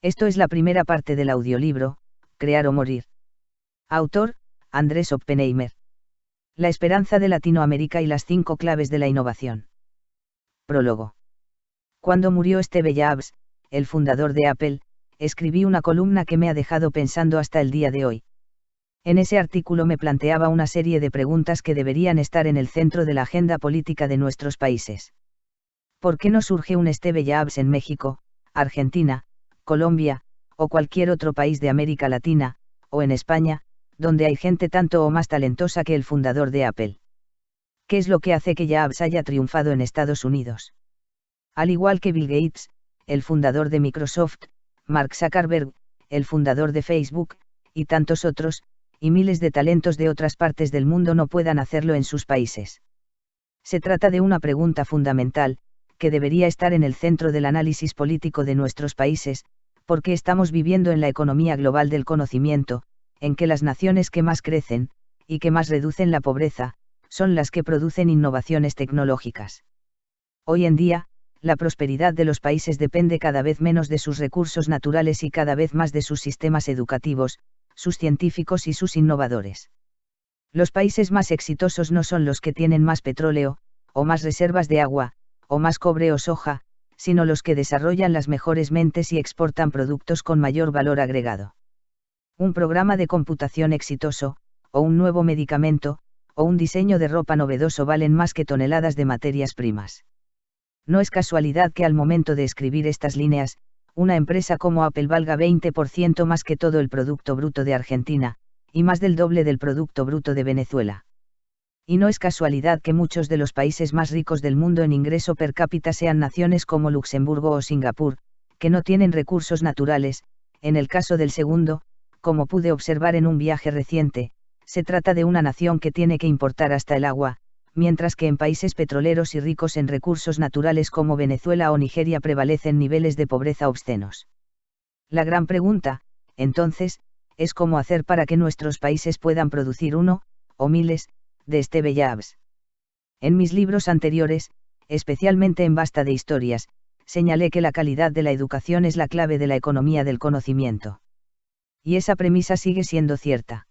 Esto es la primera parte del audiolibro, Crear o Morir. Autor, Andrés Oppenheimer. La esperanza de Latinoamérica y las 5 claves de la innovación. Prólogo. Cuando murió Steve Jobs, el fundador de Apple, escribí una columna que me ha dejado pensando hasta el día de hoy. En ese artículo me planteaba una serie de preguntas que deberían estar en el centro de la agenda política de nuestros países. ¿Por qué no surge un Steve Jobs en México, Argentina, Colombia, o cualquier otro país de América Latina, o en España, donde hay gente tanto o más talentosa que el fundador de Apple? ¿Qué es lo que hace que Jobs haya triunfado en Estados Unidos? Al igual que Bill Gates, el fundador de Microsoft, Mark Zuckerberg, el fundador de Facebook, y tantos otros, y miles de talentos de otras partes del mundo no puedan hacerlo en sus países. Se trata de una pregunta fundamental, que debería estar en el centro del análisis político de nuestros países, porque estamos viviendo en la economía global del conocimiento, en que las naciones que más crecen, y que más reducen la pobreza, son las que producen innovaciones tecnológicas. Hoy en día, la prosperidad de los países depende cada vez menos de sus recursos naturales y cada vez más de sus sistemas educativos, sus científicos y sus innovadores. Los países más exitosos no son los que tienen más petróleo, o más reservas de agua, o más cobre o soja, sino los que desarrollan las mejores mentes y exportan productos con mayor valor agregado. Un programa de computación exitoso, o un nuevo medicamento, o un diseño de ropa novedoso valen más que toneladas de materias primas. No es casualidad que al momento de escribir estas líneas, una empresa como Apple valga 20% más que todo el Producto Bruto de Argentina, y más del doble del Producto Bruto de Venezuela. Y no es casualidad que muchos de los países más ricos del mundo en ingreso per cápita sean naciones como Luxemburgo o Singapur, que no tienen recursos naturales. En el caso del segundo, como pude observar en un viaje reciente, se trata de una nación que tiene que importar hasta el agua, mientras que en países petroleros y ricos en recursos naturales como Venezuela o Nigeria prevalecen niveles de pobreza obscenos. La gran pregunta, entonces, es cómo hacer para que nuestros países puedan producir uno, o miles, de Steve Jobs. En mis libros anteriores, especialmente en Basta de Historias, señalé que la calidad de la educación es la clave de la economía del conocimiento. Y esa premisa sigue siendo cierta.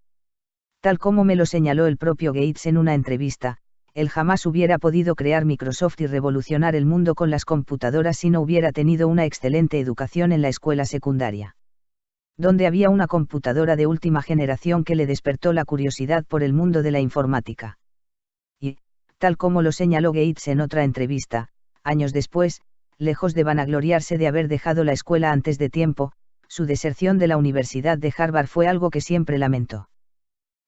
Tal como me lo señaló el propio Gates en una entrevista, él jamás hubiera podido crear Microsoft y revolucionar el mundo con las computadoras si no hubiera tenido una excelente educación en la escuela secundaria, donde había una computadora de última generación que le despertó la curiosidad por el mundo de la informática. Y, tal como lo señaló Gates en otra entrevista, años después, lejos de vanagloriarse de haber dejado la escuela antes de tiempo, su deserción de la Universidad de Harvard fue algo que siempre lamentó.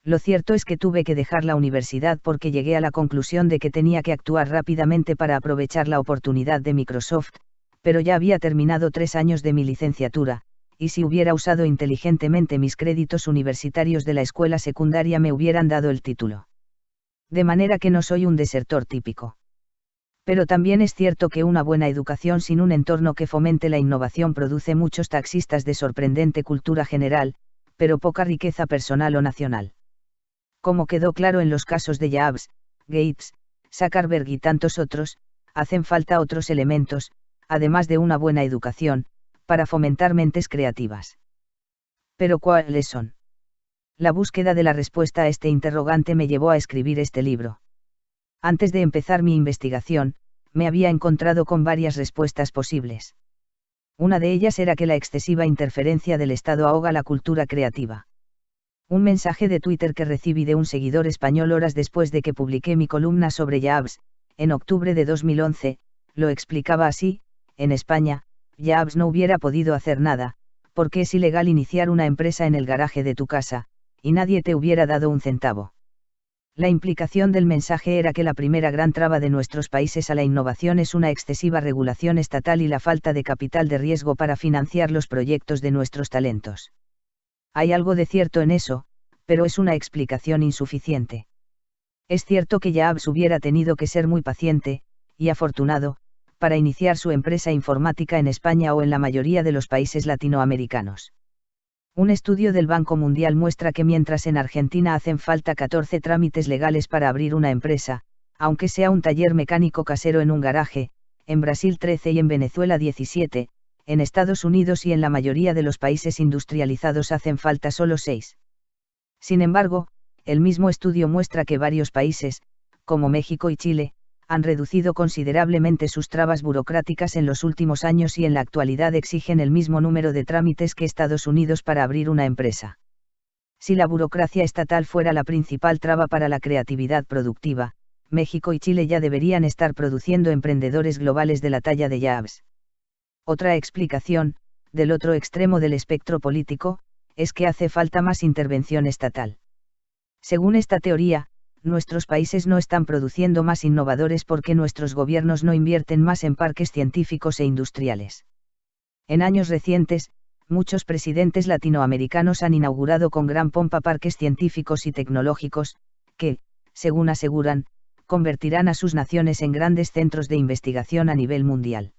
Lo cierto es que tuve que dejar la universidad porque llegué a la conclusión de que tenía que actuar rápidamente para aprovechar la oportunidad de Microsoft, pero ya había terminado 3 años de mi licenciatura, y si hubiera usado inteligentemente mis créditos universitarios de la escuela secundaria me hubieran dado el título. De manera que no soy un desertor típico. Pero también es cierto que una buena educación sin un entorno que fomente la innovación produce muchos taxistas de sorprendente cultura general, pero poca riqueza personal o nacional. Como quedó claro en los casos de Jobs, Gates, Zuckerberg y tantos otros, hacen falta otros elementos, además de una buena educación, para fomentar mentes creativas. ¿Pero cuáles son? La búsqueda de la respuesta a este interrogante me llevó a escribir este libro. Antes de empezar mi investigación, me había encontrado con varias respuestas posibles. Una de ellas era que la excesiva interferencia del Estado ahoga la cultura creativa. Un mensaje de Twitter que recibí de un seguidor español horas después de que publiqué mi columna sobre Jobs, en octubre de 2011, lo explicaba así: en España, Jobs no hubiera podido hacer nada, porque es ilegal iniciar una empresa en el garaje de tu casa, y nadie te hubiera dado un centavo. La implicación del mensaje era que la primera gran traba de nuestros países a la innovación es una excesiva regulación estatal y la falta de capital de riesgo para financiar los proyectos de nuestros talentos. Hay algo de cierto en eso, pero es una explicación insuficiente. Es cierto que Jobs hubiera tenido que ser muy paciente, y afortunado, para iniciar su empresa informática en España o en la mayoría de los países latinoamericanos. Un estudio del Banco Mundial muestra que mientras en Argentina hacen falta 14 trámites legales para abrir una empresa, aunque sea un taller mecánico casero en un garaje, en Brasil 13 y en Venezuela 17, en Estados Unidos y en la mayoría de los países industrializados hacen falta solo 6. Sin embargo, el mismo estudio muestra que varios países, como México y Chile, han reducido considerablemente sus trabas burocráticas en los últimos años y en la actualidad exigen el mismo número de trámites que Estados Unidos para abrir una empresa. Si la burocracia estatal fuera la principal traba para la creatividad productiva, México y Chile ya deberían estar produciendo emprendedores globales de la talla de Jobs. Otra explicación, del otro extremo del espectro político, es que hace falta más intervención estatal. Según esta teoría, nuestros países no están produciendo más innovadores porque nuestros gobiernos no invierten más en parques científicos e industriales. En años recientes, muchos presidentes latinoamericanos han inaugurado con gran pompa parques científicos y tecnológicos, que, según aseguran, convertirán a sus naciones en grandes centros de investigación a nivel mundial.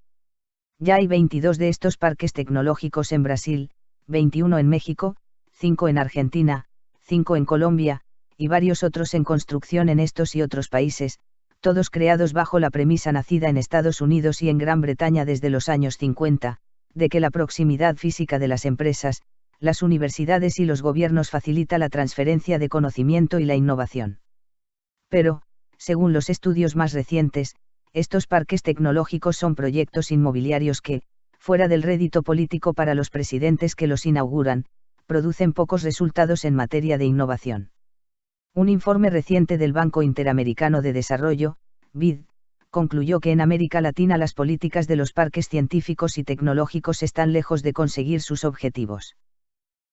Ya hay 22 de estos parques tecnológicos en Brasil, 21 en México, 5 en Argentina, 5 en Colombia, y varios otros en construcción en estos y otros países, todos creados bajo la premisa nacida en Estados Unidos y en Gran Bretaña desde los años 50, de que la proximidad física de las empresas, las universidades y los gobiernos facilita la transferencia de conocimiento y la innovación. Pero, según los estudios más recientes, estos parques tecnológicos son proyectos inmobiliarios que, fuera del rédito político para los presidentes que los inauguran, producen pocos resultados en materia de innovación. Un informe reciente del Banco Interamericano de Desarrollo, BID, concluyó que en América Latina las políticas de los parques científicos y tecnológicos están lejos de conseguir sus objetivos.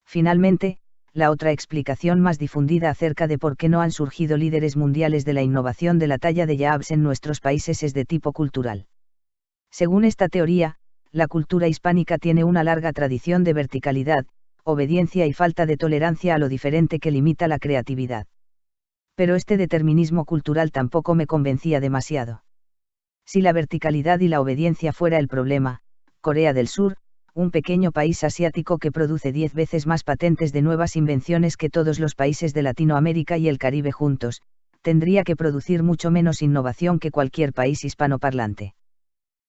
Finalmente, la otra explicación más difundida acerca de por qué no han surgido líderes mundiales de la innovación de la talla de Jobs en nuestros países es de tipo cultural. Según esta teoría, la cultura hispánica tiene una larga tradición de verticalidad, obediencia y falta de tolerancia a lo diferente que limita la creatividad. Pero este determinismo cultural tampoco me convencía demasiado. Si la verticalidad y la obediencia fuera el problema, Corea del Sur, un pequeño país asiático que produce 10 veces más patentes de nuevas invenciones que todos los países de Latinoamérica y el Caribe juntos, tendría que producir mucho menos innovación que cualquier país hispanoparlante.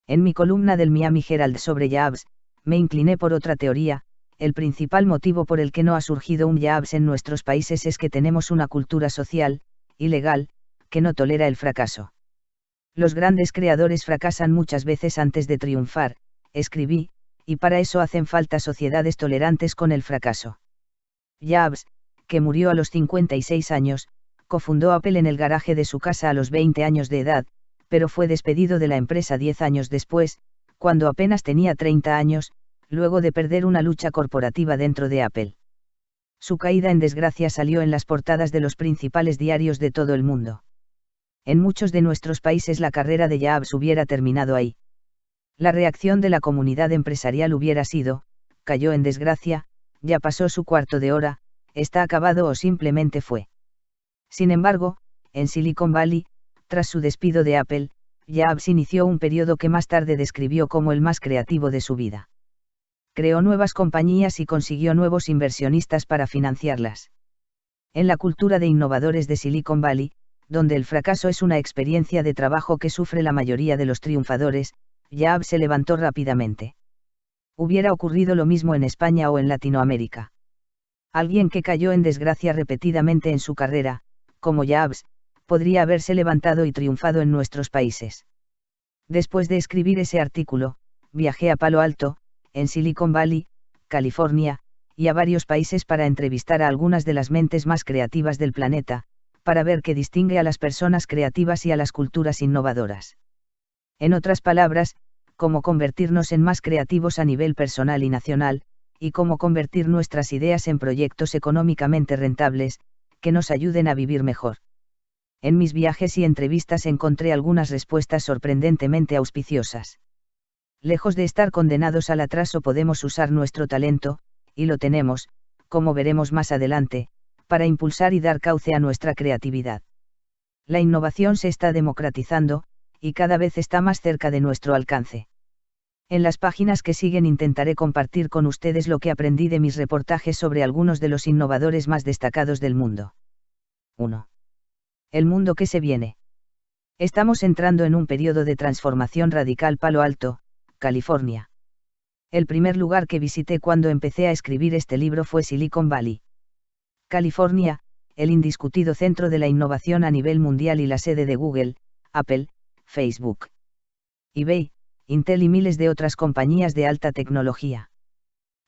En mi columna del Miami Herald sobre Jobs, me incliné por otra teoría. El principal motivo por el que no ha surgido un Jobs en nuestros países es que tenemos una cultura social, y legal, que no tolera el fracaso. Los grandes creadores fracasan muchas veces antes de triunfar, escribí, y para eso hacen falta sociedades tolerantes con el fracaso. Jobs, que murió a los 56 años, cofundó Apple en el garaje de su casa a los 20 años de edad, pero fue despedido de la empresa 10 años después, cuando apenas tenía 30 años, luego de perder una lucha corporativa dentro de Apple. Su caída en desgracia salió en las portadas de los principales diarios de todo el mundo. En muchos de nuestros países la carrera de Jobs hubiera terminado ahí. La reacción de la comunidad empresarial hubiera sido, cayó en desgracia, ya pasó su cuarto de hora, está acabado o simplemente fue. Sin embargo, en Silicon Valley, tras su despido de Apple, Jobs inició un periodo que más tarde describió como el más creativo de su vida. Creó nuevas compañías y consiguió nuevos inversionistas para financiarlas. En la cultura de innovadores de Silicon Valley, donde el fracaso es una experiencia de trabajo que sufre la mayoría de los triunfadores, Jobs se levantó rápidamente. Hubiera ocurrido lo mismo en España o en Latinoamérica. Alguien que cayó en desgracia repetidamente en su carrera, como Jobs, podría haberse levantado y triunfado en nuestros países. Después de escribir ese artículo, viajé a Palo Alto, en Silicon Valley, California, y a varios países para entrevistar a algunas de las mentes más creativas del planeta, para ver qué distingue a las personas creativas y a las culturas innovadoras. En otras palabras, cómo convertirnos en más creativos a nivel personal y nacional, y cómo convertir nuestras ideas en proyectos económicamente rentables, que nos ayuden a vivir mejor. En mis viajes y entrevistas encontré algunas respuestas sorprendentemente auspiciosas. Lejos de estar condenados al atraso podemos usar nuestro talento, y lo tenemos, como veremos más adelante, para impulsar y dar cauce a nuestra creatividad. La innovación se está democratizando, y cada vez está más cerca de nuestro alcance. En las páginas que siguen intentaré compartir con ustedes lo que aprendí de mis reportajes sobre algunos de los innovadores más destacados del mundo. 1. El mundo que se viene. Estamos entrando en un periodo de transformación radical. Palo Alto, California. El primer lugar que visité cuando empecé a escribir este libro fue Silicon Valley. California, el indiscutido centro de la innovación a nivel mundial y la sede de Google, Apple, Facebook, eBay, Intel y miles de otras compañías de alta tecnología.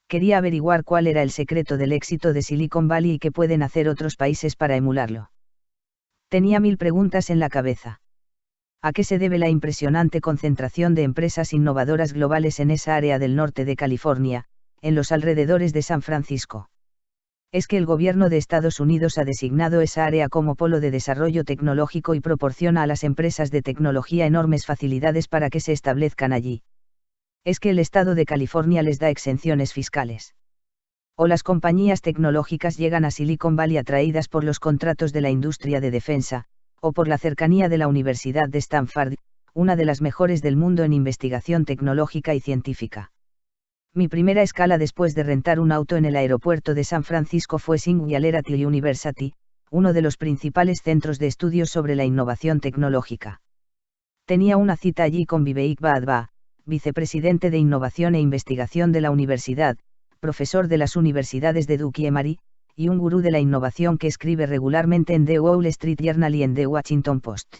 Quería averiguar cuál era el secreto del éxito de Silicon Valley y qué pueden hacer otros países para emularlo. Tenía 1000 preguntas en la cabeza. ¿A qué se debe la impresionante concentración de empresas innovadoras globales en esa área del norte de California, en los alrededores de San Francisco? ¿Es que el gobierno de Estados Unidos ha designado esa área como polo de desarrollo tecnológico y proporciona a las empresas de tecnología enormes facilidades para que se establezcan allí? ¿Es que el estado de California les da exenciones fiscales? ¿O las compañías tecnológicas llegan a Silicon Valley atraídas por los contratos de la industria de defensa, o por la cercanía de la Universidad de Stanford, una de las mejores del mundo en investigación tecnológica y científica? Mi primera escala después de rentar un auto en el aeropuerto de San Francisco fue Singularity University, uno de los principales centros de estudios sobre la innovación tecnológica. Tenía una cita allí con Vivek Bhadva, vicepresidente de Innovación e Investigación de la universidad, profesor de las universidades de Duke y Emory, y un gurú de la innovación que escribe regularmente en The Wall Street Journal y en The Washington Post.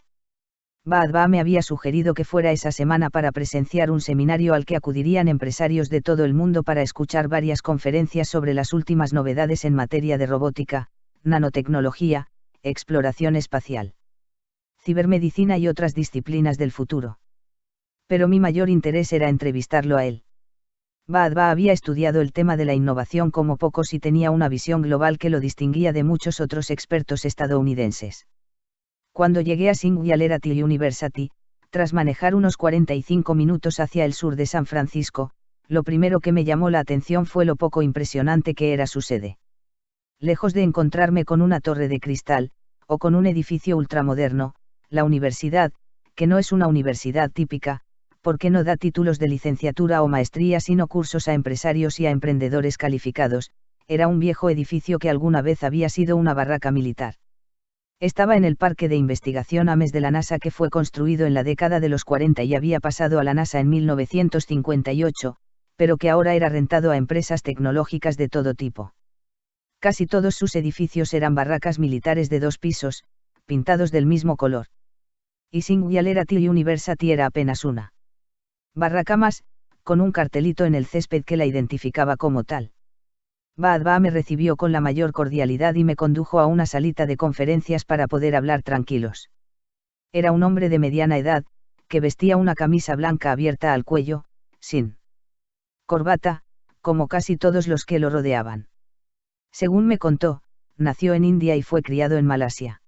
Bhadva me había sugerido que fuera esa semana para presenciar un seminario al que acudirían empresarios de todo el mundo para escuchar varias conferencias sobre las últimas novedades en materia de robótica, nanotecnología, exploración espacial, cibermedicina y otras disciplinas del futuro. Pero mi mayor interés era entrevistarlo a él. Bhadva había estudiado el tema de la innovación como pocos y tenía una visión global que lo distinguía de muchos otros expertos estadounidenses. Cuando llegué a Singularity University, tras manejar unos 45 minutos hacia el sur de San Francisco, lo primero que me llamó la atención fue lo poco impresionante que era su sede. Lejos de encontrarme con una torre de cristal, o con un edificio ultramoderno, la universidad, que no es una universidad típica, porque no da títulos de licenciatura o maestría sino cursos a empresarios y a emprendedores calificados, era un viejo edificio que alguna vez había sido una barraca militar. Estaba en el parque de investigación Ames de la NASA que fue construido en la década de los 40 y había pasado a la NASA en 1958, pero que ahora era rentado a empresas tecnológicas de todo tipo. Casi todos sus edificios eran barracas militares de 2 pisos, pintados del mismo color. Y Singularity University era apenas una barraca más, con un cartelito en el césped que la identificaba como tal. Bhadva me recibió con la mayor cordialidad y me condujo a una salita de conferencias para poder hablar tranquilos. Era un hombre de mediana edad, que vestía una camisa blanca abierta al cuello, sin corbata, como casi todos los que lo rodeaban. Según me contó, nació en India y fue criado en Malasia,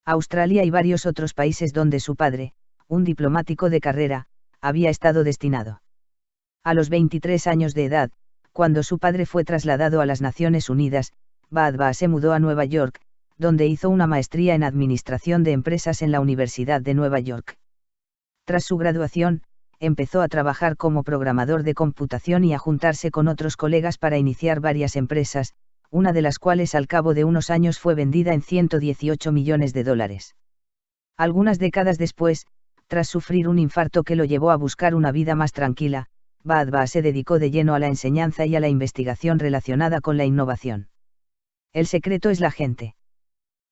Australia y varios otros países donde su padre, un diplomático de carrera, había estado destinado. A los 23 años de edad, cuando su padre fue trasladado a las Naciones Unidas, Bhadva se mudó a Nueva York, donde hizo una maestría en Administración de Empresas en la Universidad de Nueva York. Tras su graduación, empezó a trabajar como programador de computación y a juntarse con otros colegas para iniciar varias empresas, una de las cuales al cabo de unos años fue vendida en $118 millones. Algunas décadas después, tras sufrir un infarto que lo llevó a buscar una vida más tranquila, Bhadva se dedicó de lleno a la enseñanza y a la investigación relacionada con la innovación. El secreto es la gente.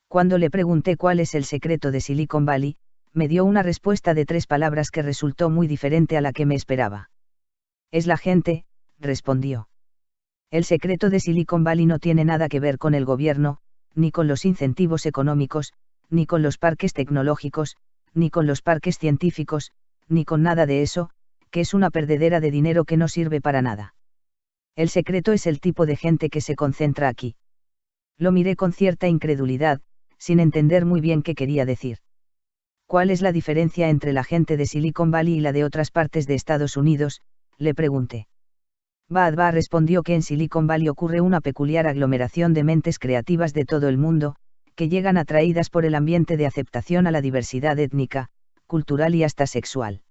Cuando le pregunté cuál es el secreto de Silicon Valley, me dio una respuesta de 3 palabras que resultó muy diferente a la que me esperaba. Es la gente, respondió. El secreto de Silicon Valley no tiene nada que ver con el gobierno, ni con los incentivos económicos, ni con los parques tecnológicos, ni con los parques científicos, ni con nada de eso, que es una perdedera de dinero que no sirve para nada. El secreto es el tipo de gente que se concentra aquí. Lo miré con cierta incredulidad, sin entender muy bien qué quería decir. ¿Cuál es la diferencia entre la gente de Silicon Valley y la de otras partes de Estados Unidos?, le pregunté. Bhadva respondió que en Silicon Valley ocurre una peculiar aglomeración de mentes creativas de todo el mundo, que llegan atraídas por el ambiente de aceptación a la diversidad étnica, cultural y hasta sexual.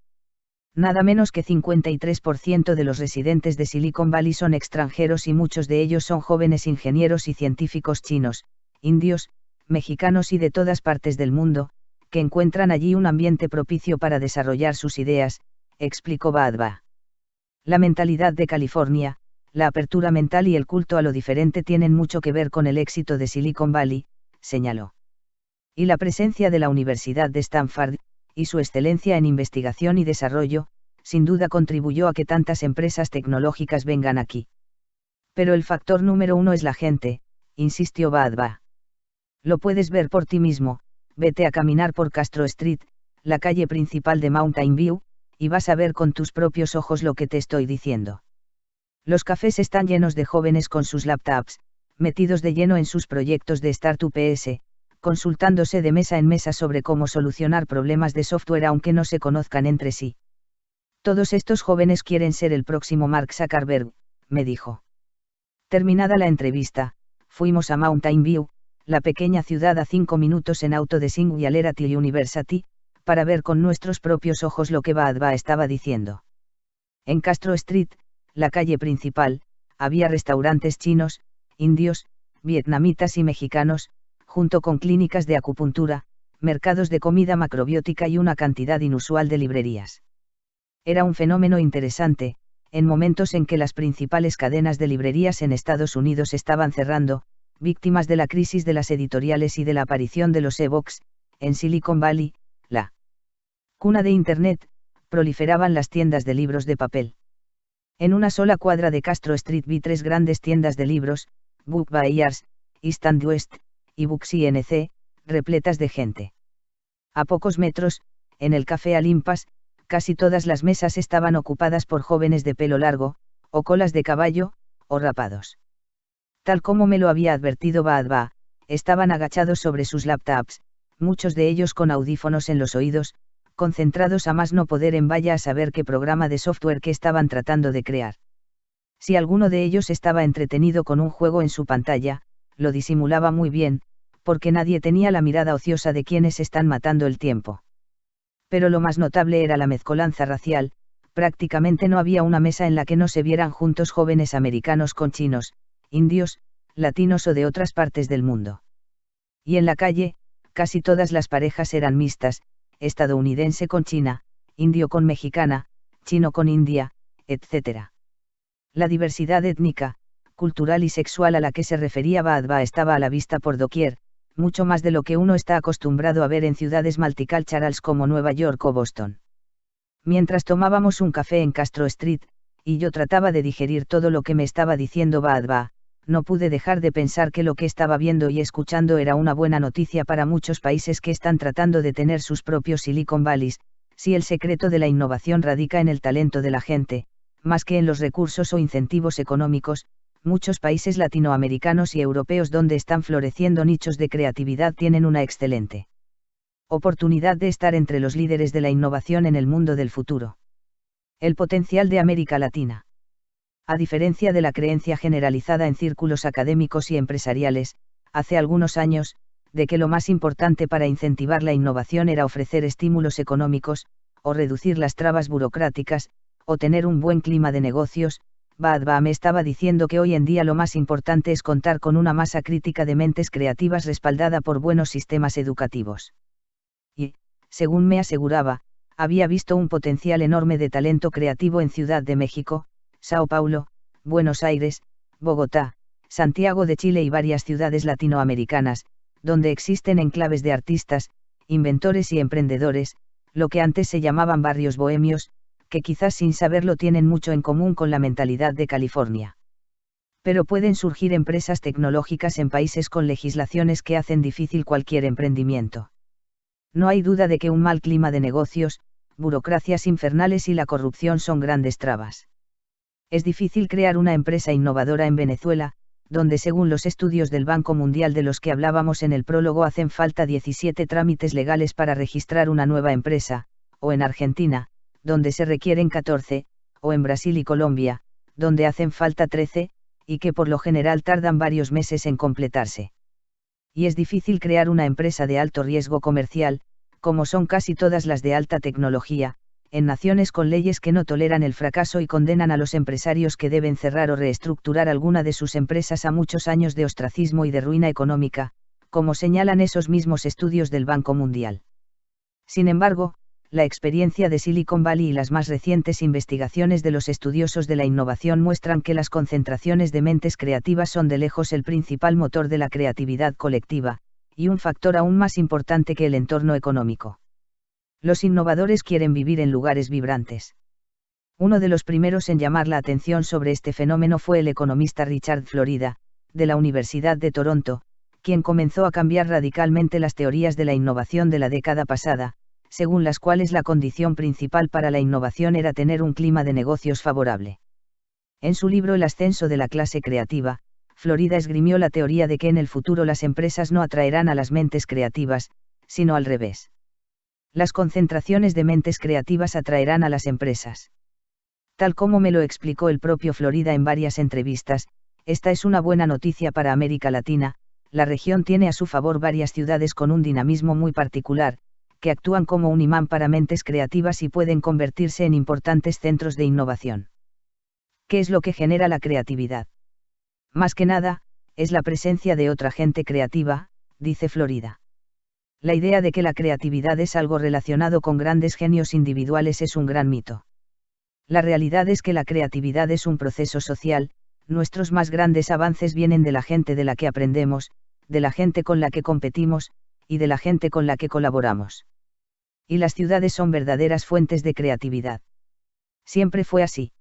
Nada menos que 53% de los residentes de Silicon Valley son extranjeros y muchos de ellos son jóvenes ingenieros y científicos chinos, indios, mexicanos y de todas partes del mundo, que encuentran allí un ambiente propicio para desarrollar sus ideas, explicó Bhadva. La mentalidad de California, la apertura mental y el culto a lo diferente tienen mucho que ver con el éxito de Silicon Valley, señaló. Y la presencia de la Universidad de Stanford, y su excelencia en investigación y desarrollo, sin duda contribuyó a que tantas empresas tecnológicas vengan aquí. Pero el factor número uno es la gente, insistió Badba. Lo puedes ver por ti mismo, vete a caminar por Castro Street, la calle principal de Mountain View, y vas a ver con tus propios ojos lo que te estoy diciendo. Los cafés están llenos de jóvenes con sus laptops, metidos de lleno en sus proyectos de startups, consultándose de mesa en mesa sobre cómo solucionar problemas de software aunque no se conozcan entre sí. Todos estos jóvenes quieren ser el próximo Mark Zuckerberg, me dijo. Terminada la entrevista, fuimos a Mountain View, la pequeña ciudad a 5 minutos en auto de Singularity University, para ver con nuestros propios ojos lo que Badba estaba diciendo. En Castro Street, la calle principal, había restaurantes chinos, indios, vietnamitas y mexicanos, junto con clínicas de acupuntura, mercados de comida macrobiótica y una cantidad inusual de librerías. Era un fenómeno interesante, en momentos en que las principales cadenas de librerías en Estados Unidos estaban cerrando, víctimas de la crisis de las editoriales y de la aparición de los e-books, en Silicon Valley, la cuna de Internet, proliferaban las tiendas de libros de papel. En una sola cuadra de Castro Street vi 3 grandes tiendas de libros, Book Buyers, East and West, y Books Inc., repletas de gente. A pocos metros, en el Café Olympus, casi todas las mesas estaban ocupadas por jóvenes de pelo largo, o colas de caballo, o rapados. Tal como me lo había advertido Badba, estaban agachados sobre sus laptops, muchos de ellos con audífonos en los oídos, concentrados a más no poder en vaya a saber qué programa de software que estaban tratando de crear. Si alguno de ellos estaba entretenido con un juego en su pantalla, lo disimulaba muy bien, porque nadie tenía la mirada ociosa de quienes están matando el tiempo. Pero lo más notable era la mezcolanza racial, prácticamente no había una mesa en la que no se vieran juntos jóvenes americanos con chinos, indios, latinos o de otras partes del mundo. Y en la calle, casi todas las parejas eran mixtas, estadounidense con china, indio con mexicana, chino con india, etc. La diversidad étnica, cultural y sexual a la que se refería Badba estaba a la vista por doquier, mucho más de lo que uno está acostumbrado a ver en ciudades multiculturales como Nueva York o Boston. Mientras tomábamos un café en Castro Street, y yo trataba de digerir todo lo que me estaba diciendo Badba, no pude dejar de pensar que lo que estaba viendo y escuchando era una buena noticia para muchos países que están tratando de tener sus propios Silicon Valleys, si el secreto de la innovación radica en el talento de la gente, más que en los recursos o incentivos económicos. Muchos países latinoamericanos y europeos donde están floreciendo nichos de creatividad tienen una excelente oportunidad de estar entre los líderes de la innovación en el mundo del futuro. El potencial de América Latina. A diferencia de la creencia generalizada en círculos académicos y empresariales, hace algunos años, de que lo más importante para incentivar la innovación era ofrecer estímulos económicos, o reducir las trabas burocráticas, o tener un buen clima de negocios, Badba me estaba diciendo que hoy en día lo más importante es contar con una masa crítica de mentes creativas respaldada por buenos sistemas educativos. Y, según me aseguraba, había visto un potencial enorme de talento creativo en Ciudad de México, Sao Paulo, Buenos Aires, Bogotá, Santiago de Chile y varias ciudades latinoamericanas, donde existen enclaves de artistas, inventores y emprendedores, lo que antes se llamaban barrios bohemios, que quizás sin saberlo tienen mucho en común con la mentalidad de California. Pero pueden surgir empresas tecnológicas en países con legislaciones que hacen difícil cualquier emprendimiento. No hay duda de que un mal clima de negocios, burocracias infernales y la corrupción son grandes trabas. Es difícil crear una empresa innovadora en Venezuela, donde según los estudios del Banco Mundial de los que hablábamos en el prólogo hacen falta 17 trámites legales para registrar una nueva empresa, o en Argentina, donde se requieren 14, o en Brasil y Colombia, donde hacen falta 13, y que por lo general tardan varios meses en completarse. Y es difícil crear una empresa de alto riesgo comercial, como son casi todas las de alta tecnología, en naciones con leyes que no toleran el fracaso y condenan a los empresarios que deben cerrar o reestructurar alguna de sus empresas a muchos años de ostracismo y de ruina económica, como señalan esos mismos estudios del Banco Mundial. Sin embargo, la experiencia de Silicon Valley y las más recientes investigaciones de los estudiosos de la innovación muestran que las concentraciones de mentes creativas son de lejos el principal motor de la creatividad colectiva, y un factor aún más importante que el entorno económico. Los innovadores quieren vivir en lugares vibrantes. Uno de los primeros en llamar la atención sobre este fenómeno fue el economista Richard Florida, de la Universidad de Toronto, quien comenzó a cambiar radicalmente las teorías de la innovación de la década pasada, según las cuales la condición principal para la innovación era tener un clima de negocios favorable. En su libro El ascenso de la clase creativa, Florida esgrimió la teoría de que en el futuro las empresas no atraerán a las mentes creativas, sino al revés. Las concentraciones de mentes creativas atraerán a las empresas. Tal como me lo explicó el propio Florida en varias entrevistas, esta es una buena noticia para América Latina. La región tiene a su favor varias ciudades con un dinamismo muy particular, que actúan como un imán para mentes creativas y pueden convertirse en importantes centros de innovación. ¿Qué es lo que genera la creatividad? Más que nada, es la presencia de otra gente creativa, dice Florida. La idea de que la creatividad es algo relacionado con grandes genios individuales es un gran mito. La realidad es que la creatividad es un proceso social. Nuestros más grandes avances vienen de la gente de la que aprendemos, de la gente con la que competimos, y de la gente con la que colaboramos. Y las ciudades son verdaderas fuentes de creatividad. Siempre fue así.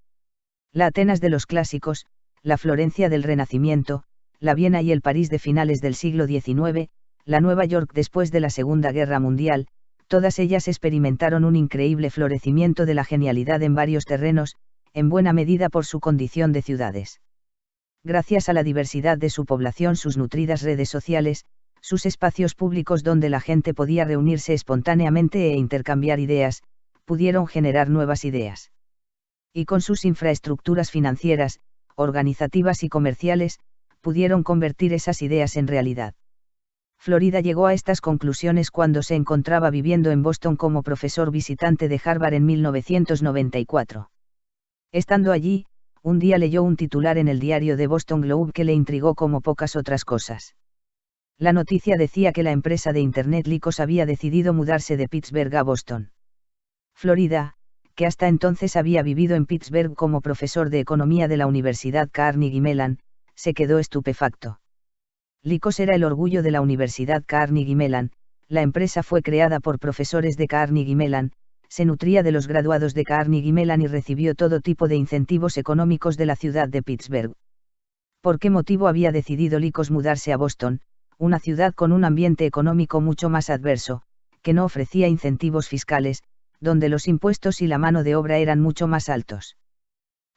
La Atenas de los clásicos, la Florencia del Renacimiento, la Viena y el París de finales del siglo XIX, la Nueva York después de la Segunda Guerra Mundial, todas ellas experimentaron un increíble florecimiento de la genialidad en varios terrenos, en buena medida por su condición de ciudades. Gracias a la diversidad de su población, sus nutridas redes sociales, sus espacios públicos donde la gente podía reunirse espontáneamente e intercambiar ideas, pudieron generar nuevas ideas. Y con sus infraestructuras financieras, organizativas y comerciales, pudieron convertir esas ideas en realidad. Florida llegó a estas conclusiones cuando se encontraba viviendo en Boston como profesor visitante de Harvard en 1994. Estando allí, un día leyó un titular en el diario The Boston Globe que le intrigó como pocas otras cosas. La noticia decía que la empresa de Internet Lycos había decidido mudarse de Pittsburgh a Boston. Florida, que hasta entonces había vivido en Pittsburgh como profesor de economía de la Universidad Carnegie Mellon, se quedó estupefacto. Lycos era el orgullo de la Universidad Carnegie Mellon. La empresa fue creada por profesores de Carnegie Mellon, se nutría de los graduados de Carnegie Mellon y recibió todo tipo de incentivos económicos de la ciudad de Pittsburgh. ¿Por qué motivo había decidido Lycos mudarse a Boston, una ciudad con un ambiente económico mucho más adverso, que no ofrecía incentivos fiscales, donde los impuestos y la mano de obra eran mucho más altos?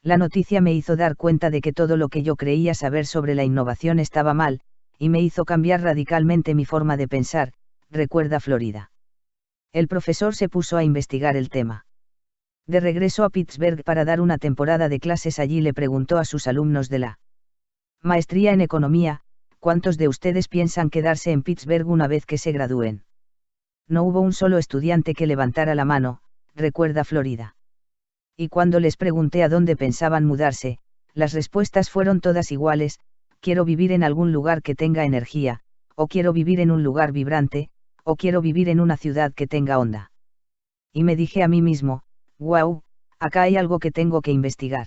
La noticia me hizo dar cuenta de que todo lo que yo creía saber sobre la innovación estaba mal, y me hizo cambiar radicalmente mi forma de pensar, recuerda Florida. El profesor se puso a investigar el tema. De regreso a Pittsburgh para dar una temporada de clases allí, le preguntó a sus alumnos de la maestría en economía: ¿cuántos de ustedes piensan quedarse en Pittsburgh una vez que se gradúen? No hubo un solo estudiante que levantara la mano, recuerda Florida. Y cuando les pregunté a dónde pensaban mudarse, las respuestas fueron todas iguales: quiero vivir en algún lugar que tenga energía, o quiero vivir en un lugar vibrante, o quiero vivir en una ciudad que tenga onda. Y me dije a mí mismo, wow, acá hay algo que tengo que investigar.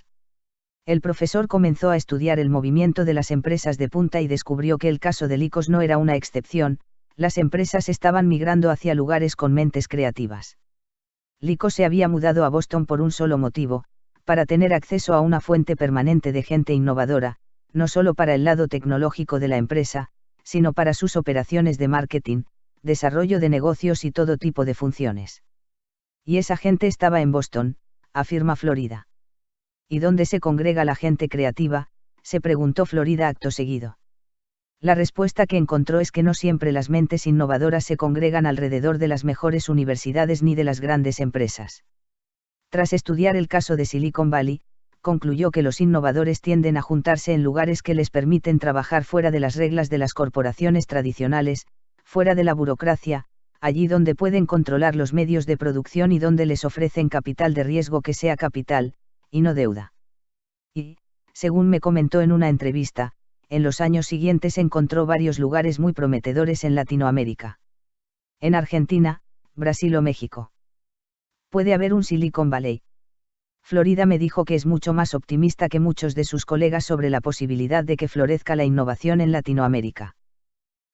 El profesor comenzó a estudiar el movimiento de las empresas de punta y descubrió que el caso de Lycos no era una excepción. Las empresas estaban migrando hacia lugares con mentes creativas. Lycos se había mudado a Boston por un solo motivo: para tener acceso a una fuente permanente de gente innovadora, no solo para el lado tecnológico de la empresa, sino para sus operaciones de marketing, desarrollo de negocios y todo tipo de funciones. Y esa gente estaba en Boston, afirma Florida. ¿Y dónde se congrega la gente creativa?, se preguntó Florida acto seguido. La respuesta que encontró es que no siempre las mentes innovadoras se congregan alrededor de las mejores universidades ni de las grandes empresas. Tras estudiar el caso de Silicon Valley, concluyó que los innovadores tienden a juntarse en lugares que les permiten trabajar fuera de las reglas de las corporaciones tradicionales, fuera de la burocracia, allí donde pueden controlar los medios de producción y donde les ofrecen capital de riesgo que sea capital, y no deuda. Y, según me comentó en una entrevista, en los años siguientes encontró varios lugares muy prometedores en Latinoamérica. En Argentina, Brasil o México. Puede haber un Silicon Valley. Florida me dijo que es mucho más optimista que muchos de sus colegas sobre la posibilidad de que florezca la innovación en Latinoamérica.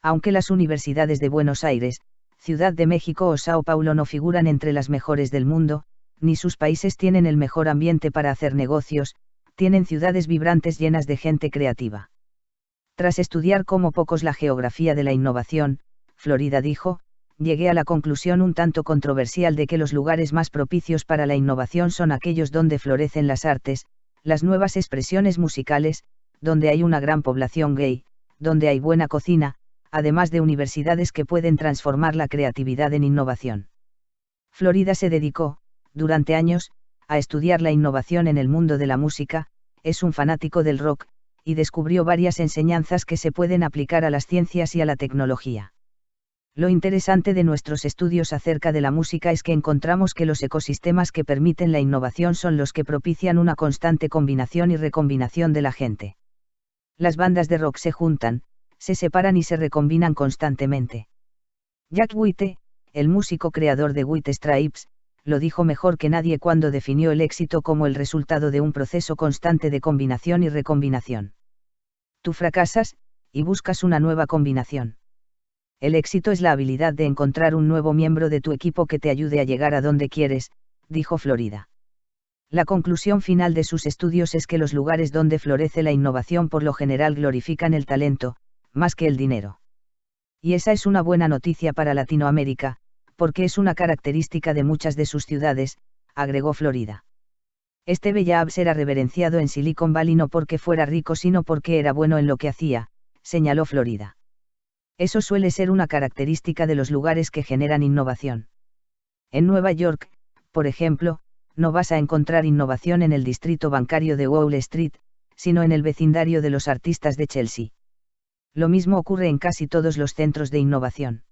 Aunque las universidades de Buenos Aires, Ciudad de México o Sao Paulo no figuran entre las mejores del mundo, ni sus países tienen el mejor ambiente para hacer negocios, tienen ciudades vibrantes llenas de gente creativa. Tras estudiar como pocos la geografía de la innovación, Florida dijo, llegué a la conclusión un tanto controversial de que los lugares más propicios para la innovación son aquellos donde florecen las artes, las nuevas expresiones musicales, donde hay una gran población gay, donde hay buena cocina, además de universidades que pueden transformar la creatividad en innovación. Florida se dedicó, durante años, a estudiar la innovación en el mundo de la música, es un fanático del rock, y descubrió varias enseñanzas que se pueden aplicar a las ciencias y a la tecnología. Lo interesante de nuestros estudios acerca de la música es que encontramos que los ecosistemas que permiten la innovación son los que propician una constante combinación y recombinación de la gente. Las bandas de rock se juntan, se separan y se recombinan constantemente. Jack White, el músico creador de White Stripes, lo dijo mejor que nadie cuando definió el éxito como el resultado de un proceso constante de combinación y recombinación. Tú fracasas, y buscas una nueva combinación. El éxito es la habilidad de encontrar un nuevo miembro de tu equipo que te ayude a llegar a donde quieres, dijo Florida. La conclusión final de sus estudios es que los lugares donde florece la innovación por lo general glorifican el talento, más que el dinero. Y esa es una buena noticia para Latinoamérica, porque es una característica de muchas de sus ciudades, agregó Florida. Steve Jobs era reverenciado en Silicon Valley no porque fuera rico sino porque era bueno en lo que hacía, señaló Florida. Eso suele ser una característica de los lugares que generan innovación. En Nueva York, por ejemplo, no vas a encontrar innovación en el distrito bancario de Wall Street, sino en el vecindario de los artistas de Chelsea. Lo mismo ocurre en casi todos los centros de innovación.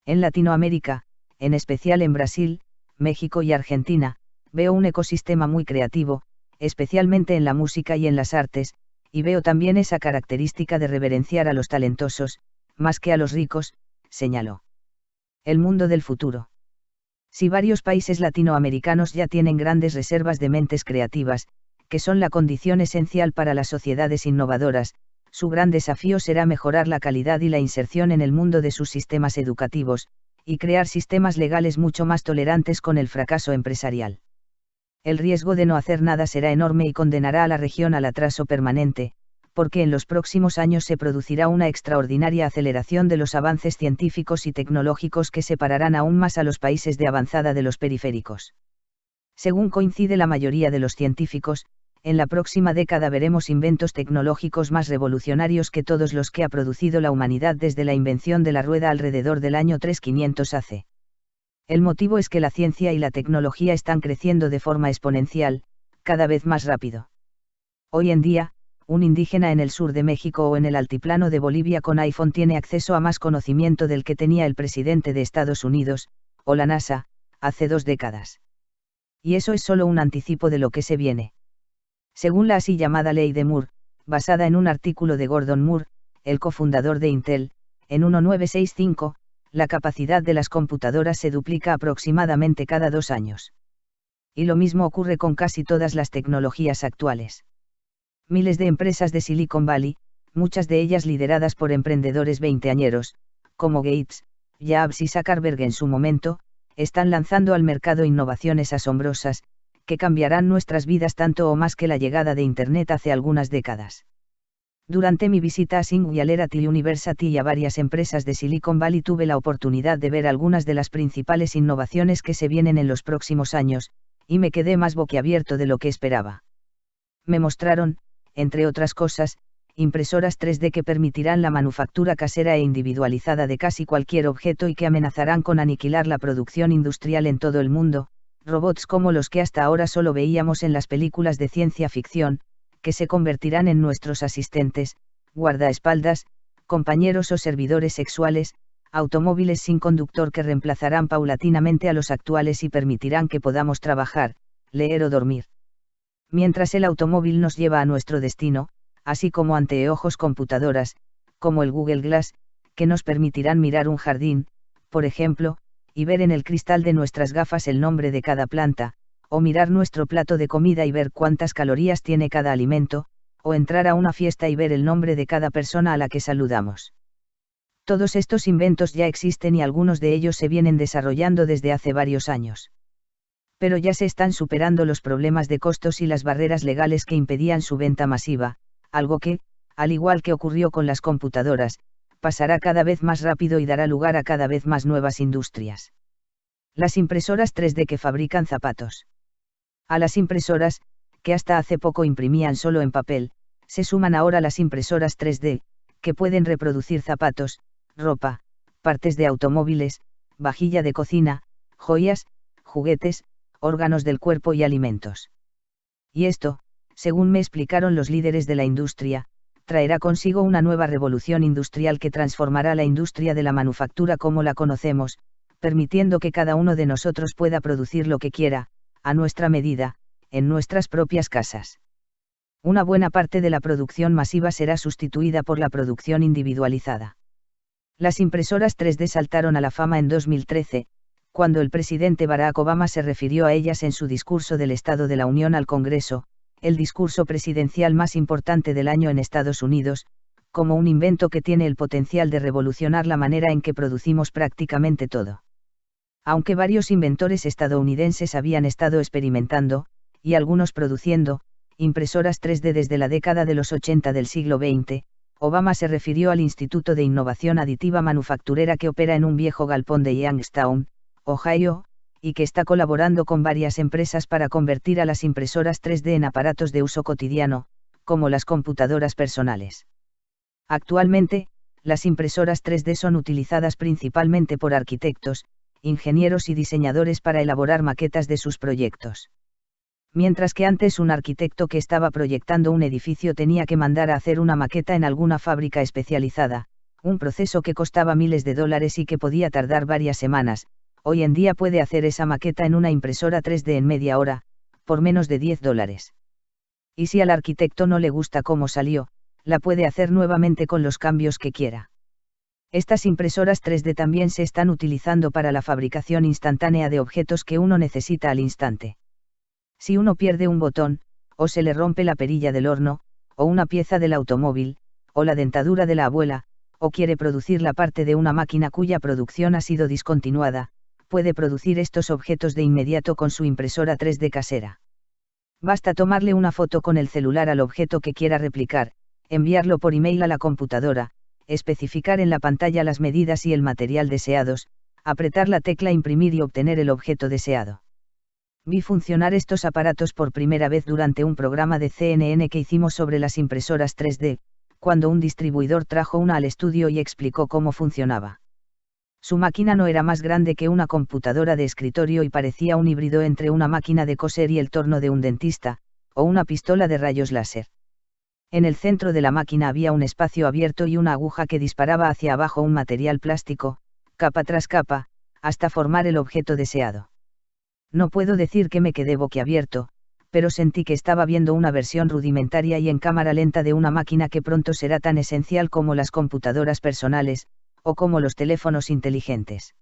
En Latinoamérica, en especial en Brasil, México y Argentina, veo un ecosistema muy creativo, especialmente en la música y en las artes, y veo también esa característica de reverenciar a los talentosos, más que a los ricos, señaló. El mundo del futuro. Si varios países latinoamericanos ya tienen grandes reservas de mentes creativas, que son la condición esencial para las sociedades innovadoras, su gran desafío será mejorar la calidad y la inserción en el mundo de sus sistemas educativos, y crear sistemas legales mucho más tolerantes con el fracaso empresarial. El riesgo de no hacer nada será enorme y condenará a la región al atraso permanente, porque en los próximos años se producirá una extraordinaria aceleración de los avances científicos y tecnológicos que separarán aún más a los países de avanzada de los periféricos. Según coincide la mayoría de los científicos, en la próxima década veremos inventos tecnológicos más revolucionarios que todos los que ha producido la humanidad desde la invención de la rueda alrededor del año 3500 AC. El motivo es que la ciencia y la tecnología están creciendo de forma exponencial, cada vez más rápido. Hoy en día, un indígena en el sur de México o en el altiplano de Bolivia con iPhone tiene acceso a más conocimiento del que tenía el presidente de Estados Unidos, o la NASA, hace 2 décadas. Y eso es solo un anticipo de lo que se viene. Según la así llamada Ley de Moore, basada en un artículo de Gordon Moore, el cofundador de Intel, en 1965, la capacidad de las computadoras se duplica aproximadamente cada 2 años. Y lo mismo ocurre con casi todas las tecnologías actuales. Miles de empresas de Silicon Valley, muchas de ellas lideradas por emprendedores veinteañeros, como Gates, Jobs y Zuckerberg en su momento, están lanzando al mercado innovaciones asombrosas, que cambiarán nuestras vidas tanto o más que la llegada de Internet hace algunas décadas. Durante mi visita a Singularity University y a varias empresas de Silicon Valley tuve la oportunidad de ver algunas de las principales innovaciones que se vienen en los próximos años, y me quedé más boquiabierto de lo que esperaba. Me mostraron, entre otras cosas, impresoras 3D que permitirán la manufactura casera e individualizada de casi cualquier objeto y que amenazarán con aniquilar la producción industrial en todo el mundo, robots como los que hasta ahora solo veíamos en las películas de ciencia ficción, que se convertirán en nuestros asistentes, guardaespaldas, compañeros o servidores sexuales, automóviles sin conductor que reemplazarán paulatinamente a los actuales y permitirán que podamos trabajar, leer o dormir. Mientras el automóvil nos lleva a nuestro destino, así como anteojos computadoras, como el Google Glass, que nos permitirán mirar un jardín, por ejemplo, y ver en el cristal de nuestras gafas el nombre de cada planta, o mirar nuestro plato de comida y ver cuántas calorías tiene cada alimento, o entrar a una fiesta y ver el nombre de cada persona a la que saludamos. Todos estos inventos ya existen y algunos de ellos se vienen desarrollando desde hace varios años. Pero ya se están superando los problemas de costos y las barreras legales que impedían su venta masiva, algo que, al igual que ocurrió con las computadoras, pasará cada vez más rápido y dará lugar a cada vez más nuevas industrias. Las impresoras 3D que fabrican zapatos. A las impresoras, que hasta hace poco imprimían solo en papel, se suman ahora las impresoras 3D, que pueden reproducir zapatos, ropa, partes de automóviles, vajilla de cocina, joyas, juguetes, órganos del cuerpo y alimentos. Y esto, según me explicaron los líderes de la industria, traerá consigo una nueva revolución industrial que transformará la industria de la manufactura como la conocemos, permitiendo que cada uno de nosotros pueda producir lo que quiera, a nuestra medida, en nuestras propias casas. Una buena parte de la producción masiva será sustituida por la producción individualizada. Las impresoras 3D saltaron a la fama en 2013, cuando el presidente Barack Obama se refirió a ellas en su discurso del Estado de la Unión al Congreso, el discurso presidencial más importante del año en Estados Unidos, como un invento que tiene el potencial de revolucionar la manera en que producimos prácticamente todo. Aunque varios inventores estadounidenses habían estado experimentando, y algunos produciendo, impresoras 3D desde la década de los 80 del siglo XX, Obama se refirió al Instituto de Innovación Aditiva Manufacturera que opera en un viejo galpón de Youngstown, Ohio, y que está colaborando con varias empresas para convertir a las impresoras 3D en aparatos de uso cotidiano, como las computadoras personales. Actualmente, las impresoras 3D son utilizadas principalmente por arquitectos, ingenieros y diseñadores para elaborar maquetas de sus proyectos. Mientras que antes un arquitecto que estaba proyectando un edificio tenía que mandar a hacer una maqueta en alguna fábrica especializada, un proceso que costaba miles de dólares y que podía tardar varias semanas, hoy en día puede hacer esa maqueta en una impresora 3D en media hora, por menos de $10. Y si al arquitecto no le gusta cómo salió, la puede hacer nuevamente con los cambios que quiera. Estas impresoras 3D también se están utilizando para la fabricación instantánea de objetos que uno necesita al instante. Si uno pierde un botón, o se le rompe la perilla del horno, o una pieza del automóvil, o la dentadura de la abuela, o quiere producir la parte de una máquina cuya producción ha sido discontinuada, puede producir estos objetos de inmediato con su impresora 3D casera. Basta tomarle una foto con el celular al objeto que quiera replicar, enviarlo por email a la computadora, especificar en la pantalla las medidas y el material deseados, apretar la tecla imprimir y obtener el objeto deseado. Vi funcionar estos aparatos por primera vez durante un programa de CNN que hicimos sobre las impresoras 3D, cuando un distribuidor trajo una al estudio y explicó cómo funcionaba. Su máquina no era más grande que una computadora de escritorio y parecía un híbrido entre una máquina de coser y el torno de un dentista, o una pistola de rayos láser. En el centro de la máquina había un espacio abierto y una aguja que disparaba hacia abajo un material plástico, capa tras capa, hasta formar el objeto deseado. No puedo decir que me quedé boquiabierto, pero sentí que estaba viendo una versión rudimentaria y en cámara lenta de una máquina que pronto será tan esencial como las computadoras personales, o como los teléfonos inteligentes.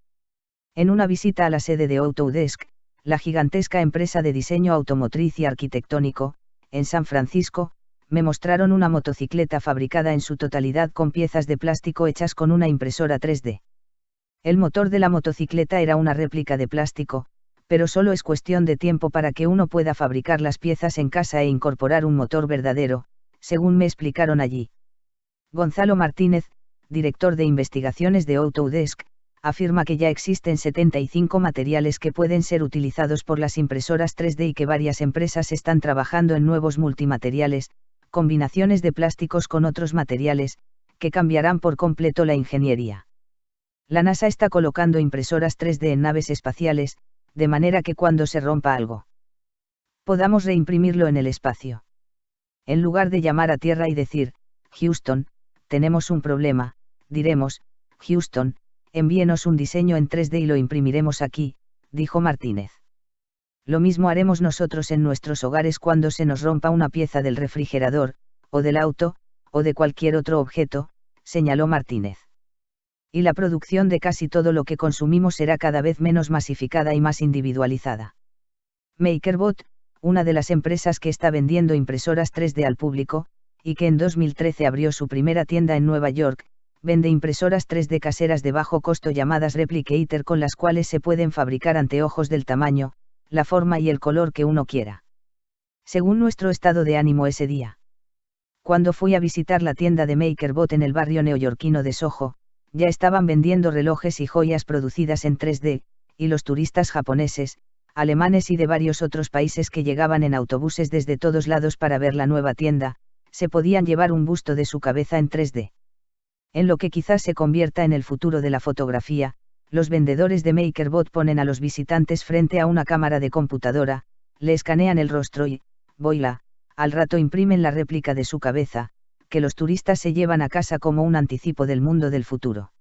En una visita a la sede de Autodesk, la gigantesca empresa de diseño automotriz y arquitectónico, en San Francisco, me mostraron una motocicleta fabricada en su totalidad con piezas de plástico hechas con una impresora 3D. El motor de la motocicleta era una réplica de plástico, pero solo es cuestión de tiempo para que uno pueda fabricar las piezas en casa e incorporar un motor verdadero, según me explicaron allí. Gonzalo Martínez, director de investigaciones de Autodesk, afirma que ya existen 75 materiales que pueden ser utilizados por las impresoras 3D y que varias empresas están trabajando en nuevos multimateriales, combinaciones de plásticos con otros materiales, que cambiarán por completo la ingeniería. La NASA está colocando impresoras 3D en naves espaciales, de manera que cuando se rompa algo, podamos reimprimirlo en el espacio. En lugar de llamar a Tierra y decir, Houston, tenemos un problema, diremos, Houston, envíenos un diseño en 3D y lo imprimiremos aquí, dijo Martínez. Lo mismo haremos nosotros en nuestros hogares cuando se nos rompa una pieza del refrigerador, o del auto, o de cualquier otro objeto, señaló Martínez. Y la producción de casi todo lo que consumimos será cada vez menos masificada y más individualizada. MakerBot, una de las empresas que está vendiendo impresoras 3D al público, y que en 2013 abrió su primera tienda en Nueva York, vende impresoras 3D caseras de bajo costo llamadas Replicator, con las cuales se pueden fabricar anteojos del tamaño, la forma y el color que uno quiera. Según nuestro estado de ánimo ese día. Cuando fui a visitar la tienda de MakerBot en el barrio neoyorquino de Soho, ya estaban vendiendo relojes y joyas producidas en 3D, y los turistas japoneses, alemanes y de varios otros países que llegaban en autobuses desde todos lados para ver la nueva tienda, se podían llevar un busto de su cabeza en 3D. En lo que quizás se convierta en el futuro de la fotografía, los vendedores de MakerBot ponen a los visitantes frente a una cámara de computadora, le escanean el rostro y, voila, al rato imprimen la réplica de su cabeza, que los turistas se llevan a casa como un anticipo del mundo del futuro.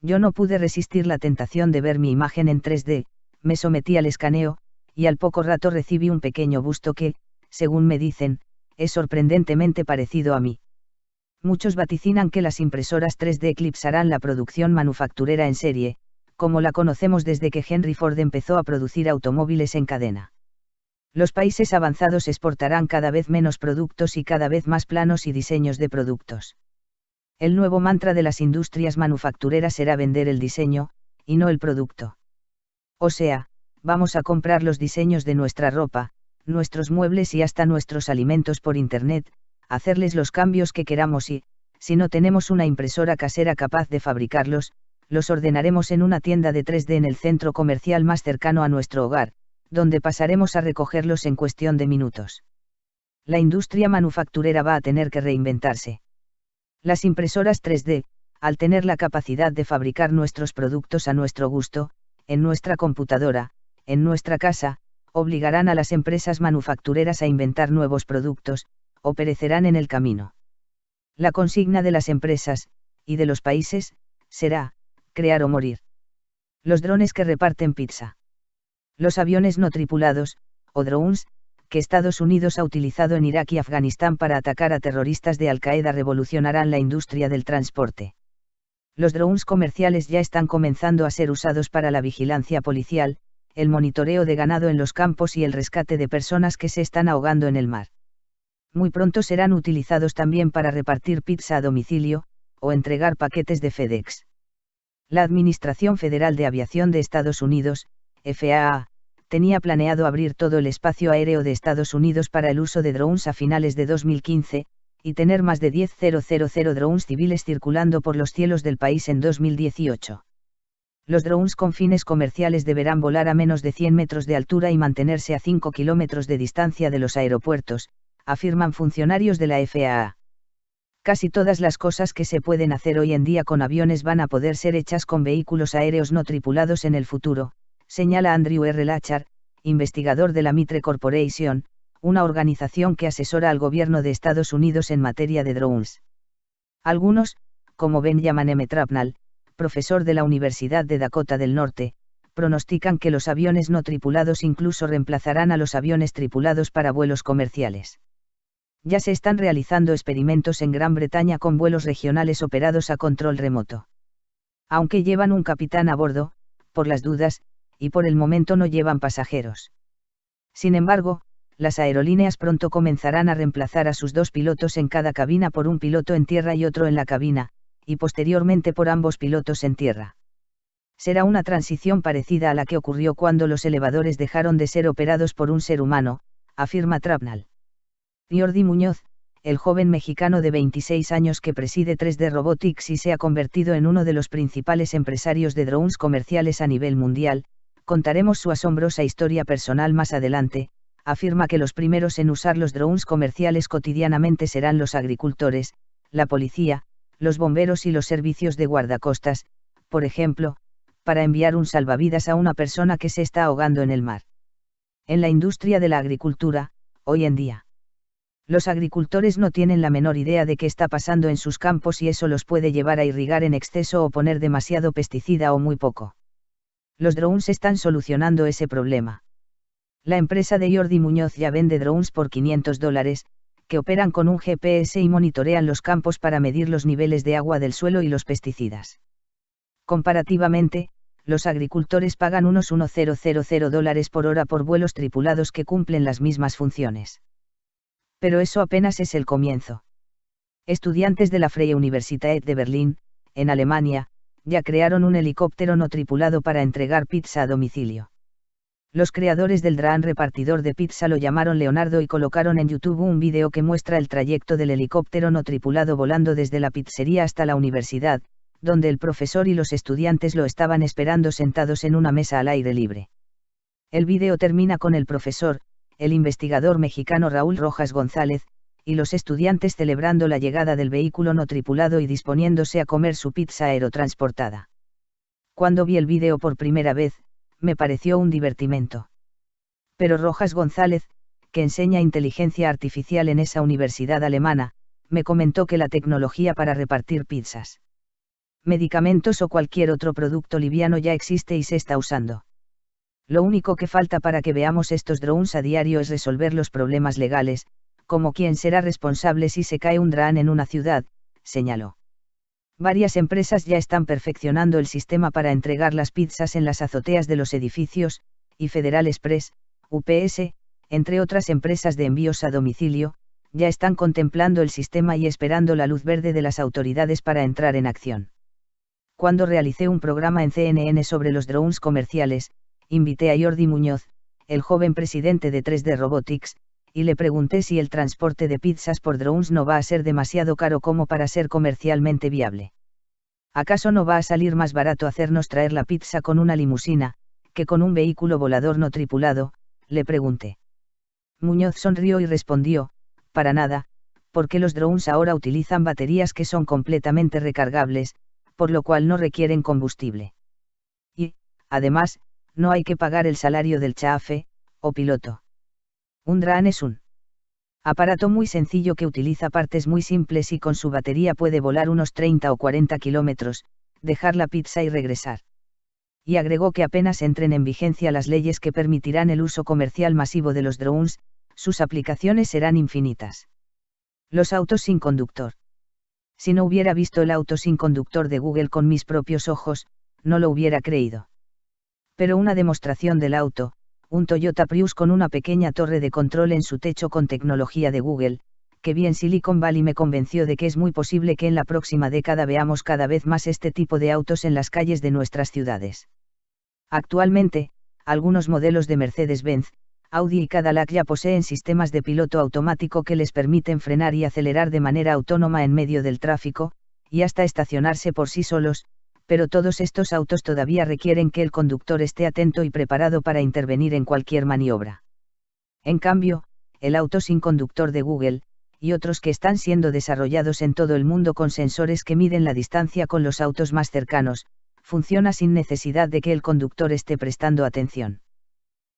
Yo no pude resistir la tentación de ver mi imagen en 3D, me sometí al escaneo, y al poco rato recibí un pequeño busto que, según me dicen, es sorprendentemente parecido a mí. Muchos vaticinan que las impresoras 3D eclipsarán la producción manufacturera en serie, como la conocemos desde que Henry Ford empezó a producir automóviles en cadena. Los países avanzados exportarán cada vez menos productos y cada vez más planos y diseños de productos. El nuevo mantra de las industrias manufactureras será vender el diseño, y no el producto. O sea, vamos a comprar los diseños de nuestra ropa, nuestros muebles y hasta nuestros alimentos por Internet, hacerles los cambios que queramos y, si no tenemos una impresora casera capaz de fabricarlos, los ordenaremos en una tienda de 3D en el centro comercial más cercano a nuestro hogar, donde pasaremos a recogerlos en cuestión de minutos. La industria manufacturera va a tener que reinventarse. Las impresoras 3D, al tener la capacidad de fabricar nuestros productos a nuestro gusto, en nuestra computadora, en nuestra casa, obligarán a las empresas manufactureras a inventar nuevos productos, o perecerán en el camino. La consigna de las empresas, y de los países, será, crear o morir. Los drones que reparten pizza. Los aviones no tripulados, o drones, que Estados Unidos ha utilizado en Irak y Afganistán para atacar a terroristas de Al-Qaeda revolucionarán la industria del transporte. Los drones comerciales ya están comenzando a ser usados para la vigilancia policial, el monitoreo de ganado en los campos y el rescate de personas que se están ahogando en el mar. Muy pronto serán utilizados también para repartir pizza a domicilio, o entregar paquetes de FedEx. La Administración Federal de Aviación de Estados Unidos, FAA, tenía planeado abrir todo el espacio aéreo de Estados Unidos para el uso de drones a finales de 2015, y tener más de 10.000 drones civiles circulando por los cielos del país en 2018. Los drones con fines comerciales deberán volar a menos de 100 metros de altura y mantenerse a 5 kilómetros de distancia de los aeropuertos, afirman funcionarios de la FAA. Casi todas las cosas que se pueden hacer hoy en día con aviones van a poder ser hechas con vehículos aéreos no tripulados en el futuro, señala Andrew R. Lachar, investigador de la Mitre Corporation, una organización que asesora al gobierno de Estados Unidos en materia de drones. Algunos, como Benjamin M. Trapnell, profesor de la Universidad de Dakota del Norte, pronostican que los aviones no tripulados incluso reemplazarán a los aviones tripulados para vuelos comerciales. Ya se están realizando experimentos en Gran Bretaña con vuelos regionales operados a control remoto. Aunque llevan un capitán a bordo, por las dudas, y por el momento no llevan pasajeros. Sin embargo, las aerolíneas pronto comenzarán a reemplazar a sus 2 pilotos en cada cabina por un piloto en tierra y otro en la cabina, y posteriormente por ambos pilotos en tierra. Será una transición parecida a la que ocurrió cuando los elevadores dejaron de ser operados por un ser humano, afirma Trapnell. Jordi Muñoz, el joven mexicano de 26 años que preside 3D Robotics y se ha convertido en uno de los principales empresarios de drones comerciales a nivel mundial, contaremos su asombrosa historia personal más adelante, afirma que los primeros en usar los drones comerciales cotidianamente serán los agricultores, la policía, los bomberos y los servicios de guardacostas, por ejemplo, para enviar un salvavidas a una persona que se está ahogando en el mar. En la industria de la agricultura, hoy en día, los agricultores no tienen la menor idea de qué está pasando en sus campos y eso los puede llevar a irrigar en exceso o poner demasiado pesticida o muy poco. Los drones están solucionando ese problema. La empresa de Jordi Muñoz ya vende drones por $500, que operan con un GPS y monitorean los campos para medir los niveles de agua del suelo y los pesticidas. Comparativamente, los agricultores pagan unos $1,000 por hora por vuelos tripulados que cumplen las mismas funciones. Pero eso apenas es el comienzo. Estudiantes de la Freie Universität de Berlín, en Alemania, ya crearon un helicóptero no tripulado para entregar pizza a domicilio. Los creadores del dron repartidor de pizza lo llamaron Leonardo y colocaron en YouTube un vídeo que muestra el trayecto del helicóptero no tripulado volando desde la pizzería hasta la universidad, donde el profesor y los estudiantes lo estaban esperando sentados en una mesa al aire libre. El vídeo termina con el profesor, el investigador mexicano Raúl Rojas González, y los estudiantes celebrando la llegada del vehículo no tripulado y disponiéndose a comer su pizza aerotransportada. Cuando vi el vídeo por primera vez, me pareció un divertimento. Pero Rojas González, que enseña inteligencia artificial en esa universidad alemana, me comentó que la tecnología para repartir pizzas, medicamentos o cualquier otro producto liviano ya existe y se está usando. Lo único que falta para que veamos estos drones a diario es resolver los problemas legales, como quién será responsable si se cae un dron en una ciudad, señaló. Varias empresas ya están perfeccionando el sistema para entregar las pizzas en las azoteas de los edificios, y Federal Express, UPS, entre otras empresas de envíos a domicilio, ya están contemplando el sistema y esperando la luz verde de las autoridades para entrar en acción. Cuando realicé un programa en CNN sobre los drones comerciales, invité a Jordi Muñoz, el joven presidente de 3D Robotics, y le pregunté si el transporte de pizzas por drones no va a ser demasiado caro como para ser comercialmente viable. ¿Acaso no va a salir más barato hacernos traer la pizza con una limusina, que con un vehículo volador no tripulado?, le pregunté. Muñoz sonrió y respondió, para nada, porque los drones ahora utilizan baterías que son completamente recargables, por lo cual no requieren combustible. Y, además, no hay que pagar el salario del chafe, o piloto. Un dron es un aparato muy sencillo que utiliza partes muy simples y con su batería puede volar unos 30 o 40 kilómetros, dejar la pizza y regresar. Y agregó que apenas entren en vigencia las leyes que permitirán el uso comercial masivo de los drones, sus aplicaciones serán infinitas. Los autos sin conductor. Si no hubiera visto el auto sin conductor de Google con mis propios ojos, no lo hubiera creído. Pero una demostración del auto, un Toyota Prius con una pequeña torre de control en su techo con tecnología de Google, que vi en Silicon Valley me convenció de que es muy posible que en la próxima década veamos cada vez más este tipo de autos en las calles de nuestras ciudades. Actualmente, algunos modelos de Mercedes-Benz, Audi y Cadillac ya poseen sistemas de piloto automático que les permiten frenar y acelerar de manera autónoma en medio del tráfico, y hasta estacionarse por sí solos, pero todos estos autos todavía requieren que el conductor esté atento y preparado para intervenir en cualquier maniobra. En cambio, el auto sin conductor de Google, y otros que están siendo desarrollados en todo el mundo con sensores que miden la distancia con los autos más cercanos, funciona sin necesidad de que el conductor esté prestando atención.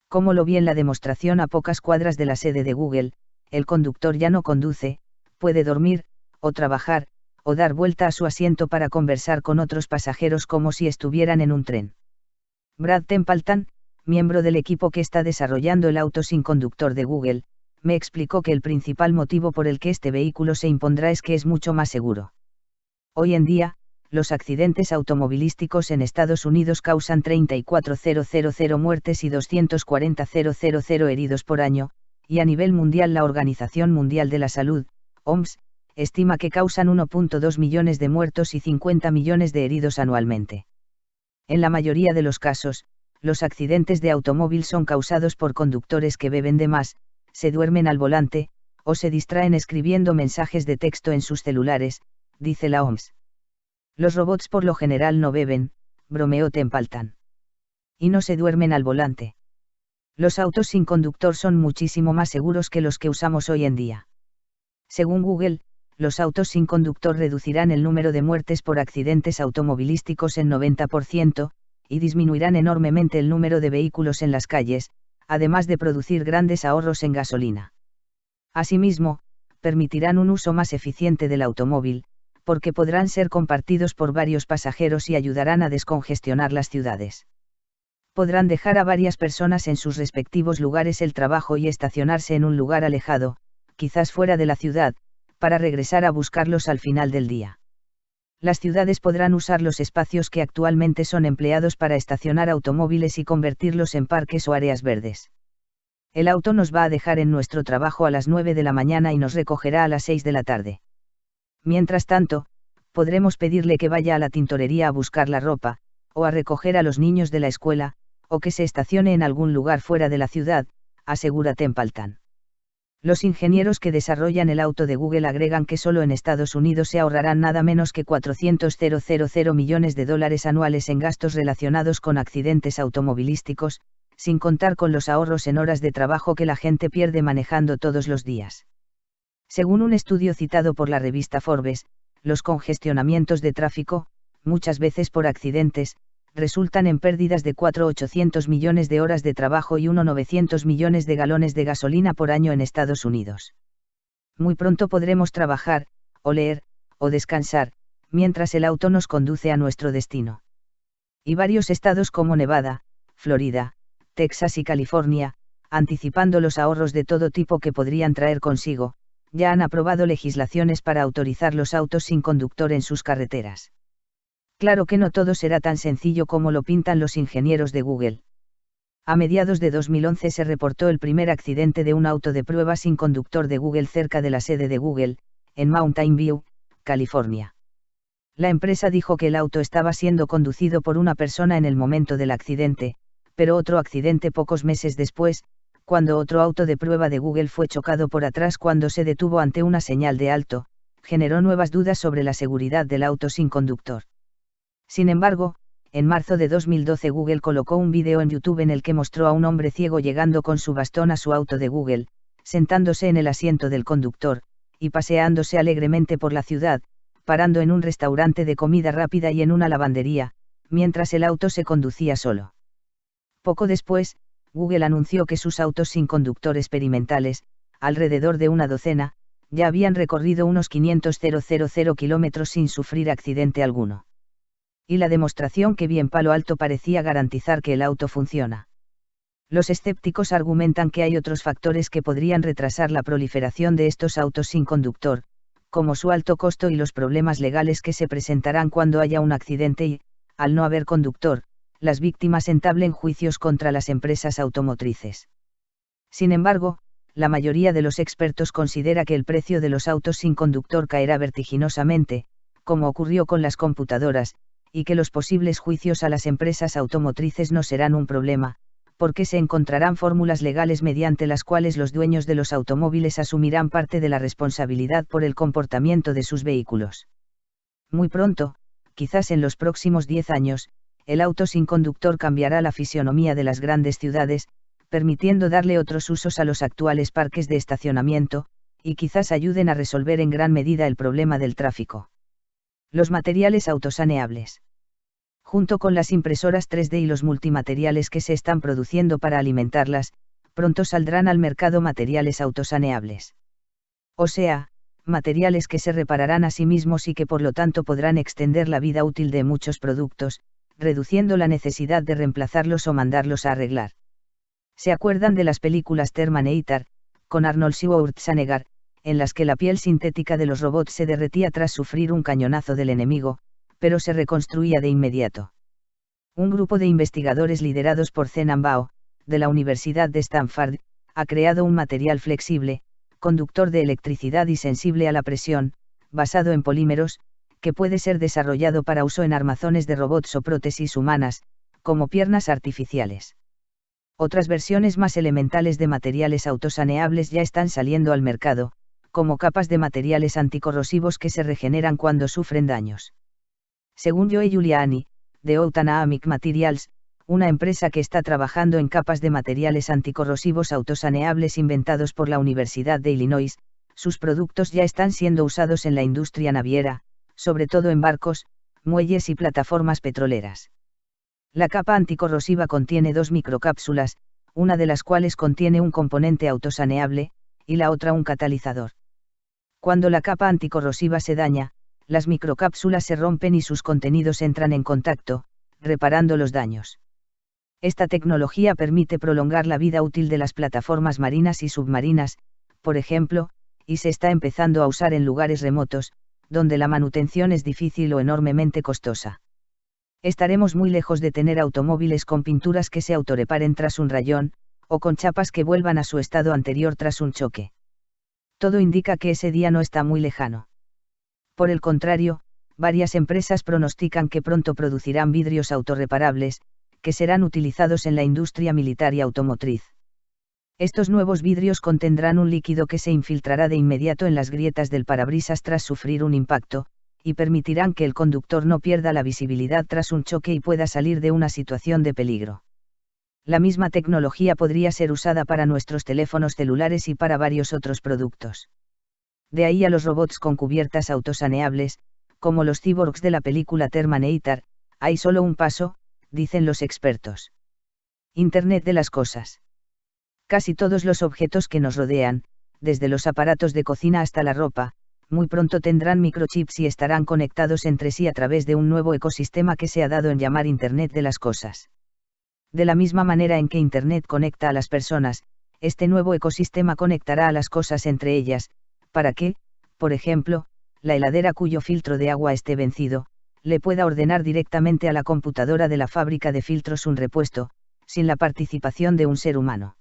Como lo vi en la demostración a pocas cuadras de la sede de Google, el conductor ya no conduce, puede dormir, o trabajar, o dar vuelta a su asiento para conversar con otros pasajeros como si estuvieran en un tren. Brad Templeton, miembro del equipo que está desarrollando el auto sin conductor de Google, me explicó que el principal motivo por el que este vehículo se impondrá es que es mucho más seguro. Hoy en día, los accidentes automovilísticos en Estados Unidos causan 34.000 muertes y 240.000 heridos por año, y a nivel mundial la Organización Mundial de la Salud, OMS, estima que causan 1.2 millones de muertos y 50 millones de heridos anualmente. En la mayoría de los casos, los accidentes de automóvil son causados por conductores que beben de más, se duermen al volante, o se distraen escribiendo mensajes de texto en sus celulares, dice la OMS. Los robots por lo general no beben, bromeó Templeton. Y no se duermen al volante. Los autos sin conductor son muchísimo más seguros que los que usamos hoy en día. Según Google, los autos sin conductor reducirán el número de muertes por accidentes automovilísticos en 90%, y disminuirán enormemente el número de vehículos en las calles, además de producir grandes ahorros en gasolina. Asimismo, permitirán un uso más eficiente del automóvil, porque podrán ser compartidos por varios pasajeros y ayudarán a descongestionar las ciudades. Podrán dejar a varias personas en sus respectivos lugares el trabajo y estacionarse en un lugar alejado, quizás fuera de la ciudad, para regresar a buscarlos al final del día. Las ciudades podrán usar los espacios que actualmente son empleados para estacionar automóviles y convertirlos en parques o áreas verdes. El auto nos va a dejar en nuestro trabajo a las 9 de la mañana y nos recogerá a las 6 de la tarde. Mientras tanto, podremos pedirle que vaya a la tintorería a buscar la ropa, o a recoger a los niños de la escuela, o que se estacione en algún lugar fuera de la ciudad, asegura Templeton. Los ingenieros que desarrollan el auto de Google agregan que solo en Estados Unidos se ahorrarán nada menos que $400,000 millones anuales en gastos relacionados con accidentes automovilísticos, sin contar con los ahorros en horas de trabajo que la gente pierde manejando todos los días. Según un estudio citado por la revista Forbes, los congestionamientos de tráfico, muchas veces por accidentes, resultan en pérdidas de 4.800 millones de horas de trabajo y 1.900 millones de galones de gasolina por año en Estados Unidos. Muy pronto podremos trabajar, o leer, o descansar, mientras el auto nos conduce a nuestro destino. Y varios estados como Nevada, Florida, Texas y California, anticipando los ahorros de todo tipo que podrían traer consigo, ya han aprobado legislaciones para autorizar los autos sin conductor en sus carreteras. Claro que no todo será tan sencillo como lo pintan los ingenieros de Google. A mediados de 2011 se reportó el primer accidente de un auto de prueba sin conductor de Google cerca de la sede de Google, en Mountain View, California. La empresa dijo que el auto estaba siendo conducido por una persona en el momento del accidente, pero otro accidente pocos meses después, cuando otro auto de prueba de Google fue chocado por atrás cuando se detuvo ante una señal de alto, generó nuevas dudas sobre la seguridad del auto sin conductor. Sin embargo, en marzo de 2012 Google colocó un vídeo en YouTube en el que mostró a un hombre ciego llegando con su bastón a su auto de Google, sentándose en el asiento del conductor, y paseándose alegremente por la ciudad, parando en un restaurante de comida rápida y en una lavandería, mientras el auto se conducía solo. Poco después, Google anunció que sus autos sin conductor experimentales, alrededor de una docena, ya habían recorrido unos 500,000 kilómetros sin sufrir accidente alguno. Y la demostración que vi en Palo Alto parecía garantizar que el auto funciona. Los escépticos argumentan que hay otros factores que podrían retrasar la proliferación de estos autos sin conductor, como su alto costo y los problemas legales que se presentarán cuando haya un accidente y, al no haber conductor, las víctimas entablen juicios contra las empresas automotrices. Sin embargo, la mayoría de los expertos considera que el precio de los autos sin conductor caerá vertiginosamente, como ocurrió con las computadoras, y que los posibles juicios a las empresas automotrices no serán un problema, porque se encontrarán fórmulas legales mediante las cuales los dueños de los automóviles asumirán parte de la responsabilidad por el comportamiento de sus vehículos. Muy pronto, quizás en los próximos 10 años, el auto sin conductor cambiará la fisionomía de las grandes ciudades, permitiendo darle otros usos a los actuales parques de estacionamiento, y quizás ayuden a resolver en gran medida el problema del tráfico. Los materiales autosaneables. Junto con las impresoras 3D y los multimateriales que se están produciendo para alimentarlas, pronto saldrán al mercado materiales autosaneables. O sea, materiales que se repararán a sí mismos y que por lo tanto podrán extender la vida útil de muchos productos, reduciendo la necesidad de reemplazarlos o mandarlos a arreglar. ¿Se acuerdan de las películas Terminator, con Arnold Schwarzenegger, en las que la piel sintética de los robots se derretía tras sufrir un cañonazo del enemigo, pero se reconstruía de inmediato? Un grupo de investigadores liderados por Zenan Bao, de la Universidad de Stanford, ha creado un material flexible, conductor de electricidad y sensible a la presión, basado en polímeros, que puede ser desarrollado para uso en armazones de robots o prótesis humanas, como piernas artificiales. Otras versiones más elementales de materiales autosaneables ya están saliendo al mercado, como capas de materiales anticorrosivos que se regeneran cuando sufren daños. Según Joe Giuliani, de Outdynamic Materials, una empresa que está trabajando en capas de materiales anticorrosivos autosaneables inventados por la Universidad de Illinois, sus productos ya están siendo usados en la industria naviera, sobre todo en barcos, muelles y plataformas petroleras. La capa anticorrosiva contiene 2 microcápsulas, una de las cuales contiene un componente autosaneable, y la otra un catalizador. Cuando la capa anticorrosiva se daña, las microcápsulas se rompen y sus contenidos entran en contacto, reparando los daños. Esta tecnología permite prolongar la vida útil de las plataformas marinas y submarinas, por ejemplo, y se está empezando a usar en lugares remotos, donde la manutención es difícil o enormemente costosa. Estaremos muy lejos de tener automóviles con pinturas que se autoreparen tras un rayón, o con chapas que vuelvan a su estado anterior tras un choque. Todo indica que ese día no está muy lejano. Por el contrario, varias empresas pronostican que pronto producirán vidrios autorreparables, que serán utilizados en la industria militar y automotriz. Estos nuevos vidrios contendrán un líquido que se infiltrará de inmediato en las grietas del parabrisas tras sufrir un impacto, y permitirán que el conductor no pierda la visibilidad tras un choque y pueda salir de una situación de peligro. La misma tecnología podría ser usada para nuestros teléfonos celulares y para varios otros productos. De ahí a los robots con cubiertas autosaneables, como los cyborgs de la película Terminator, hay solo un paso, dicen los expertos. Internet de las cosas. Casi todos los objetos que nos rodean, desde los aparatos de cocina hasta la ropa, muy pronto tendrán microchips y estarán conectados entre sí a través de un nuevo ecosistema que se ha dado en llamar Internet de las cosas. De la misma manera en que Internet conecta a las personas, este nuevo ecosistema conectará a las cosas entre ellas, para que, por ejemplo, la heladera cuyo filtro de agua esté vencido, le pueda ordenar directamente a la computadora de la fábrica de filtros un repuesto, sin la participación de un ser humano.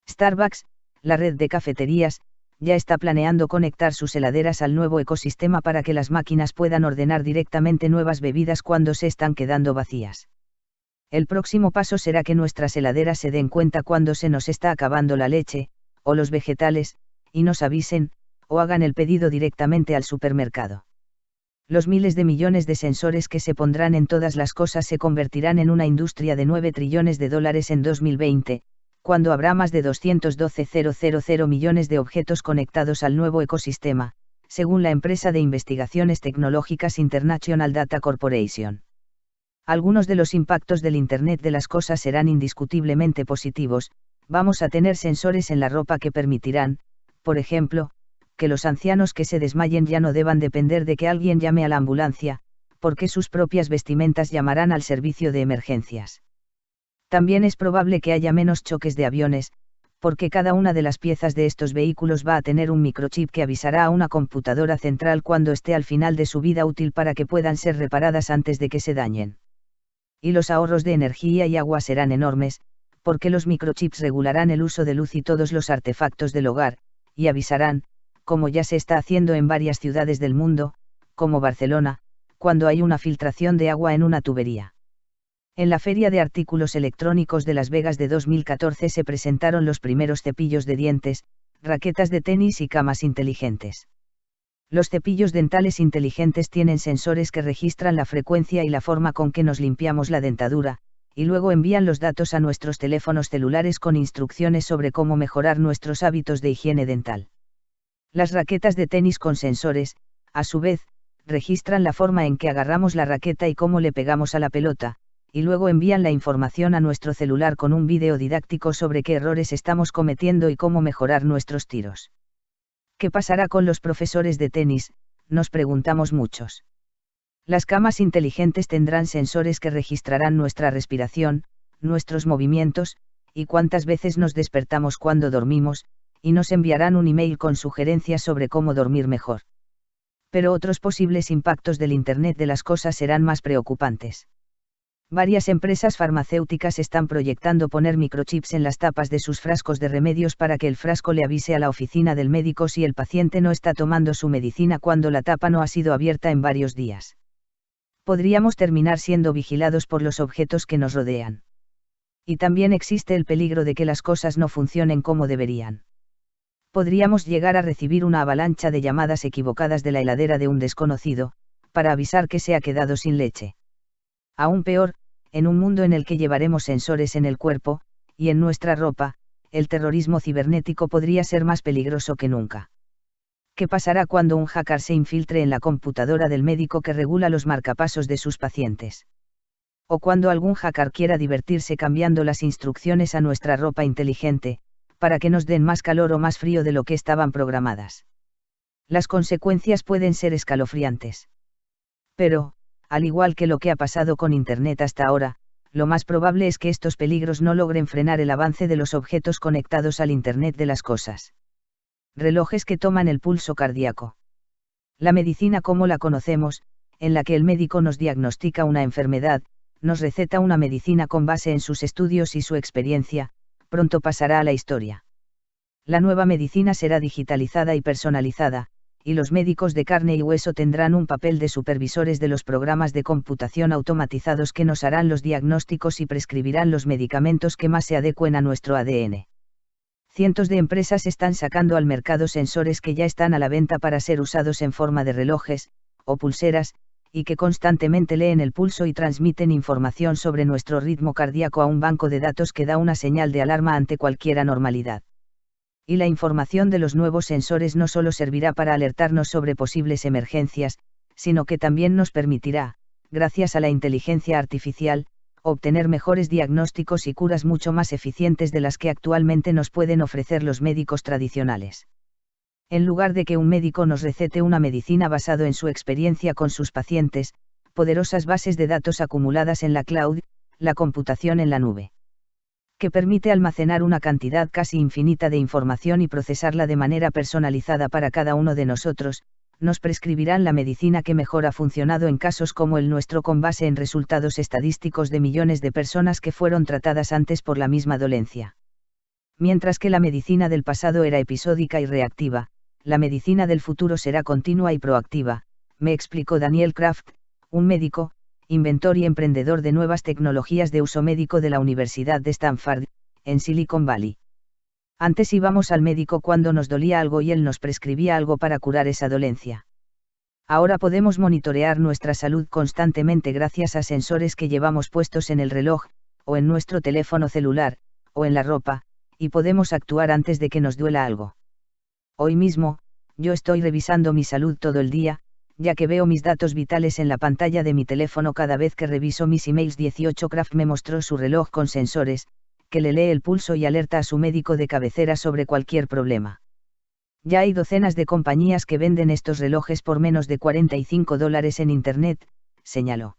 Starbucks, la red de cafeterías, ya está planeando conectar sus heladeras al nuevo ecosistema para que las máquinas puedan ordenar directamente nuevas bebidas cuando se están quedando vacías. El próximo paso será que nuestras heladeras se den cuenta cuando se nos está acabando la leche, o los vegetales, y nos avisen, o hagan el pedido directamente al supermercado. Los miles de millones de sensores que se pondrán en todas las cosas se convertirán en una industria de 9 trillones de dólares en 2020, cuando habrá más de 212.000 millones de objetos conectados al nuevo ecosistema, según la empresa de investigaciones tecnológicas International Data Corporation. Algunos de los impactos del Internet de las cosas serán indiscutiblemente positivos. Vamos a tener sensores en la ropa que permitirán, por ejemplo, que los ancianos que se desmayen ya no deban depender de que alguien llame a la ambulancia, porque sus propias vestimentas llamarán al servicio de emergencias. También es probable que haya menos choques de aviones, porque cada una de las piezas de estos vehículos va a tener un microchip que avisará a una computadora central cuando esté al final de su vida útil para que puedan ser reparadas antes de que se dañen. Y los ahorros de energía y agua serán enormes, porque los microchips regularán el uso de luz y todos los artefactos del hogar, y avisarán, como ya se está haciendo en varias ciudades del mundo, como Barcelona, cuando hay una filtración de agua en una tubería. En la Feria de Artículos Electrónicos de Las Vegas de 2014 se presentaron los primeros cepillos de dientes, raquetas de tenis y camas inteligentes. Los cepillos dentales inteligentes tienen sensores que registran la frecuencia y la forma con que nos limpiamos la dentadura, y luego envían los datos a nuestros teléfonos celulares con instrucciones sobre cómo mejorar nuestros hábitos de higiene dental. Las raquetas de tenis con sensores, a su vez, registran la forma en que agarramos la raqueta y cómo le pegamos a la pelota, y luego envían la información a nuestro celular con un vídeo didáctico sobre qué errores estamos cometiendo y cómo mejorar nuestros tiros. ¿Qué pasará con los profesores de tenis?, nos preguntamos muchos. Las camas inteligentes tendrán sensores que registrarán nuestra respiración, nuestros movimientos, y cuántas veces nos despertamos cuando dormimos, y nos enviarán un email con sugerencias sobre cómo dormir mejor. Pero otros posibles impactos del Internet de las cosas serán más preocupantes. Varias empresas farmacéuticas están proyectando poner microchips en las tapas de sus frascos de remedios para que el frasco le avise a la oficina del médico si el paciente no está tomando su medicina cuando la tapa no ha sido abierta en varios días. Podríamos terminar siendo vigilados por los objetos que nos rodean. Y también existe el peligro de que las cosas no funcionen como deberían. Podríamos llegar a recibir una avalancha de llamadas equivocadas de la heladera de un desconocido, para avisar que se ha quedado sin leche. Aún peor, en un mundo en el que llevaremos sensores en el cuerpo, y en nuestra ropa, el terrorismo cibernético podría ser más peligroso que nunca. ¿Qué pasará cuando un hacker se infiltre en la computadora del médico que regula los marcapasos de sus pacientes? O cuando algún hacker quiera divertirse cambiando las instrucciones a nuestra ropa inteligente, para que nos den más calor o más frío de lo que estaban programadas. Las consecuencias pueden ser escalofriantes. Pero, al igual que lo que ha pasado con Internet hasta ahora, lo más probable es que estos peligros no logren frenar el avance de los objetos conectados al Internet de las cosas. Relojes que toman el pulso cardíaco. La medicina como la conocemos, en la que el médico nos diagnostica una enfermedad, nos receta una medicina con base en sus estudios y su experiencia, pronto pasará a la historia. La nueva medicina será digitalizada y personalizada, y los médicos de carne y hueso tendrán un papel de supervisores de los programas de computación automatizados que nos harán los diagnósticos y prescribirán los medicamentos que más se adecuen a nuestro ADN. Cientos de empresas están sacando al mercado sensores que ya están a la venta para ser usados en forma de relojes, o pulseras, y que constantemente leen el pulso y transmiten información sobre nuestro ritmo cardíaco a un banco de datos que da una señal de alarma ante cualquier anormalidad. Y la información de los nuevos sensores no solo servirá para alertarnos sobre posibles emergencias, sino que también nos permitirá, gracias a la inteligencia artificial, obtener mejores diagnósticos y curas mucho más eficientes de las que actualmente nos pueden ofrecer los médicos tradicionales. En lugar de que un médico nos recete una medicina basado en su experiencia con sus pacientes, poderosas bases de datos acumuladas en la cloud, la computación en la nube, que permite almacenar una cantidad casi infinita de información y procesarla de manera personalizada para cada uno de nosotros, nos prescribirán la medicina que mejor ha funcionado en casos como el nuestro con base en resultados estadísticos de millones de personas que fueron tratadas antes por la misma dolencia. Mientras que la medicina del pasado era episódica y reactiva, la medicina del futuro será continua y proactiva, me explicó Daniel Kraft, un médico, inventor y emprendedor de nuevas tecnologías de uso médico de la Universidad de Stanford, en Silicon Valley. Antes íbamos al médico cuando nos dolía algo y él nos prescribía algo para curar esa dolencia. Ahora podemos monitorear nuestra salud constantemente gracias a sensores que llevamos puestos en el reloj, o en nuestro teléfono celular, o en la ropa, y podemos actuar antes de que nos duela algo. Hoy mismo, yo estoy revisando mi salud todo el día, ya que veo mis datos vitales en la pantalla de mi teléfono cada vez que reviso mis emails. 18 Kraft me mostró su reloj con sensores, que le lee el pulso y alerta a su médico de cabecera sobre cualquier problema. Ya hay docenas de compañías que venden estos relojes por menos de $45 en Internet, señaló.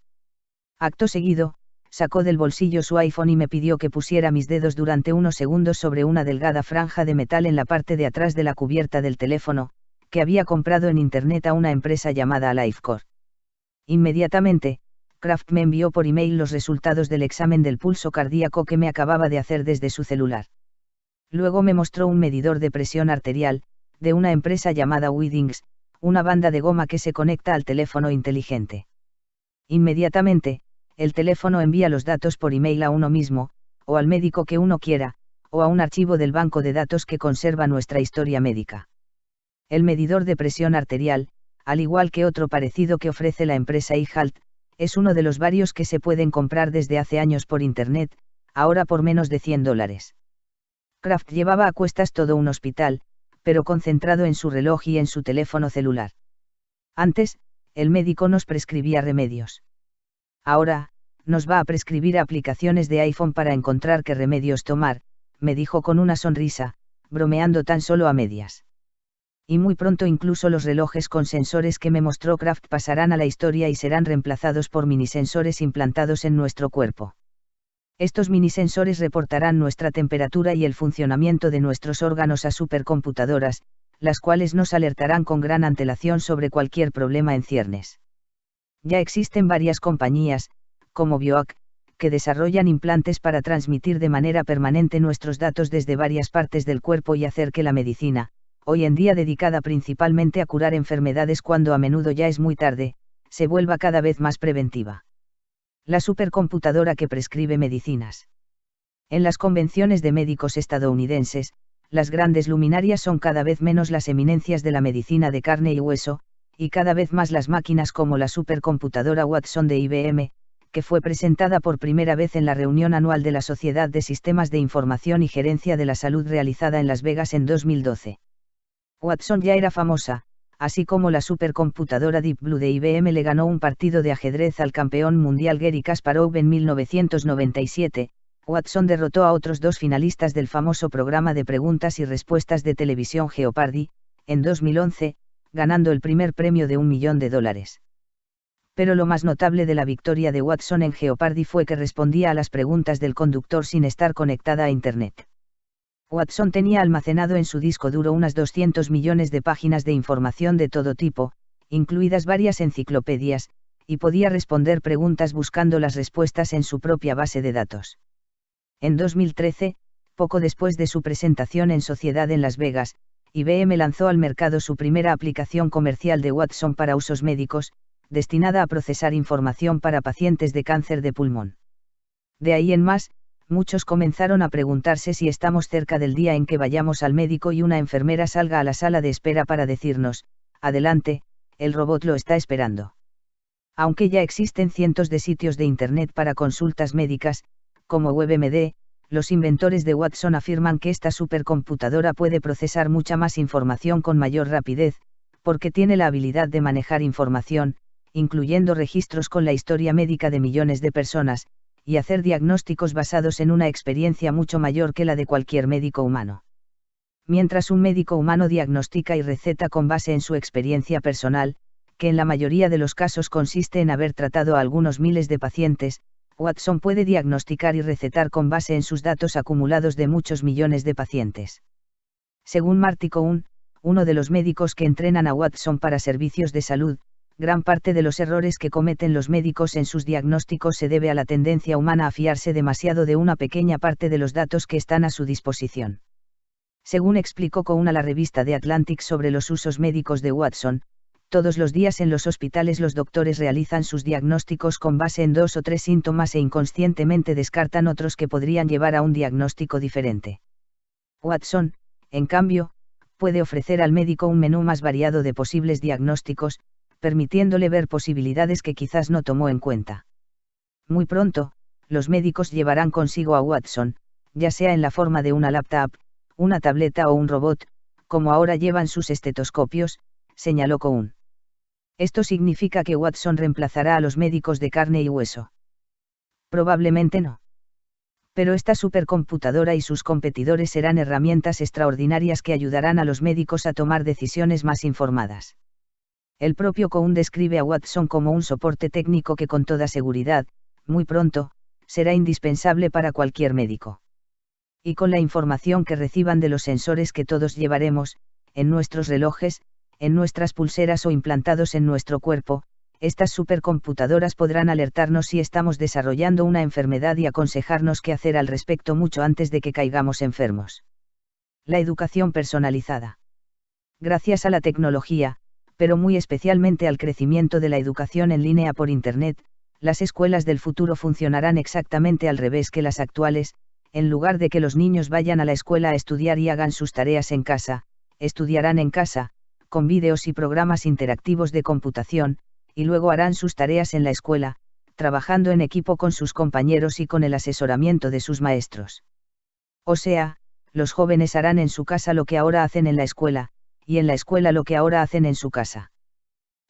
Acto seguido, sacó del bolsillo su iPhone y me pidió que pusiera mis dedos durante unos segundos sobre una delgada franja de metal en la parte de atrás de la cubierta del teléfono, que había comprado en Internet a una empresa llamada Lifecore. Inmediatamente, Kraft me envió por email los resultados del examen del pulso cardíaco que me acababa de hacer desde su celular. Luego me mostró un medidor de presión arterial, de una empresa llamada Withings, una banda de goma que se conecta al teléfono inteligente. Inmediatamente, el teléfono envía los datos por email a uno mismo, o al médico que uno quiera, o a un archivo del banco de datos que conserva nuestra historia médica. El medidor de presión arterial, al igual que otro parecido que ofrece la empresa iHealth, es uno de los varios que se pueden comprar desde hace años por Internet, ahora por menos de $100. Kraft llevaba a cuestas todo un hospital, pero concentrado en su reloj y en su teléfono celular. Antes, el médico nos prescribía remedios. Ahora, nos va a prescribir aplicaciones de iPhone para encontrar qué remedios tomar, me dijo con una sonrisa, bromeando tan solo a medias. Y muy pronto incluso los relojes con sensores que me mostró Kraft pasarán a la historia y serán reemplazados por minisensores implantados en nuestro cuerpo. Estos minisensores reportarán nuestra temperatura y el funcionamiento de nuestros órganos a supercomputadoras, las cuales nos alertarán con gran antelación sobre cualquier problema en ciernes. Ya existen varias compañías, como Bioac, que desarrollan implantes para transmitir de manera permanente nuestros datos desde varias partes del cuerpo y hacer que la medicina, hoy en día dedicada principalmente a curar enfermedades cuando a menudo ya es muy tarde, se vuelva cada vez más preventiva. La supercomputadora que prescribe medicinas. En las convenciones de médicos estadounidenses, las grandes luminarias son cada vez menos las eminencias de la medicina de carne y hueso, y cada vez más las máquinas como la supercomputadora Watson de IBM, que fue presentada por primera vez en la reunión anual de la Sociedad de Sistemas de Información y Gerencia de la Salud realizada en Las Vegas en 2012. Watson ya era famosa, así como la supercomputadora Deep Blue de IBM le ganó un partido de ajedrez al campeón mundial Garry Kasparov en 1997. Watson derrotó a otros dos finalistas del famoso programa de preguntas y respuestas de televisión Jeopardy, en 2011, ganando el primer premio de $1 millón. Pero lo más notable de la victoria de Watson en Jeopardy fue que respondía a las preguntas del conductor sin estar conectada a Internet. Watson tenía almacenado en su disco duro unas 200 millones de páginas de información de todo tipo, incluidas varias enciclopedias, y podía responder preguntas buscando las respuestas en su propia base de datos. En 2013, poco después de su presentación en Sociedad en Las Vegas, IBM lanzó al mercado su primera aplicación comercial de Watson para usos médicos, destinada a procesar información para pacientes de cáncer de pulmón. De ahí en más, muchos comenzaron a preguntarse si estamos cerca del día en que vayamos al médico y una enfermera salga a la sala de espera para decirnos, adelante, el robot lo está esperando. Aunque ya existen cientos de sitios de Internet para consultas médicas, como WebMD, los inventores de Watson afirman que esta supercomputadora puede procesar mucha más información con mayor rapidez, porque tiene la habilidad de manejar información, incluyendo registros con la historia médica de millones de personas, y hacer diagnósticos basados en una experiencia mucho mayor que la de cualquier médico humano. Mientras un médico humano diagnostica y receta con base en su experiencia personal, que en la mayoría de los casos consiste en haber tratado a algunos miles de pacientes, Watson puede diagnosticar y recetar con base en sus datos acumulados de muchos millones de pacientes. Según Marty Cohn, uno de los médicos que entrenan a Watson para servicios de salud, gran parte de los errores que cometen los médicos en sus diagnósticos se debe a la tendencia humana a fiarse demasiado de una pequeña parte de los datos que están a su disposición. Según explicó Cohn a la revista The Atlantic sobre los usos médicos de Watson, todos los días en los hospitales los doctores realizan sus diagnósticos con base en 2 o 3 síntomas e inconscientemente descartan otros que podrían llevar a un diagnóstico diferente. Watson, en cambio, puede ofrecer al médico un menú más variado de posibles diagnósticos, permitiéndole ver posibilidades que quizás no tomó en cuenta. Muy pronto, los médicos llevarán consigo a Watson, ya sea en la forma de una laptop, una tableta o un robot, como ahora llevan sus estetoscopios, señaló Cohn. Esto significa que Watson reemplazará a los médicos de carne y hueso. Probablemente no. Pero esta supercomputadora y sus competidores serán herramientas extraordinarias que ayudarán a los médicos a tomar decisiones más informadas. El propio Cohn describe a Watson como un soporte técnico que con toda seguridad, muy pronto, será indispensable para cualquier médico. Y con la información que reciban de los sensores que todos llevaremos, en nuestros relojes, en nuestras pulseras o implantados en nuestro cuerpo, estas supercomputadoras podrán alertarnos si estamos desarrollando una enfermedad y aconsejarnos qué hacer al respecto mucho antes de que caigamos enfermos. La educación personalizada. Gracias a la tecnología, pero muy especialmente al crecimiento de la educación en línea por Internet, las escuelas del futuro funcionarán exactamente al revés que las actuales. En lugar de que los niños vayan a la escuela a estudiar y hagan sus tareas en casa, estudiarán en casa, con vídeos y programas interactivos de computación, y luego harán sus tareas en la escuela, trabajando en equipo con sus compañeros y con el asesoramiento de sus maestros. O sea, los jóvenes harán en su casa lo que ahora hacen en la escuela, y en la escuela lo que ahora hacen en su casa.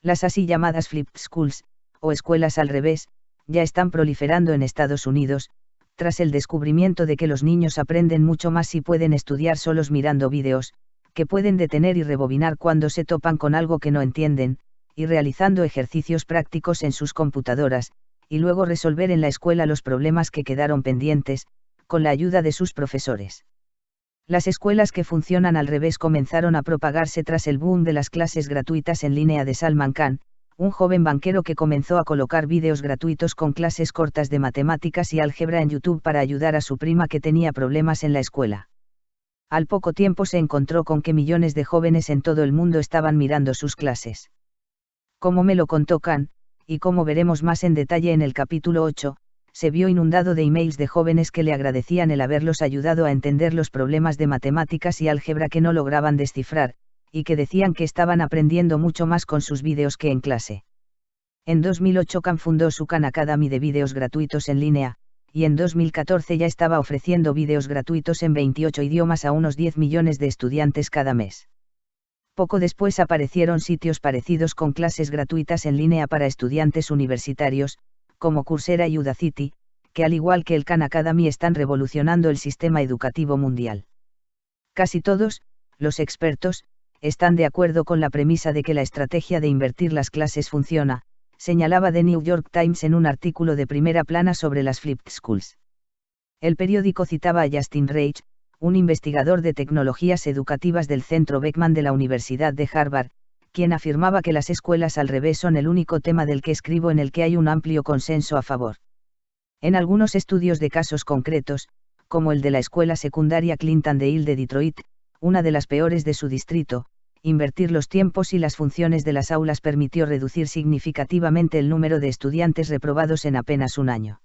Las así llamadas flipped schools, o escuelas al revés, ya están proliferando en Estados Unidos, tras el descubrimiento de que los niños aprenden mucho más si pueden estudiar solos mirando vídeos, que pueden detener y rebobinar cuando se topan con algo que no entienden, y realizando ejercicios prácticos en sus computadoras, y luego resolver en la escuela los problemas que quedaron pendientes, con la ayuda de sus profesores. Las escuelas que funcionan al revés comenzaron a propagarse tras el boom de las clases gratuitas en línea de Salman Khan, un joven banquero que comenzó a colocar vídeos gratuitos con clases cortas de matemáticas y álgebra en YouTube para ayudar a su prima que tenía problemas en la escuela. Al poco tiempo se encontró con que millones de jóvenes en todo el mundo estaban mirando sus clases. Como me lo contó Khan, y como veremos más en detalle en el capítulo 8, se vio inundado de emails de jóvenes que le agradecían el haberlos ayudado a entender los problemas de matemáticas y álgebra que no lograban descifrar, y que decían que estaban aprendiendo mucho más con sus vídeos que en clase. En 2008 Khan fundó su Khan Academy de vídeos gratuitos en línea, y en 2014 ya estaba ofreciendo vídeos gratuitos en 28 idiomas a unos 10 millones de estudiantes cada mes. Poco después aparecieron sitios parecidos con clases gratuitas en línea para estudiantes universitarios, como Coursera y Udacity, que al igual que el Khan Academy están revolucionando el sistema educativo mundial. Casi todos, los expertos, están de acuerdo con la premisa de que la estrategia de invertir las clases funciona, señalaba The New York Times en un artículo de primera plana sobre las flipped schools. El periódico citaba a Justin Reich, un investigador de tecnologías educativas del Centro Beckman de la Universidad de Harvard, quien afirmaba que las escuelas al revés son el único tema del que escribo en el que hay un amplio consenso a favor. En algunos estudios de casos concretos, como el de la escuela secundaria Clintondale de Detroit, una de las peores de su distrito, invertir los tiempos y las funciones de las aulas permitió reducir significativamente el número de estudiantes reprobados en apenas un año.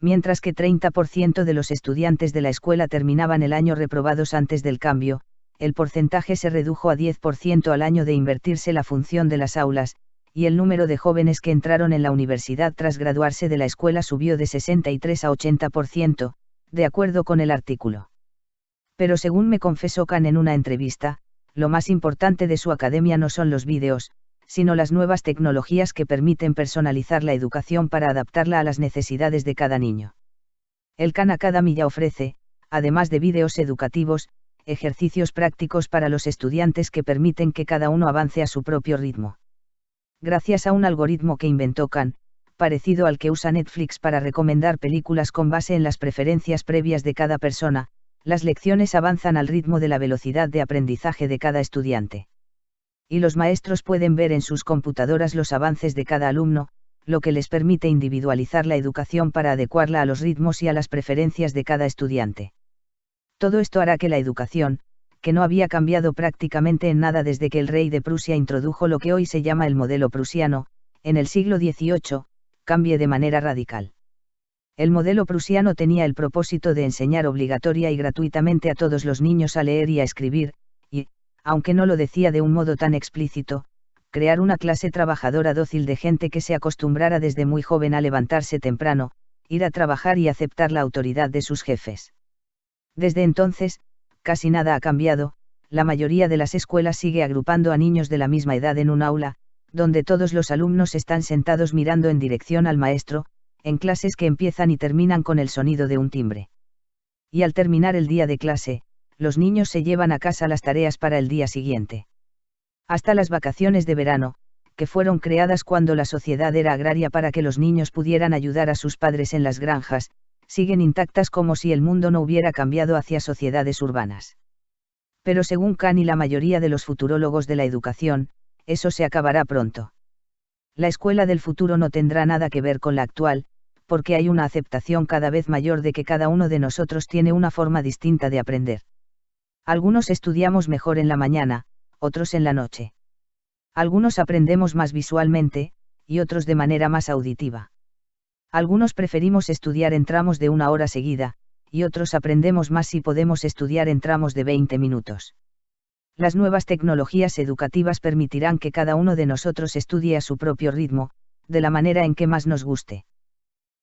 Mientras que 30% de los estudiantes de la escuela terminaban el año reprobados antes del cambio, el porcentaje se redujo a 10% al año de invertirse la función de las aulas, y el número de jóvenes que entraron en la universidad tras graduarse de la escuela subió de 63 a 80%, de acuerdo con el artículo. Pero según me confesó Khan en una entrevista, lo más importante de su academia no son los vídeos, sino las nuevas tecnologías que permiten personalizar la educación para adaptarla a las necesidades de cada niño. El Khan Academy ya ofrece, además de vídeos educativos, ejercicios prácticos para los estudiantes que permiten que cada uno avance a su propio ritmo. Gracias a un algoritmo que inventó Khan, parecido al que usa Netflix para recomendar películas con base en las preferencias previas de cada persona, las lecciones avanzan al ritmo de la velocidad de aprendizaje de cada estudiante. Y los maestros pueden ver en sus computadoras los avances de cada alumno, lo que les permite individualizar la educación para adecuarla a los ritmos y a las preferencias de cada estudiante. Todo esto hará que la educación, que no había cambiado prácticamente en nada desde que el rey de Prusia introdujo lo que hoy se llama el modelo prusiano, en el siglo XVIII, cambie de manera radical. El modelo prusiano tenía el propósito de enseñar obligatoria y gratuitamente a todos los niños a leer y a escribir, y, aunque no lo decía de un modo tan explícito, crear una clase trabajadora dócil de gente que se acostumbrara desde muy joven a levantarse temprano, ir a trabajar y aceptar la autoridad de sus jefes. Desde entonces, casi nada ha cambiado, la mayoría de las escuelas sigue agrupando a niños de la misma edad en un aula, donde todos los alumnos están sentados mirando en dirección al maestro, en clases que empiezan y terminan con el sonido de un timbre. Y al terminar el día de clase, los niños se llevan a casa las tareas para el día siguiente. Hasta las vacaciones de verano, que fueron creadas cuando la sociedad era agraria para que los niños pudieran ayudar a sus padres en las granjas, siguen intactas como si el mundo no hubiera cambiado hacia sociedades urbanas. Pero según Khan y la mayoría de los futurólogos de la educación, eso se acabará pronto. La escuela del futuro no tendrá nada que ver con la actual, porque hay una aceptación cada vez mayor de que cada uno de nosotros tiene una forma distinta de aprender. Algunos estudiamos mejor en la mañana, otros en la noche. Algunos aprendemos más visualmente, y otros de manera más auditiva. Algunos preferimos estudiar en tramos de 1 hora seguida, y otros aprendemos más si podemos estudiar en tramos de 20 minutos. Las nuevas tecnologías educativas permitirán que cada uno de nosotros estudie a su propio ritmo, de la manera en que más nos guste.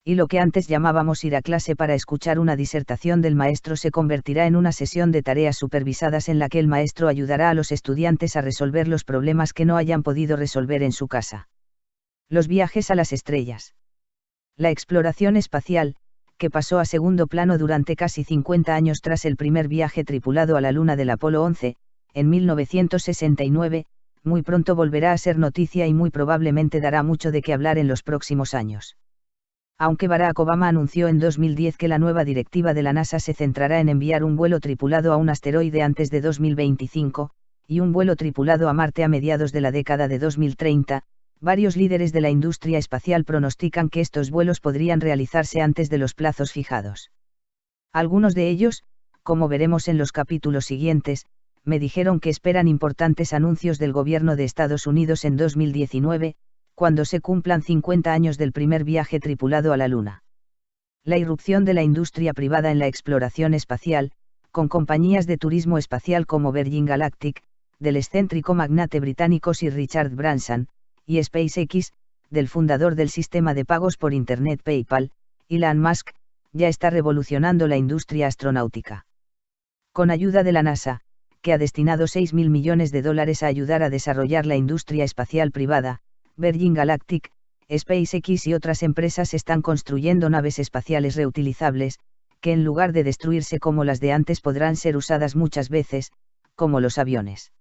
Y lo que antes llamábamos ir a clase para escuchar una disertación del maestro se convertirá en una sesión de tareas supervisadas en la que el maestro ayudará a los estudiantes a resolver los problemas que no hayan podido resolver en su casa. Los viajes a las estrellas. La exploración espacial, que pasó a segundo plano durante casi 50 años tras el primer viaje tripulado a la Luna del Apolo 11, en 1969, muy pronto volverá a ser noticia y muy probablemente dará mucho de qué hablar en los próximos años. Aunque Barack Obama anunció en 2010 que la nueva directiva de la NASA se centrará en enviar un vuelo tripulado a un asteroide antes de 2025, y un vuelo tripulado a Marte a mediados de la década de 2030, varios líderes de la industria espacial pronostican que estos vuelos podrían realizarse antes de los plazos fijados. Algunos de ellos, como veremos en los capítulos siguientes, me dijeron que esperan importantes anuncios del gobierno de Estados Unidos en 2019, cuando se cumplan 50 años del primer viaje tripulado a la Luna. La irrupción de la industria privada en la exploración espacial, con compañías de turismo espacial como Virgin Galactic, del excéntrico magnate británico Sir Richard Branson, y SpaceX, del fundador del sistema de pagos por Internet PayPal, Elon Musk, ya está revolucionando la industria astronáutica. Con ayuda de la NASA, que ha destinado $6.000 millones a ayudar a desarrollar la industria espacial privada, Virgin Galactic, SpaceX y otras empresas están construyendo naves espaciales reutilizables, que en lugar de destruirse como las de antes podrán ser usadas muchas veces, como los aviones.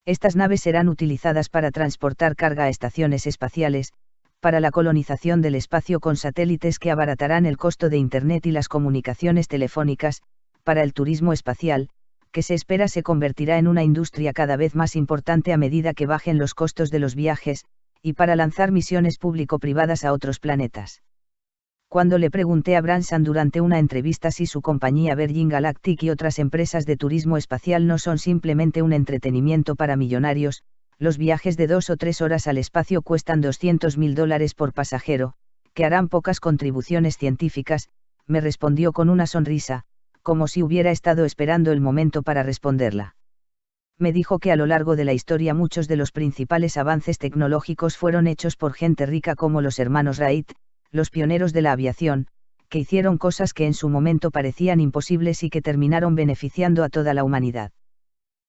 Estas naves serán utilizadas para transportar carga a estaciones espaciales, para la colonización del espacio con satélites que abaratarán el costo de Internet y las comunicaciones telefónicas, para el turismo espacial, que se espera se convertirá en una industria cada vez más importante a medida que bajen los costos de los viajes, y para lanzar misiones público-privadas a otros planetas. Cuando le pregunté a Branson durante una entrevista si su compañía Virgin Galactic y otras empresas de turismo espacial no son simplemente un entretenimiento para millonarios, los viajes de 2 o 3 horas al espacio cuestan $200.000 por pasajero, que harán pocas contribuciones científicas, me respondió con una sonrisa, como si hubiera estado esperando el momento para responderla. Me dijo que a lo largo de la historia muchos de los principales avances tecnológicos fueron hechos por gente rica como los hermanos Wright, los pioneros de la aviación, que hicieron cosas que en su momento parecían imposibles y que terminaron beneficiando a toda la humanidad.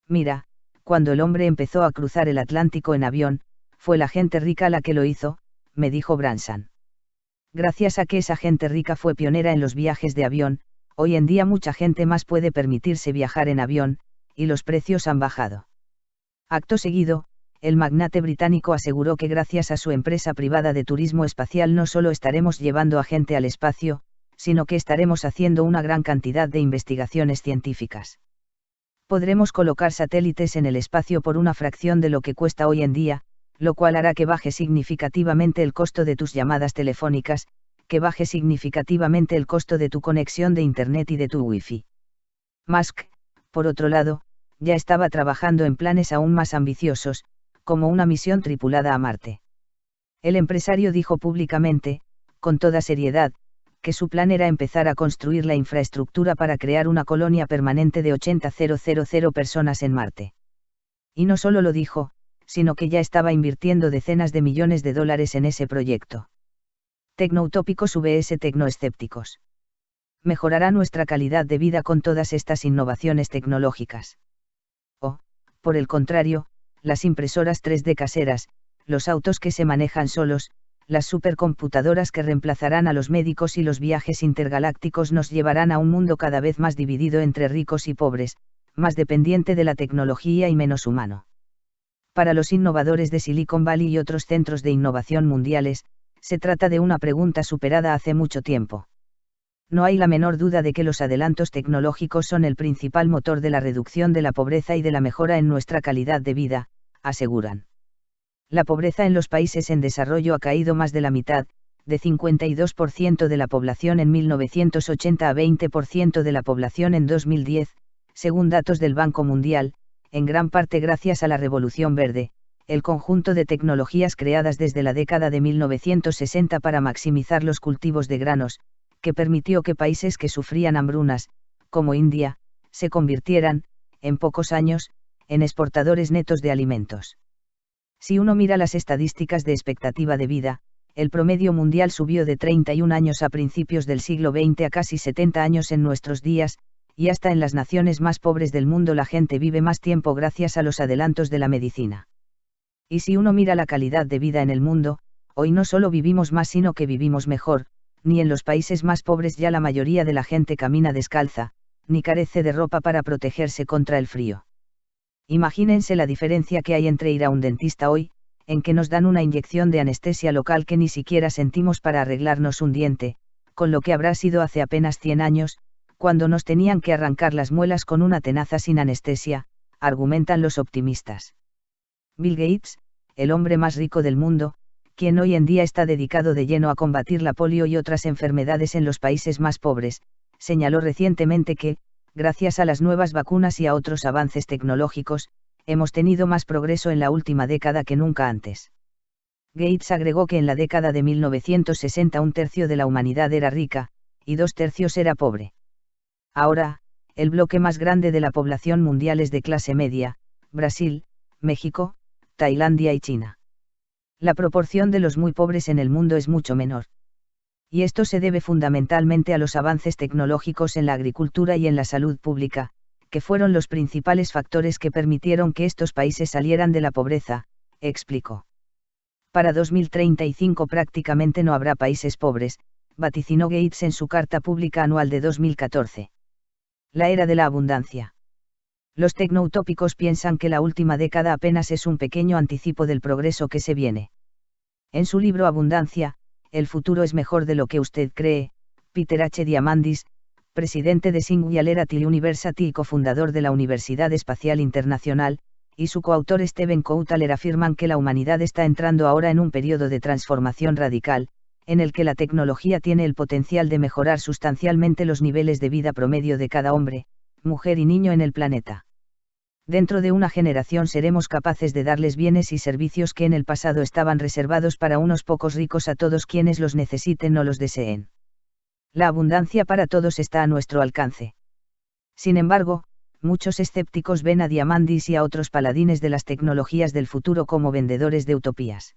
Mira, cuando el hombre empezó a cruzar el Atlántico en avión, fue la gente rica la que lo hizo, me dijo Branson. Gracias a que esa gente rica fue pionera en los viajes de avión, hoy en día mucha gente más puede permitirse viajar en avión, y los precios han bajado. Acto seguido, el magnate británico aseguró que gracias a su empresa privada de turismo espacial no solo estaremos llevando a gente al espacio, sino que estaremos haciendo una gran cantidad de investigaciones científicas. Podremos colocar satélites en el espacio por una fracción de lo que cuesta hoy en día, lo cual hará que baje significativamente el costo de tus llamadas telefónicas, que baje significativamente el costo de tu conexión de Internet y de tu Wi-Fi. Musk, por otro lado, ya estaba trabajando en planes aún más ambiciosos, como una misión tripulada a Marte. El empresario dijo públicamente, con toda seriedad, que su plan era empezar a construir la infraestructura para crear una colonia permanente de 80.000 personas en Marte. Y no solo lo dijo, sino que ya estaba invirtiendo decenas de millones de dólares en ese proyecto. Tecnoutópicos vs tecnoescépticos. ¿Mejorará nuestra calidad de vida con todas estas innovaciones tecnológicas? O, por el contrario, las impresoras 3D caseras, los autos que se manejan solos, las supercomputadoras que reemplazarán a los médicos y los viajes intergalácticos nos llevarán a un mundo cada vez más dividido entre ricos y pobres, más dependiente de la tecnología y menos humano. Para los innovadores de Silicon Valley y otros centros de innovación mundiales, se trata de una pregunta superada hace mucho tiempo. No hay la menor duda de que los adelantos tecnológicos son el principal motor de la reducción de la pobreza y de la mejora en nuestra calidad de vida, aseguran. La pobreza en los países en desarrollo ha caído más de la mitad, de 52% de la población en 1980 a 20% de la población en 2010, según datos del Banco Mundial, en gran parte gracias a la Revolución Verde, el conjunto de tecnologías creadas desde la década de 1960 para maximizar los cultivos de granos, que permitió que países que sufrían hambrunas, como India, se convirtieran, en pocos años, en exportadores netos de alimentos. Si uno mira las estadísticas de expectativa de vida, el promedio mundial subió de 31 años a principios del siglo XX a casi 70 años en nuestros días, y hasta en las naciones más pobres del mundo la gente vive más tiempo gracias a los adelantos de la medicina. Y si uno mira la calidad de vida en el mundo, hoy no solo vivimos más sino que vivimos mejor, ni en los países más pobres ya la mayoría de la gente camina descalza, ni carece de ropa para protegerse contra el frío. Imagínense la diferencia que hay entre ir a un dentista hoy, en que nos dan una inyección de anestesia local que ni siquiera sentimos para arreglarnos un diente, con lo que habrá sido hace apenas 100 años, cuando nos tenían que arrancar las muelas con una tenaza sin anestesia, argumentan los optimistas. Bill Gates, el hombre más rico del mundo, quien hoy en día está dedicado de lleno a combatir la polio y otras enfermedades en los países más pobres, señaló recientemente que, gracias a las nuevas vacunas y a otros avances tecnológicos, hemos tenido más progreso en la última década que nunca antes. Gates agregó que en la década de 1960 un tercio de la humanidad era rica, y 2/3 era pobre. Ahora, el bloque más grande de la población mundial es de clase media, Brasil, México, Tailandia y China. La proporción de los muy pobres en el mundo es mucho menor. Y esto se debe fundamentalmente a los avances tecnológicos en la agricultura y en la salud pública, que fueron los principales factores que permitieron que estos países salieran de la pobreza, explicó. Para 2035 prácticamente no habrá países pobres, vaticinó Gates en su carta pública anual de 2014. La era de la abundancia. Los tecnoutópicos piensan que la última década apenas es un pequeño anticipo del progreso que se viene. En su libro Abundancia, el futuro es mejor de lo que usted cree, Peter H. Diamandis, presidente de Singularity University y cofundador de la Universidad Espacial Internacional, y su coautor Stephen Kotler afirman que la humanidad está entrando ahora en un periodo de transformación radical, en el que la tecnología tiene el potencial de mejorar sustancialmente los niveles de vida promedio de cada hombre, mujer y niño en el planeta. Dentro de una generación seremos capaces de darles bienes y servicios que en el pasado estaban reservados para unos pocos ricos a todos quienes los necesiten o los deseen. La abundancia para todos está a nuestro alcance. Sin embargo, muchos escépticos ven a Diamandis y a otros paladines de las tecnologías del futuro como vendedores de utopías.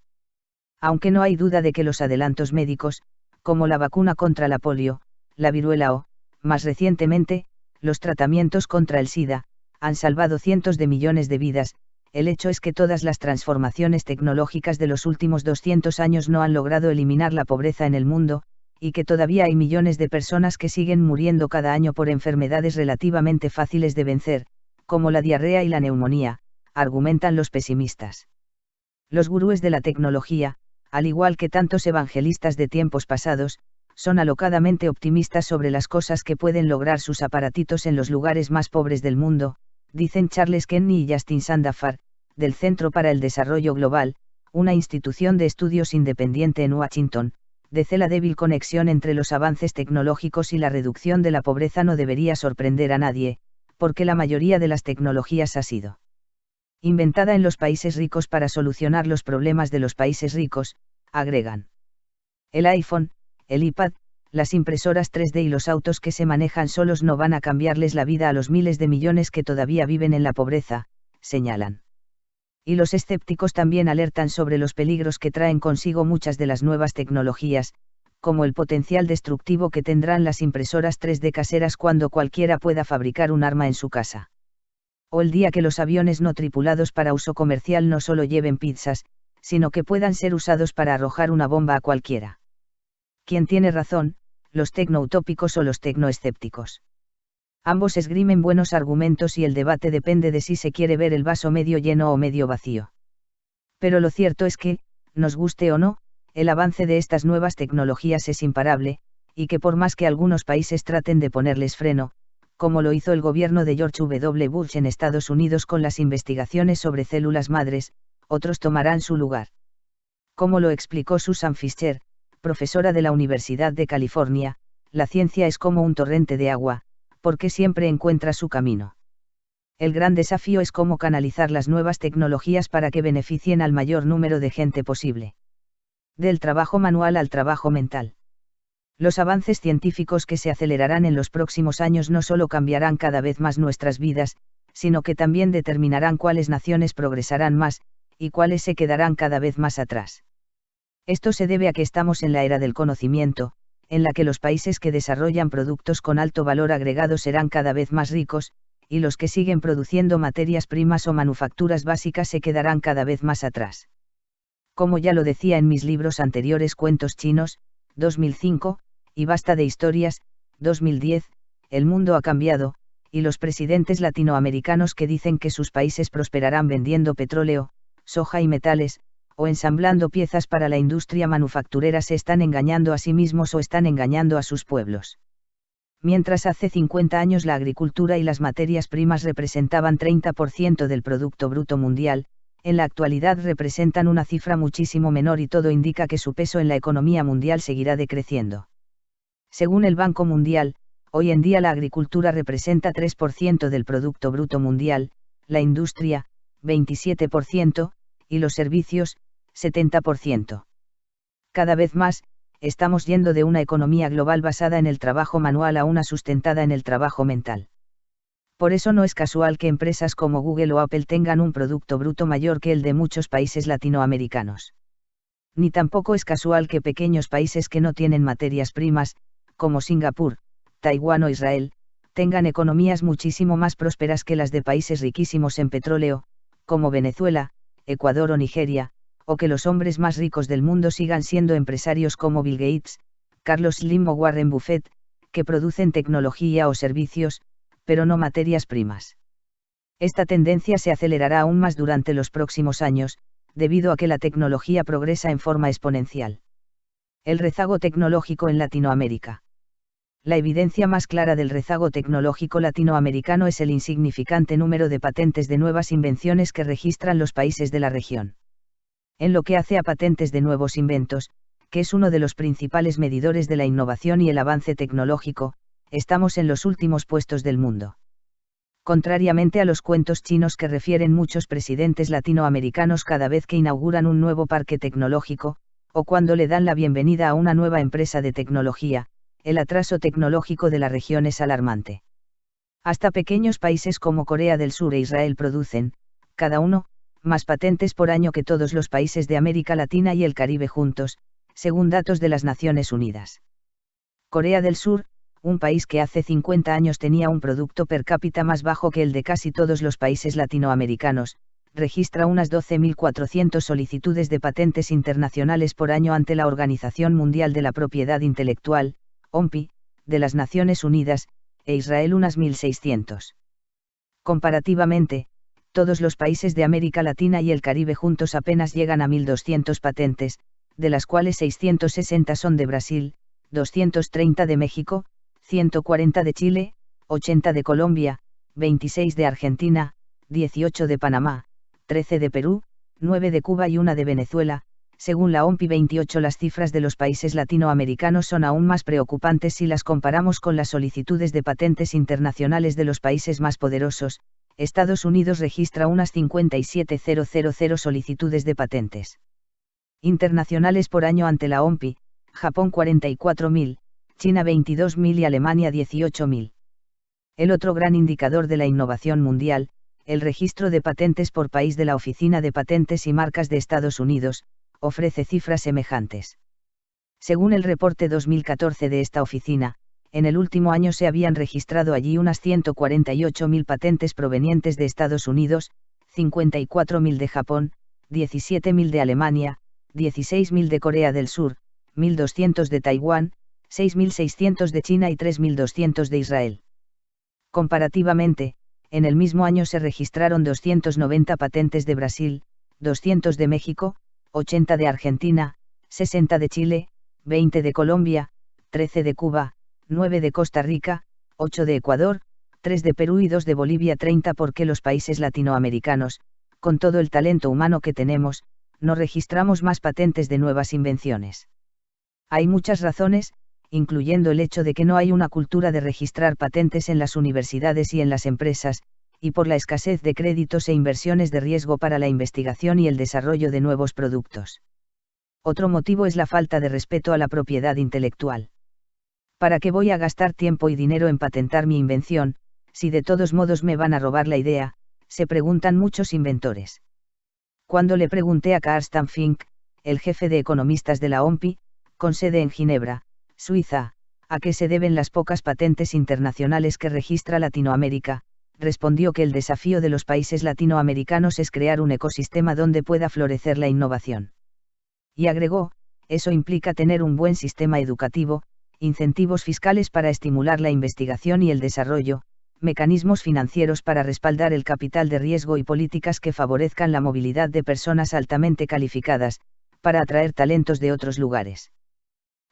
Aunque no hay duda de que los adelantos médicos, como la vacuna contra la polio, la viruela o, más recientemente, los tratamientos contra el SIDA, han salvado cientos de millones de vidas, el hecho es que todas las transformaciones tecnológicas de los últimos 200 años no han logrado eliminar la pobreza en el mundo, y que todavía hay millones de personas que siguen muriendo cada año por enfermedades relativamente fáciles de vencer, como la diarrea y la neumonía, argumentan los pesimistas. Los gurúes de la tecnología, al igual que tantos evangelistas de tiempos pasados, son alocadamente optimistas sobre las cosas que pueden lograr sus aparatitos en los lugares más pobres del mundo, dicen Charles Kenny y Justin Sandafar, del Centro para el Desarrollo Global, una institución de estudios independiente en Washington. La débil conexión entre los avances tecnológicos y la reducción de la pobreza no debería sorprender a nadie, porque la mayoría de las tecnologías ha sido inventada en los países ricos para solucionar los problemas de los países ricos, agregan. El iPhone, el iPad, las impresoras 3D y los autos que se manejan solos no van a cambiarles la vida a los miles de millones que todavía viven en la pobreza, señalan. Y los escépticos también alertan sobre los peligros que traen consigo muchas de las nuevas tecnologías, como el potencial destructivo que tendrán las impresoras 3D caseras cuando cualquiera pueda fabricar un arma en su casa. O el día que los aviones no tripulados para uso comercial no solo lleven pizzas, sino que puedan ser usados para arrojar una bomba a cualquiera. ¿Quién tiene razón, los tecnoutópicos o los tecnoescépticos? Ambos esgrimen buenos argumentos y el debate depende de si se quiere ver el vaso medio lleno o medio vacío. Pero lo cierto es que, nos guste o no, el avance de estas nuevas tecnologías es imparable, y que por más que algunos países traten de ponerles freno, como lo hizo el gobierno de George W. Bush en Estados Unidos con las investigaciones sobre células madres, otros tomarán su lugar. Como lo explicó Susan Fisher, profesora de la Universidad de California, la ciencia es como un torrente de agua, porque siempre encuentra su camino. El gran desafío es cómo canalizar las nuevas tecnologías para que beneficien al mayor número de gente posible. Del trabajo manual al trabajo mental. Los avances científicos que se acelerarán en los próximos años no solo cambiarán cada vez más nuestras vidas, sino que también determinarán cuáles naciones progresarán más, y cuáles se quedarán cada vez más atrás. Esto se debe a que estamos en la era del conocimiento, en la que los países que desarrollan productos con alto valor agregado serán cada vez más ricos, y los que siguen produciendo materias primas o manufacturas básicas se quedarán cada vez más atrás. Como ya lo decía en mis libros anteriores Cuentos chinos, 2005, y Basta de historias, 2010, el mundo ha cambiado, y los presidentes latinoamericanos que dicen que sus países prosperarán vendiendo petróleo, soja y metales, o ensamblando piezas para la industria manufacturera se están engañando a sí mismos o están engañando a sus pueblos. Mientras hace 50 años la agricultura y las materias primas representaban 30% del Producto Bruto Mundial, en la actualidad representan una cifra muchísimo menor y todo indica que su peso en la economía mundial seguirá decreciendo. Según el Banco Mundial, hoy en día la agricultura representa 3% del Producto Bruto Mundial, la industria, 27%, y los servicios, 70%. Cada vez más, estamos yendo de una economía global basada en el trabajo manual a una sustentada en el trabajo mental. Por eso no es casual que empresas como Google o Apple tengan un producto bruto mayor que el de muchos países latinoamericanos. Ni tampoco es casual que pequeños países que no tienen materias primas, como Singapur, Taiwán o Israel, tengan economías muchísimo más prósperas que las de países riquísimos en petróleo, como Venezuela, Ecuador o Nigeria, o que los hombres más ricos del mundo sigan siendo empresarios como Bill Gates, Carlos Slim o Warren Buffett, que producen tecnología o servicios, pero no materias primas. Esta tendencia se acelerará aún más durante los próximos años, debido a que la tecnología progresa en forma exponencial. El rezago tecnológico en Latinoamérica. La evidencia más clara del rezago tecnológico latinoamericano es el insignificante número de patentes de nuevas invenciones que registran los países de la región. En lo que hace a patentes de nuevos inventos, que es uno de los principales medidores de la innovación y el avance tecnológico, estamos en los últimos puestos del mundo. Contrariamente a los cuentos chinos que refieren muchos presidentes latinoamericanos cada vez que inauguran un nuevo parque tecnológico, o cuando le dan la bienvenida a una nueva empresa de tecnología, el atraso tecnológico de la región es alarmante. Hasta pequeños países como Corea del Sur e Israel producen, cada uno, más patentes por año que todos los países de América Latina y el Caribe juntos, según datos de las Naciones Unidas. Corea del Sur, un país que hace 50 años tenía un producto per cápita más bajo que el de casi todos los países latinoamericanos, registra unas 12.400 solicitudes de patentes internacionales por año ante la Organización Mundial de la Propiedad Intelectual, OMPI, de las Naciones Unidas, e Israel unas 1.600. Comparativamente, todos los países de América Latina y el Caribe juntos apenas llegan a 1.200 patentes, de las cuales 660 son de Brasil, 230 de México, 140 de Chile, 80 de Colombia, 26 de Argentina, 18 de Panamá, 13 de Perú, 9 de Cuba y 1 de Venezuela. Según la OMPI 28, las cifras de los países latinoamericanos son aún más preocupantes si las comparamos con las solicitudes de patentes internacionales de los países más poderosos. Estados Unidos registra unas 57.000 solicitudes de patentes internacionales por año ante la OMPI, Japón 44.000, China 22.000 y Alemania 18.000. El otro gran indicador de la innovación mundial, el registro de patentes por país de la Oficina de Patentes y Marcas de Estados Unidos, ofrece cifras semejantes. Según el reporte 2014 de esta oficina, en el último año se habían registrado allí unas 148.000 patentes provenientes de Estados Unidos, 54.000 de Japón, 17.000 de Alemania, 16.000 de Corea del Sur, 1.200 de Taiwán, 6.600 de China y 3.200 de Israel. Comparativamente, en el mismo año se registraron 290 patentes de Brasil, 200 de México, 80 de Argentina, 60 de Chile, 20 de Colombia, 13 de Cuba, 9 de Costa Rica, 8 de Ecuador, 3 de Perú y 2 de Bolivia. 30 porque los países latinoamericanos, con todo el talento humano que tenemos, no registramos más patentes de nuevas invenciones. Hay muchas razones, incluyendo el hecho de que no hay una cultura de registrar patentes en las universidades y en las empresas, y por la escasez de créditos e inversiones de riesgo para la investigación y el desarrollo de nuevos productos. Otro motivo es la falta de respeto a la propiedad intelectual. ¿Para qué voy a gastar tiempo y dinero en patentar mi invención, si de todos modos me van a robar la idea?, se preguntan muchos inventores. Cuando le pregunté a Carsten Fink, el jefe de economistas de la OMPI, con sede en Ginebra, Suiza, a qué se deben las pocas patentes internacionales que registra Latinoamérica, respondió que el desafío de los países latinoamericanos es crear un ecosistema donde pueda florecer la innovación. Y agregó, eso implica tener un buen sistema educativo, incentivos fiscales para estimular la investigación y el desarrollo, mecanismos financieros para respaldar el capital de riesgo y políticas que favorezcan la movilidad de personas altamente calificadas, para atraer talentos de otros lugares.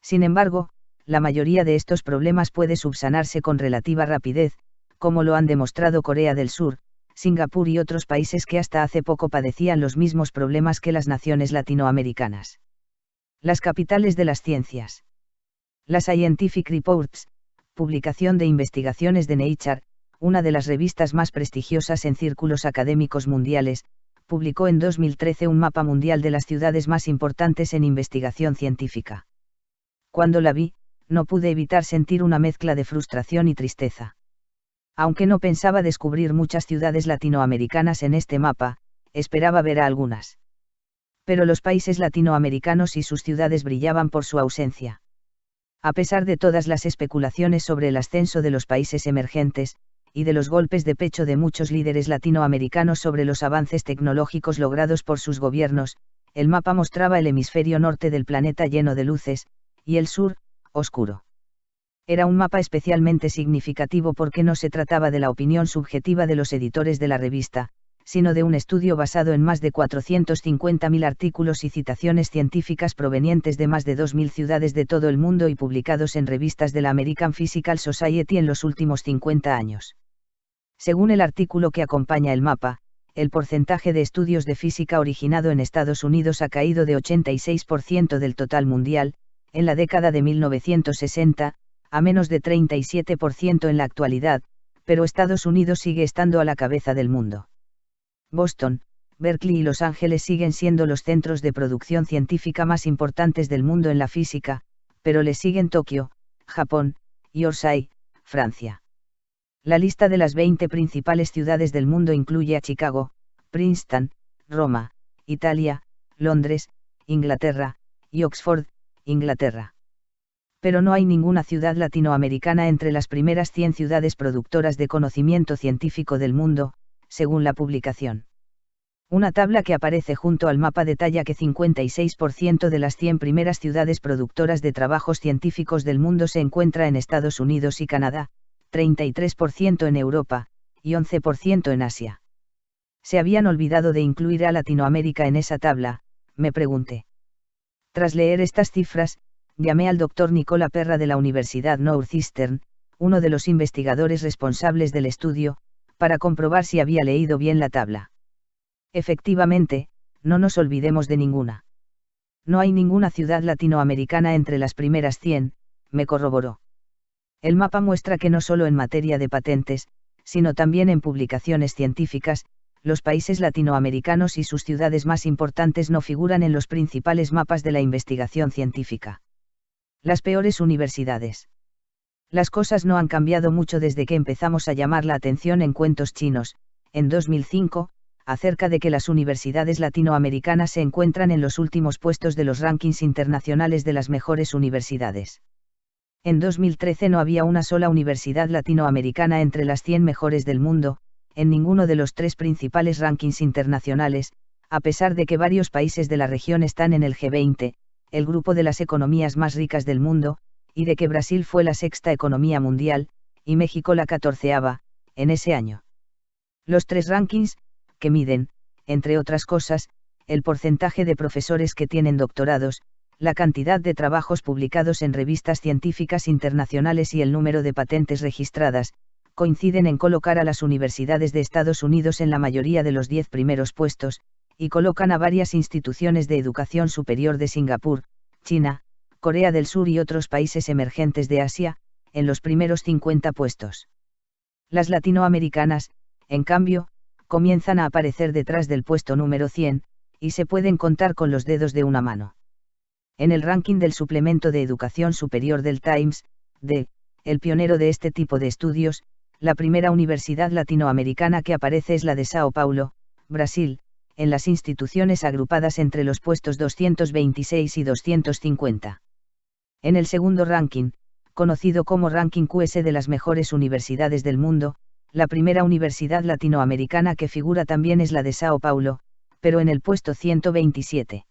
Sin embargo, la mayoría de estos problemas puede subsanarse con relativa rapidez, como lo han demostrado Corea del Sur, Singapur y otros países que hasta hace poco padecían los mismos problemas que las naciones latinoamericanas. Las capitales de las ciencias. La Scientific Reports, publicación de investigaciones de Nature, una de las revistas más prestigiosas en círculos académicos mundiales, publicó en 2013 un mapa mundial de las ciudades más importantes en investigación científica. Cuando la vi, no pude evitar sentir una mezcla de frustración y tristeza. Aunque no pensaba descubrir muchas ciudades latinoamericanas en este mapa, esperaba ver a algunas. Pero los países latinoamericanos y sus ciudades brillaban por su ausencia. A pesar de todas las especulaciones sobre el ascenso de los países emergentes, y de los golpes de pecho de muchos líderes latinoamericanos sobre los avances tecnológicos logrados por sus gobiernos, el mapa mostraba el hemisferio norte del planeta lleno de luces, y el sur, oscuro. Era un mapa especialmente significativo porque no se trataba de la opinión subjetiva de los editores de la revista, sino de un estudio basado en más de 450.000 artículos y citaciones científicas provenientes de más de 2.000 ciudades de todo el mundo y publicados en revistas de la American Physical Society en los últimos 50 años. Según el artículo que acompaña el mapa, el porcentaje de estudios de física originado en Estados Unidos ha caído de 86% del total mundial, en la década de 1960, a menos de 37% en la actualidad, pero Estados Unidos sigue estando a la cabeza del mundo. Boston, Berkeley y Los Ángeles siguen siendo los centros de producción científica más importantes del mundo en la física, pero les siguen Tokio, Japón, y Orsay, Francia. La lista de las 20 principales ciudades del mundo incluye a Chicago, Princeton, Roma, Italia, Londres, Inglaterra, y Oxford, Inglaterra. Pero no hay ninguna ciudad latinoamericana entre las primeras 100 ciudades productoras de conocimiento científico del mundo, según la publicación. Una tabla que aparece junto al mapa detalla que 56% de las 100 primeras ciudades productoras de trabajos científicos del mundo se encuentra en Estados Unidos y Canadá, 33% en Europa, y 11% en Asia. ¿Se habían olvidado de incluir a Latinoamérica en esa tabla?, me pregunté. Tras leer estas cifras, llamé al doctor Nicola Perra de la Universidad Northeastern, uno de los investigadores responsables del estudio, para comprobar si había leído bien la tabla. Efectivamente, no nos olvidemos de ninguna. No hay ninguna ciudad latinoamericana entre las primeras 100, me corroboró. El mapa muestra que no solo en materia de patentes, sino también en publicaciones científicas, los países latinoamericanos y sus ciudades más importantes no figuran en los principales mapas de la investigación científica. Las peores universidades. Las cosas no han cambiado mucho desde que empezamos a llamar la atención en Cuentos Chinos, en 2005, acerca de que las universidades latinoamericanas se encuentran en los últimos puestos de los rankings internacionales de las mejores universidades. En 2013 no había una sola universidad latinoamericana entre las 100 mejores del mundo, en ninguno de los 3 principales rankings internacionales, a pesar de que varios países de la región están en el G20, el grupo de las economías más ricas del mundo, y de que Brasil fue la 6ª economía mundial, y México la 14ª, en ese año. Los 3 rankings, que miden, entre otras cosas, el porcentaje de profesores que tienen doctorados, la cantidad de trabajos publicados en revistas científicas internacionales y el número de patentes registradas, coinciden en colocar a las universidades de Estados Unidos en la mayoría de los 10 primeros puestos, y colocan a varias instituciones de educación superior de Singapur, China, Corea del Sur y otros países emergentes de Asia, en los primeros 50 puestos. Las latinoamericanas, en cambio, comienzan a aparecer detrás del puesto número 100, y se pueden contar con los dedos de una mano. En el ranking del suplemento de educación superior del Times, el pionero de este tipo de estudios, la primera universidad latinoamericana que aparece es la de Sao Paulo, Brasil, en las instituciones agrupadas entre los puestos 226 y 250. En el segundo ranking, conocido como Ranking QS de las mejores universidades del mundo, la primera universidad latinoamericana que figura también es la de Sao Paulo, pero en el puesto 127.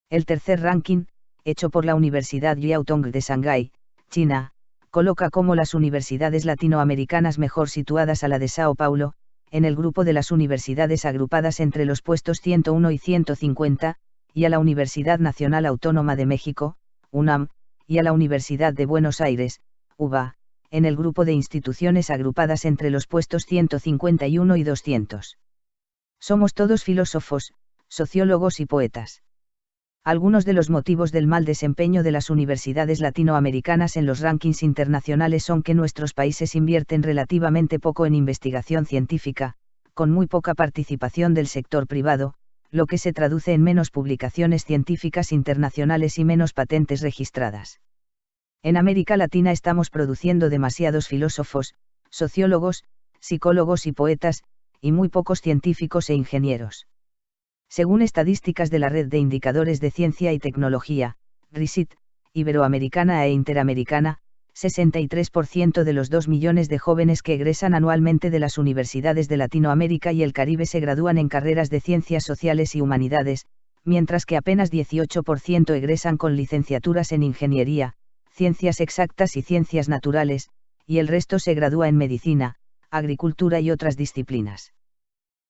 El tercer ranking, hecho por la Universidad Jiaotong de Shanghái, China, coloca como las universidades latinoamericanas mejor situadas a la de Sao Paulo, en el grupo de las universidades agrupadas entre los puestos 101 y 150, y a la Universidad Nacional Autónoma de México, UNAM, y a la Universidad de Buenos Aires, UBA, en el grupo de instituciones agrupadas entre los puestos 151 y 200. Somos todos filósofos, sociólogos y poetas. Algunos de los motivos del mal desempeño de las universidades latinoamericanas en los rankings internacionales son que nuestros países invierten relativamente poco en investigación científica, con muy poca participación del sector privado, lo que se traduce en menos publicaciones científicas internacionales y menos patentes registradas. En América Latina estamos produciendo demasiados filósofos, sociólogos, psicólogos y poetas, y muy pocos científicos e ingenieros. Según estadísticas de la Red de Indicadores de Ciencia y Tecnología, RICIT, Iberoamericana e Interamericana, 63% de los 2 millones de jóvenes que egresan anualmente de las universidades de Latinoamérica y el Caribe se gradúan en carreras de ciencias sociales y humanidades, mientras que apenas 18% egresan con licenciaturas en ingeniería, ciencias exactas y ciencias naturales, y el resto se gradúa en medicina, agricultura y otras disciplinas.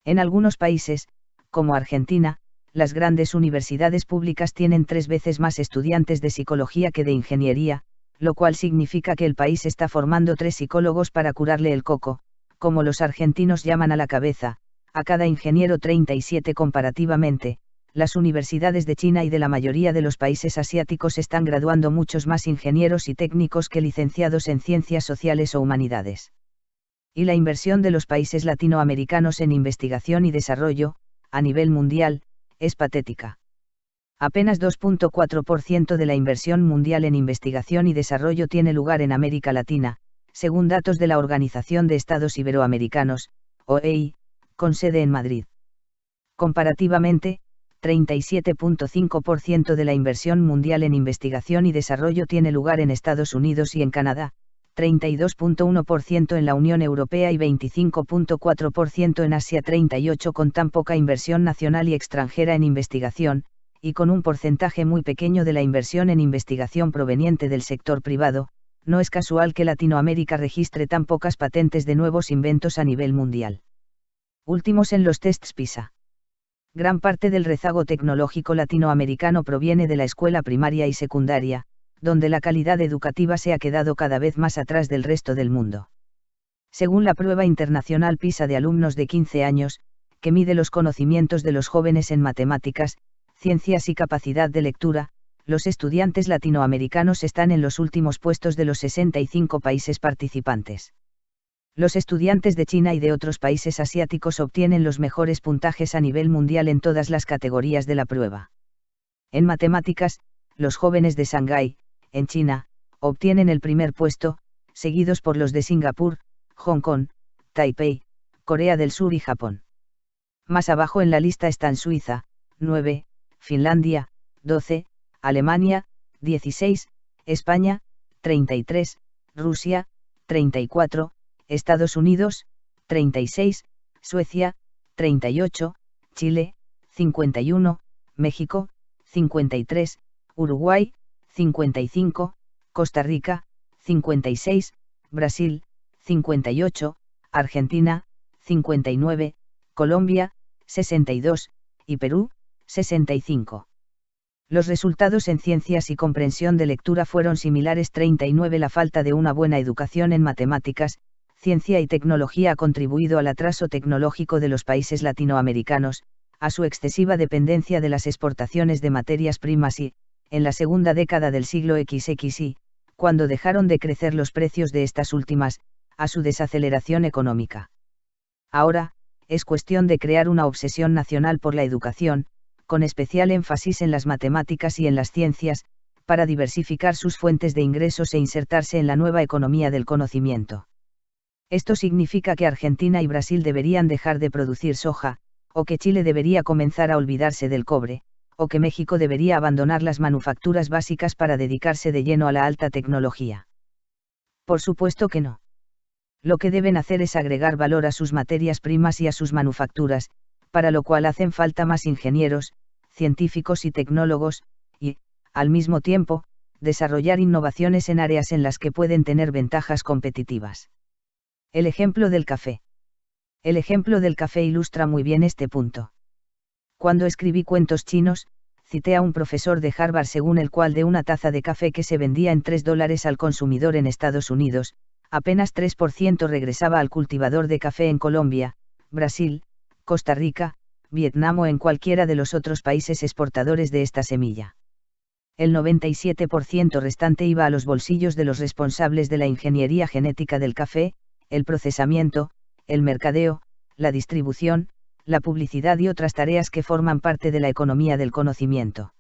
En algunos países, como Argentina, las grandes universidades públicas tienen 3 veces más estudiantes de psicología que de ingeniería, lo cual significa que el país está formando 3 psicólogos para curarle el coco, como los argentinos llaman a la cabeza, a cada ingeniero 37 comparativamente. Las universidades de China y de la mayoría de los países asiáticos están graduando muchos más ingenieros y técnicos que licenciados en ciencias sociales o humanidades. Y la inversión de los países latinoamericanos en investigación y desarrollo, a nivel mundial, es patética. Apenas 2.4% de la inversión mundial en investigación y desarrollo tiene lugar en América Latina, según datos de la Organización de Estados Iberoamericanos, OEI, con sede en Madrid. Comparativamente, 37.5% de la inversión mundial en investigación y desarrollo tiene lugar en Estados Unidos y en Canadá, 32.1% en la Unión Europea y 25.4% en Asia. 38% con tan poca inversión nacional y extranjera en investigación, y con un porcentaje muy pequeño de la inversión en investigación proveniente del sector privado, no es casual que Latinoamérica registre tan pocas patentes de nuevos inventos a nivel mundial. Últimos en los tests PISA. Gran parte del rezago tecnológico latinoamericano proviene de la escuela primaria y secundaria, donde la calidad educativa se ha quedado cada vez más atrás del resto del mundo. Según la prueba internacional PISA de alumnos de 15 años, que mide los conocimientos de los jóvenes en matemáticas, ciencias y capacidad de lectura, los estudiantes latinoamericanos están en los últimos puestos de los 65 países participantes. Los estudiantes de China y de otros países asiáticos obtienen los mejores puntajes a nivel mundial en todas las categorías de la prueba. En matemáticas, los jóvenes de Shanghái, en China, obtienen el primer puesto, seguidos por los de Singapur, Hong Kong, Taipei, Corea del Sur y Japón. Más abajo en la lista están Suiza, 9, Finlandia, 12, Alemania, 16, España, 33, Rusia, 34, Estados Unidos, 36, Suecia, 38, Chile, 51, México, 53, Uruguay, 55, Costa Rica, 56, Brasil, 58, Argentina, 59, Colombia, 62, y Perú, 65. Los resultados en ciencias y comprensión de lectura fueron similares. 39. La falta de una buena educación en matemáticas, ciencia y tecnología ha contribuido al atraso tecnológico de los países latinoamericanos, a su excesiva dependencia de las exportaciones de materias primas y, en la segunda década del siglo XXI, cuando dejaron de crecer los precios de estas últimas, a su desaceleración económica. Ahora, es cuestión de crear una obsesión nacional por la educación, con especial énfasis en las matemáticas y en las ciencias, para diversificar sus fuentes de ingresos e insertarse en la nueva economía del conocimiento. Esto significa que Argentina y Brasil deberían dejar de producir soja, o que Chile debería comenzar a olvidarse del cobre, o que México debería abandonar las manufacturas básicas para dedicarse de lleno a la alta tecnología. Por supuesto que no. Lo que deben hacer es agregar valor a sus materias primas y a sus manufacturas, para lo cual hacen falta más ingenieros, científicos y tecnólogos, y, al mismo tiempo, desarrollar innovaciones en áreas en las que pueden tener ventajas competitivas. El ejemplo del café. El ejemplo del café ilustra muy bien este punto. Cuando escribí Cuentos chinos, cité a un profesor de Harvard según el cual de una taza de café que se vendía en $3 al consumidor en Estados Unidos, apenas 3% regresaba al cultivador de café en Colombia, Brasil, Costa Rica, Vietnam o en cualquiera de los otros países exportadores de esta semilla. El 97% restante iba a los bolsillos de los responsables de la ingeniería genética del café, el procesamiento, el mercadeo, la distribución, la publicidad y otras tareas que forman parte de la economía del conocimiento.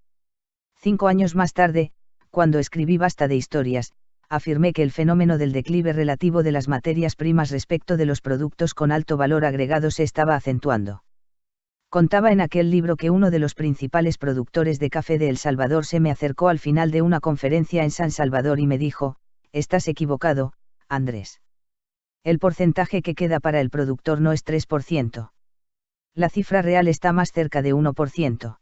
5 años más tarde, cuando escribí Basta de historias, afirmé que el fenómeno del declive relativo de las materias primas respecto de los productos con alto valor agregado se estaba acentuando. Contaba en aquel libro que uno de los principales productores de café de El Salvador se me acercó al final de una conferencia en San Salvador y me dijo: «Estás equivocado, Andrés. El porcentaje que queda para el productor no es 3%. La cifra real está más cerca de 1%.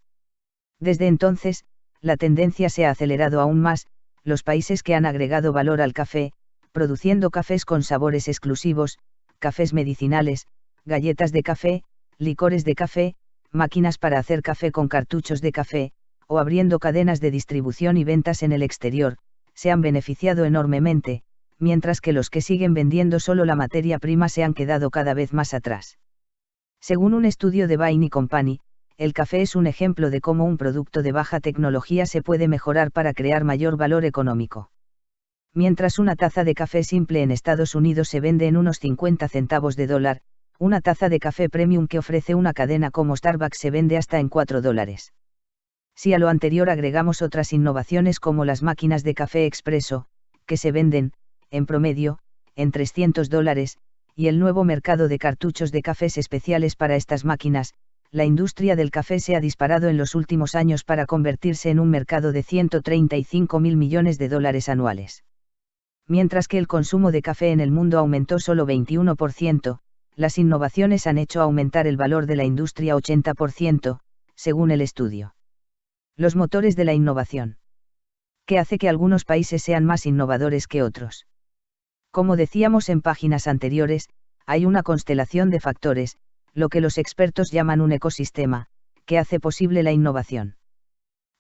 Desde entonces, la tendencia se ha acelerado aún más. Los países que han agregado valor al café, produciendo cafés con sabores exclusivos, cafés medicinales, galletas de café, licores de café, máquinas para hacer café con cartuchos de café, o abriendo cadenas de distribución y ventas en el exterior, se han beneficiado enormemente, mientras que los que siguen vendiendo solo la materia prima se han quedado cada vez más atrás. Según un estudio de Bain & Company, el café es un ejemplo de cómo un producto de baja tecnología se puede mejorar para crear mayor valor económico. Mientras una taza de café simple en Estados Unidos se vende en unos 50 centavos de dólar, una taza de café premium que ofrece una cadena como Starbucks se vende hasta en $4. Si a lo anterior agregamos otras innovaciones como las máquinas de café expreso, que se venden, en promedio, en $300, y el nuevo mercado de cartuchos de cafés especiales para estas máquinas, la industria del café se ha disparado en los últimos años para convertirse en un mercado de $135.000 millones anuales. Mientras que el consumo de café en el mundo aumentó solo 21%, las innovaciones han hecho aumentar el valor de la industria 80%, según el estudio. Los motores de la innovación. ¿Qué hace que algunos países sean más innovadores que otros? Como decíamos en páginas anteriores, hay una constelación de factores, lo que los expertos llaman un ecosistema, que hace posible la innovación.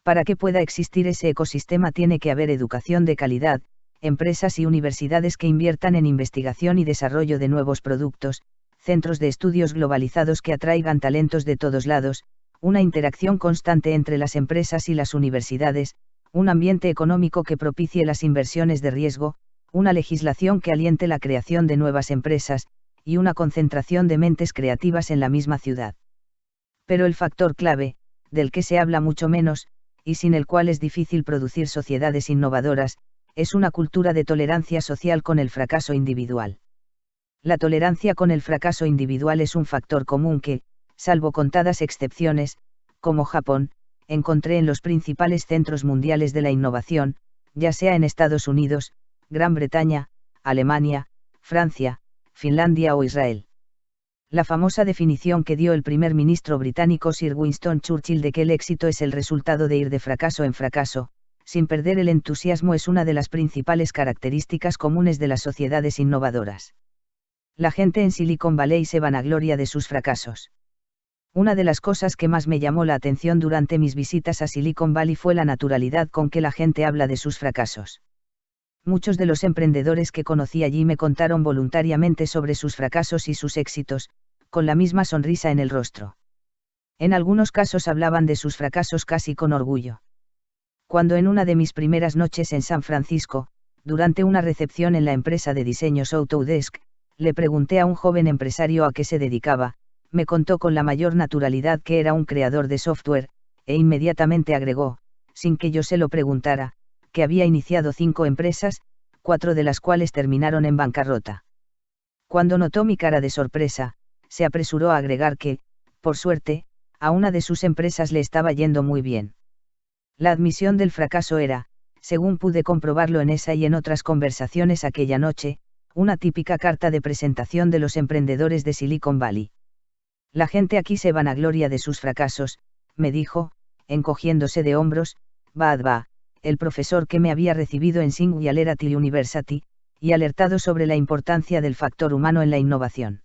Para que pueda existir ese ecosistema tiene que haber educación de calidad, empresas y universidades que inviertan en investigación y desarrollo de nuevos productos, centros de estudios globalizados que atraigan talentos de todos lados, una interacción constante entre las empresas y las universidades, un ambiente económico que propicie las inversiones de riesgo, una legislación que aliente la creación de nuevas empresas, y una concentración de mentes creativas en la misma ciudad. Pero el factor clave, del que se habla mucho menos, y sin el cual es difícil producir sociedades innovadoras, es una cultura de tolerancia social con el fracaso individual. La tolerancia con el fracaso individual es un factor común que, salvo contadas excepciones, como Japón, encontré en los principales centros mundiales de la innovación, ya sea en Estados Unidos, Gran Bretaña, Alemania, Francia, Finlandia o Israel. La famosa definición que dio el primer ministro británico Sir Winston Churchill de que el éxito es el resultado de ir de fracaso en fracaso, sin perder el entusiasmo es una de las principales características comunes de las sociedades innovadoras. La gente en Silicon Valley se vanagloria de sus fracasos. Una de las cosas que más me llamó la atención durante mis visitas a Silicon Valley fue la naturalidad con que la gente habla de sus fracasos. Muchos de los emprendedores que conocí allí me contaron voluntariamente sobre sus fracasos y sus éxitos, con la misma sonrisa en el rostro. En algunos casos hablaban de sus fracasos casi con orgullo. Cuando en una de mis primeras noches en San Francisco, durante una recepción en la empresa de diseños Autodesk, le pregunté a un joven empresario a qué se dedicaba, me contó con la mayor naturalidad que era un creador de software, e inmediatamente agregó, sin que yo se lo preguntara, que había iniciado 5 empresas, 4 de las cuales terminaron en bancarrota. Cuando notó mi cara de sorpresa, se apresuró a agregar que, por suerte, a una de sus empresas le estaba yendo muy bien. La admisión del fracaso era, según pude comprobarlo en esa y en otras conversaciones aquella noche, una típica carta de presentación de los emprendedores de Silicon Valley. La gente aquí se vanagloria de sus fracasos, me dijo, encogiéndose de hombros, Badba, el profesor que me había recibido en Singularity University, y alertado sobre la importancia del factor humano en la innovación.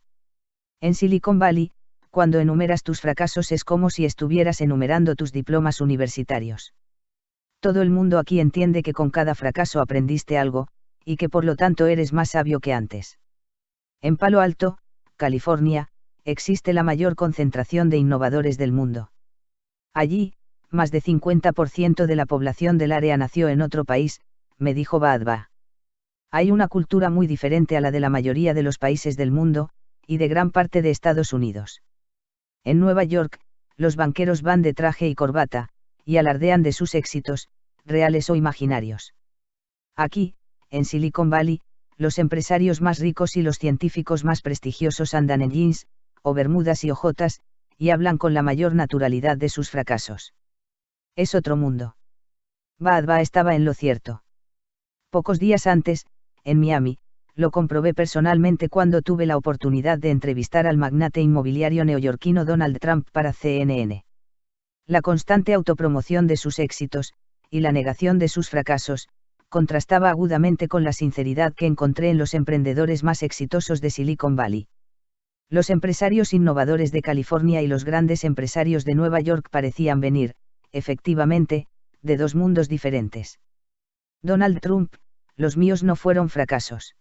En Silicon Valley, cuando enumeras tus fracasos es como si estuvieras enumerando tus diplomas universitarios. Todo el mundo aquí entiende que con cada fracaso aprendiste algo, y que por lo tanto eres más sabio que antes. En Palo Alto, California, existe la mayor concentración de innovadores del mundo. Allí, más de 50% de la población del área nació en otro país, me dijo Badba. Hay una cultura muy diferente a la de la mayoría de los países del mundo, y de gran parte de Estados Unidos. En Nueva York, los banqueros van de traje y corbata, y alardean de sus éxitos, reales o imaginarios. Aquí, en Silicon Valley, los empresarios más ricos y los científicos más prestigiosos andan en jeans, o bermudas y ojotas, y hablan con la mayor naturalidad de sus fracasos. Es otro mundo. Badba estaba en lo cierto. Pocos días antes, en Miami, lo comprobé personalmente cuando tuve la oportunidad de entrevistar al magnate inmobiliario neoyorquino Donald Trump para CNN. La constante autopromoción de sus éxitos, y la negación de sus fracasos, contrastaba agudamente con la sinceridad que encontré en los emprendedores más exitosos de Silicon Valley. Los empresarios innovadores de California y los grandes empresarios de Nueva York parecían venir, efectivamente, de dos mundos diferentes. Donald Trump, los míos no fueron fracasos.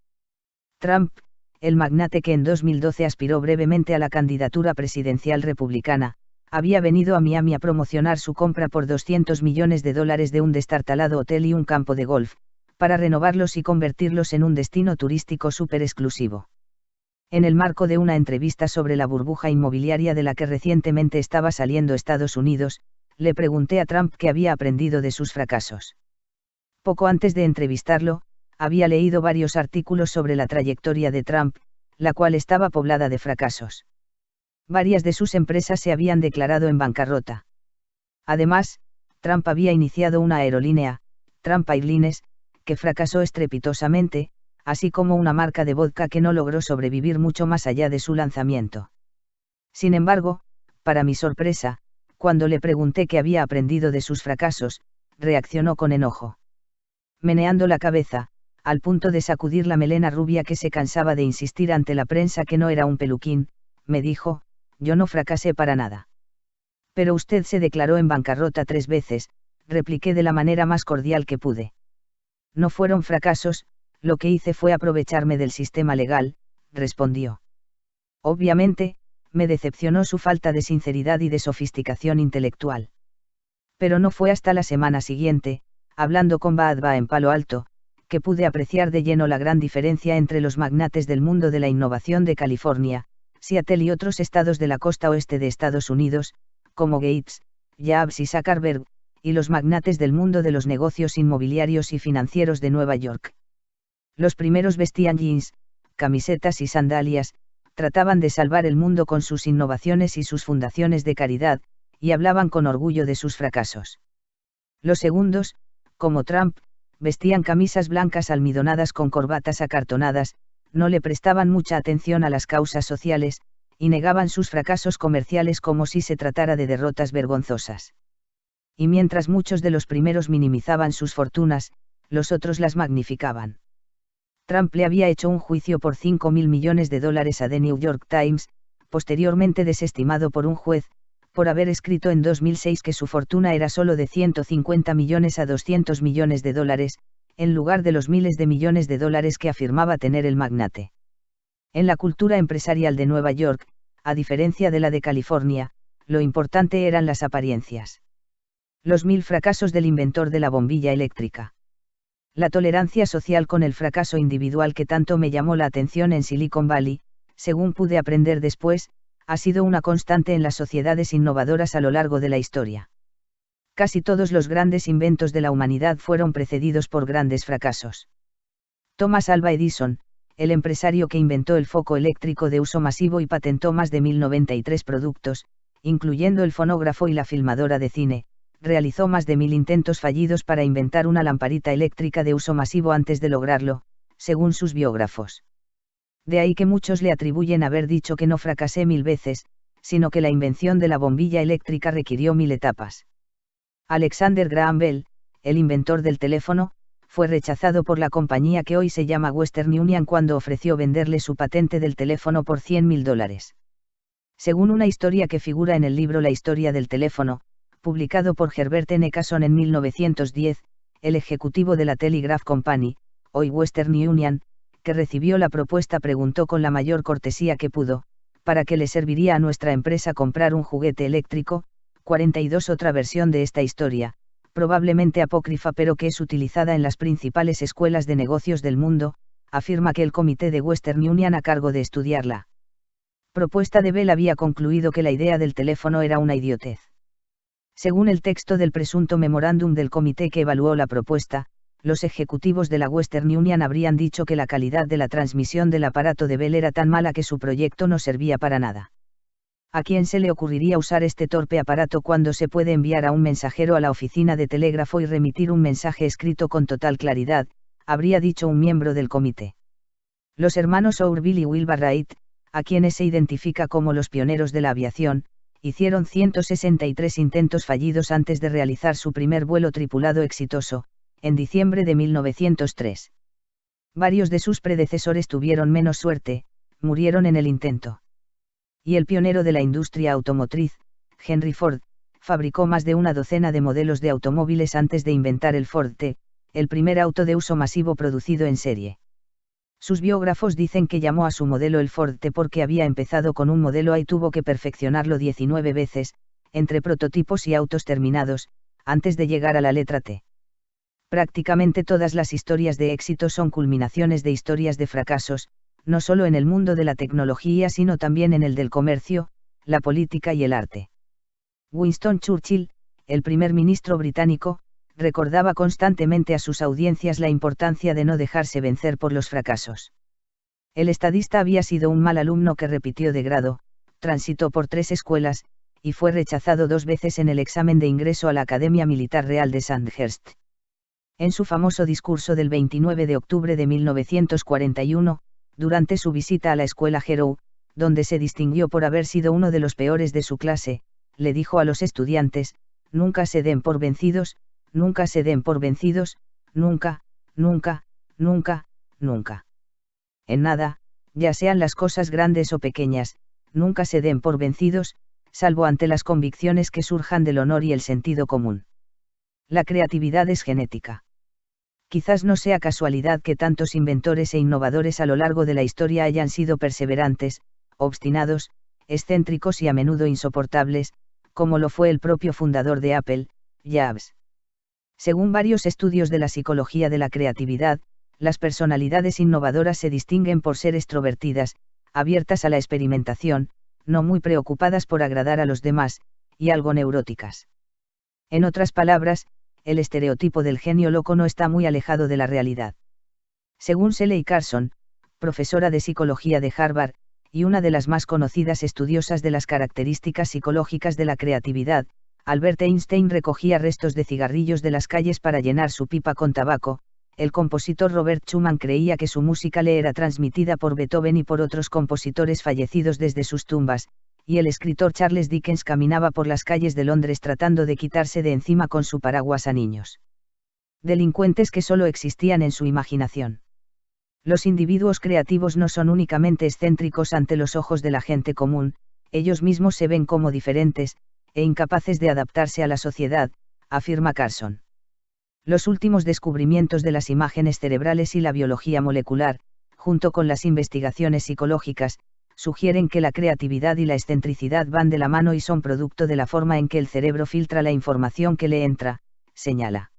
Trump, el magnate que en 2012 aspiró brevemente a la candidatura presidencial republicana, había venido a Miami a promocionar su compra por $200 millones de un destartalado hotel y un campo de golf, para renovarlos y convertirlos en un destino turístico súper exclusivo. En el marco de una entrevista sobre la burbuja inmobiliaria de la que recientemente estaba saliendo Estados Unidos, le pregunté a Trump qué había aprendido de sus fracasos. Poco antes de entrevistarlo, había leído varios artículos sobre la trayectoria de Trump, la cual estaba poblada de fracasos. Varias de sus empresas se habían declarado en bancarrota. Además, Trump había iniciado una aerolínea, Trump Airlines, que fracasó estrepitosamente, así como una marca de vodka que no logró sobrevivir mucho más allá de su lanzamiento. Sin embargo, para mi sorpresa, cuando le pregunté qué había aprendido de sus fracasos, reaccionó con enojo. Meneando la cabeza, al punto de sacudir la melena rubia que se cansaba de insistir ante la prensa que no era un peluquín, me dijo: yo no fracasé para nada. Pero usted se declaró en bancarrota 3 veces, repliqué de la manera más cordial que pude. No fueron fracasos, lo que hice fue aprovecharme del sistema legal, respondió. Obviamente, me decepcionó su falta de sinceridad y de sofisticación intelectual. Pero no fue hasta la semana siguiente, hablando con Baadba en Palo Alto, que pude apreciar de lleno la gran diferencia entre los magnates del mundo de la innovación de California, Seattle y otros estados de la costa oeste de Estados Unidos, como Gates, Jobs y Zuckerberg, y los magnates del mundo de los negocios inmobiliarios y financieros de Nueva York. Los primeros vestían jeans, camisetas y sandalias, trataban de salvar el mundo con sus innovaciones y sus fundaciones de caridad, y hablaban con orgullo de sus fracasos. Los segundos, como Trump, vestían camisas blancas almidonadas con corbatas acartonadas, no le prestaban mucha atención a las causas sociales, y negaban sus fracasos comerciales como si se tratara de derrotas vergonzosas. Y mientras muchos de los primeros minimizaban sus fortunas, los otros las magnificaban. Trump le había hecho un juicio por $5.000 millones a The New York Times, posteriormente desestimado por un juez, por haber escrito en 2006 que su fortuna era solo de 150 millones a 200 millones de dólares, en lugar de los miles de millones de dólares que afirmaba tener el magnate. En la cultura empresarial de Nueva York, a diferencia de la de California, lo importante eran las apariencias. Los 1000 fracasos del inventor de la bombilla eléctrica. La tolerancia social con el fracaso individual que tanto me llamó la atención en Silicon Valley, según pude aprender después, ha sido una constante en las sociedades innovadoras a lo largo de la historia. Casi todos los grandes inventos de la humanidad fueron precedidos por grandes fracasos. Thomas Alva Edison, el empresario que inventó el foco eléctrico de uso masivo y patentó más de 1093 productos, incluyendo el fonógrafo y la filmadora de cine, realizó más de 1000 intentos fallidos para inventar una lamparita eléctrica de uso masivo antes de lograrlo, según sus biógrafos. De ahí que muchos le atribuyen haber dicho que no fracasé 1000 veces, sino que la invención de la bombilla eléctrica requirió 1000 etapas. Alexander Graham Bell, el inventor del teléfono, fue rechazado por la compañía que hoy se llama Western Union cuando ofreció venderle su patente del teléfono por $100.000. Según una historia que figura en el libro La historia del teléfono, publicado por Herbert N. Casson en 1910, el ejecutivo de la Telegraph Company, hoy Western Union, que recibió la propuesta preguntó con la mayor cortesía que pudo, ¿para qué le serviría a nuestra empresa comprar un juguete eléctrico? 42 Otra versión de esta historia, probablemente apócrifa pero que es utilizada en las principales escuelas de negocios del mundo, afirma que el comité de Western Union a cargo de estudiar la propuesta de Bell había concluido que la idea del teléfono era una idiotez. Según el texto del presunto memorándum del comité que evaluó la propuesta, los ejecutivos de la Western Union habrían dicho que la calidad de la transmisión del aparato de Bell era tan mala que su proyecto no servía para nada. ¿A quién se le ocurriría usar este torpe aparato cuando se puede enviar a un mensajero a la oficina de telégrafo y remitir un mensaje escrito con total claridad?, habría dicho un miembro del comité. Los hermanos Orville y Wilbur Wright, a quienes se identifica como los pioneros de la aviación, hicieron 163 intentos fallidos antes de realizar su primer vuelo tripulado exitoso, en diciembre de 1903. Varios de sus predecesores tuvieron menos suerte, murieron en el intento. Y el pionero de la industria automotriz, Henry Ford, fabricó más de una docena de modelos de automóviles antes de inventar el Ford T, el primer auto de uso masivo producido en serie. Sus biógrafos dicen que llamó a su modelo el Ford T porque había empezado con un modelo A y tuvo que perfeccionarlo 19 veces, entre prototipos y autos terminados, antes de llegar a la letra T. Prácticamente todas las historias de éxito son culminaciones de historias de fracasos, no solo en el mundo de la tecnología sino también en el del comercio, la política y el arte. Winston Churchill, el primer ministro británico, recordaba constantemente a sus audiencias la importancia de no dejarse vencer por los fracasos. El estadista había sido un mal alumno que repitió de grado, transitó por 3 escuelas, y fue rechazado 2 veces en el examen de ingreso a la Academia Militar Real de Sandhurst. En su famoso discurso del 29 de octubre de 1941, durante su visita a la escuela Harrow, donde se distinguió por haber sido uno de los peores de su clase, le dijo a los estudiantes: nunca se den por vencidos, nunca se den por vencidos, nunca, nunca, nunca, nunca. En nada, ya sean las cosas grandes o pequeñas, nunca se den por vencidos, salvo ante las convicciones que surjan del honor y el sentido común. La creatividad es genética. Quizás no sea casualidad que tantos inventores e innovadores a lo largo de la historia hayan sido perseverantes, obstinados, excéntricos y a menudo insoportables, como lo fue el propio fundador de Apple, Jobs. Según varios estudios de la psicología de la creatividad, las personalidades innovadoras se distinguen por ser extrovertidas, abiertas a la experimentación, no muy preocupadas por agradar a los demás, y algo neuróticas. En otras palabras, el estereotipo del genio loco no está muy alejado de la realidad. Según Shelley Carson, profesora de psicología de Harvard, y una de las más conocidas estudiosas de las características psicológicas de la creatividad, Albert Einstein recogía restos de cigarrillos de las calles para llenar su pipa con tabaco. El compositor Robert Schumann creía que su música le era transmitida por Beethoven y por otros compositores fallecidos desde sus tumbas, y el escritor Charles Dickens caminaba por las calles de Londres tratando de quitarse de encima con su paraguas a niños. Delincuentes que solo existían en su imaginación. Los individuos creativos no son únicamente excéntricos ante los ojos de la gente común, ellos mismos se ven como diferentes, e incapaces de adaptarse a la sociedad, afirma Carson. Los últimos descubrimientos de las imágenes cerebrales y la biología molecular, junto con las investigaciones psicológicas, sugieren que la creatividad y la excentricidad van de la mano y son producto de la forma en que el cerebro filtra la información que le entra, señala.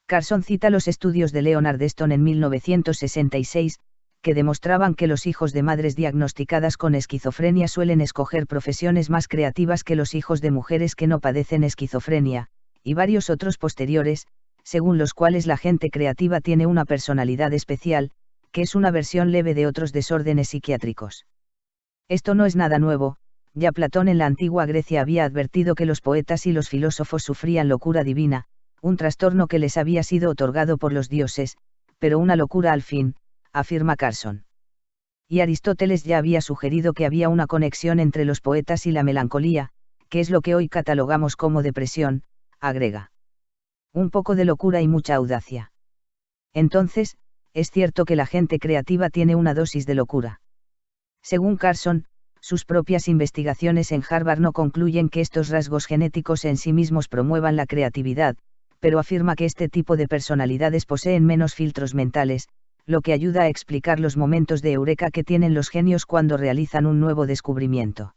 Carson cita los estudios de Leonard Stone en 1966, que demostraban que los hijos de madres diagnosticadas con esquizofrenia suelen escoger profesiones más creativas que los hijos de mujeres que no padecen esquizofrenia, y varios otros posteriores, según los cuales la gente creativa tiene una personalidad especial, que es una versión leve de otros desórdenes psiquiátricos. Esto no es nada nuevo, ya Platón en la antigua Grecia había advertido que los poetas y los filósofos sufrían locura divina, un trastorno que les había sido otorgado por los dioses, pero una locura al fin, afirma Carson. Y Aristóteles ya había sugerido que había una conexión entre los poetas y la melancolía, que es lo que hoy catalogamos como depresión, agrega. Un poco de locura y mucha audacia. Entonces, es cierto que la gente creativa tiene una dosis de locura. Según Carson, sus propias investigaciones en Harvard no concluyen que estos rasgos genéticos en sí mismos promuevan la creatividad, pero afirma que este tipo de personalidades poseen menos filtros mentales, lo que ayuda a explicar los momentos de eureka que tienen los genios cuando realizan un nuevo descubrimiento.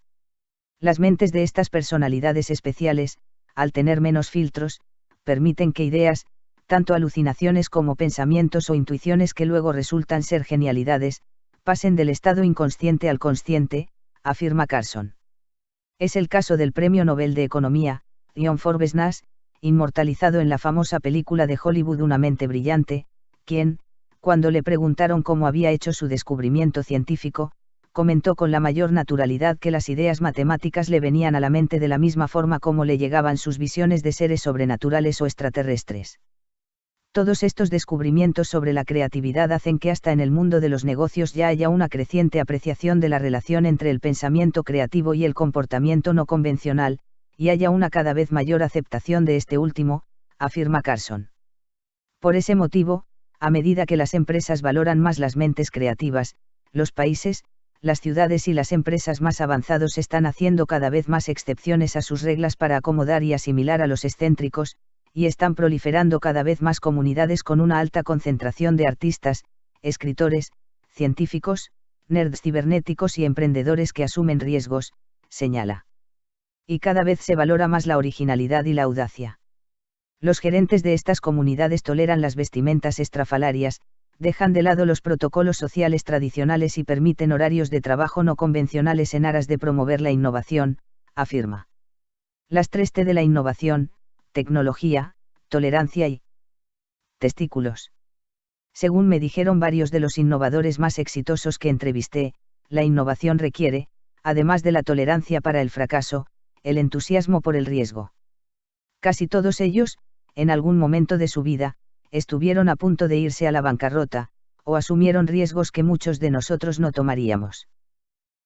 Las mentes de estas personalidades especiales, al tener menos filtros, permiten que ideas, tanto alucinaciones como pensamientos o intuiciones que luego resultan ser genialidades, pasen del estado inconsciente al consciente, afirma Carson. Es el caso del Premio Nobel de Economía, John Forbes Nash, inmortalizado en la famosa película de Hollywood Una mente brillante, quien, cuando le preguntaron cómo había hecho su descubrimiento científico, comentó con la mayor naturalidad que las ideas matemáticas le venían a la mente de la misma forma como le llegaban sus visiones de seres sobrenaturales o extraterrestres. Todos estos descubrimientos sobre la creatividad hacen que hasta en el mundo de los negocios ya haya una creciente apreciación de la relación entre el pensamiento creativo y el comportamiento no convencional, y haya una cada vez mayor aceptación de este último, afirma Carson. Por ese motivo, a medida que las empresas valoran más las mentes creativas, los países, las ciudades y las empresas más avanzados están haciendo cada vez más excepciones a sus reglas para acomodar y asimilar a los excéntricos, y están proliferando cada vez más comunidades con una alta concentración de artistas, escritores, científicos, nerds cibernéticos y emprendedores que asumen riesgos, señala. Y cada vez se valora más la originalidad y la audacia. Los gerentes de estas comunidades toleran las vestimentas estrafalarias, dejan de lado los protocolos sociales tradicionales y permiten horarios de trabajo no convencionales en aras de promover la innovación, afirma. Las 3T de la innovación: tecnología, tolerancia y testículos. Según me dijeron varios de los innovadores más exitosos que entrevisté, la innovación requiere, además de la tolerancia para el fracaso, el entusiasmo por el riesgo. Casi todos ellos, en algún momento de su vida, estuvieron a punto de irse a la bancarrota, o asumieron riesgos que muchos de nosotros no tomaríamos.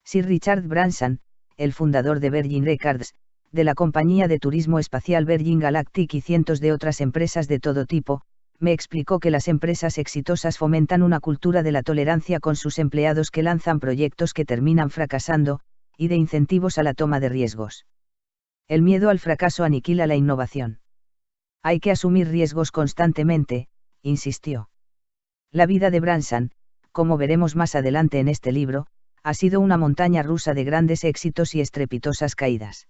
Sir Richard Branson, el fundador de Virgin Records, de la compañía de turismo espacial Virgin Galactic y cientos de otras empresas de todo tipo, me explicó que las empresas exitosas fomentan una cultura de la tolerancia con sus empleados que lanzan proyectos que terminan fracasando, y de incentivos a la toma de riesgos. El miedo al fracaso aniquila la innovación. Hay que asumir riesgos constantemente, insistió. La vida de Branson, como veremos más adelante en este libro, ha sido una montaña rusa de grandes éxitos y estrepitosas caídas.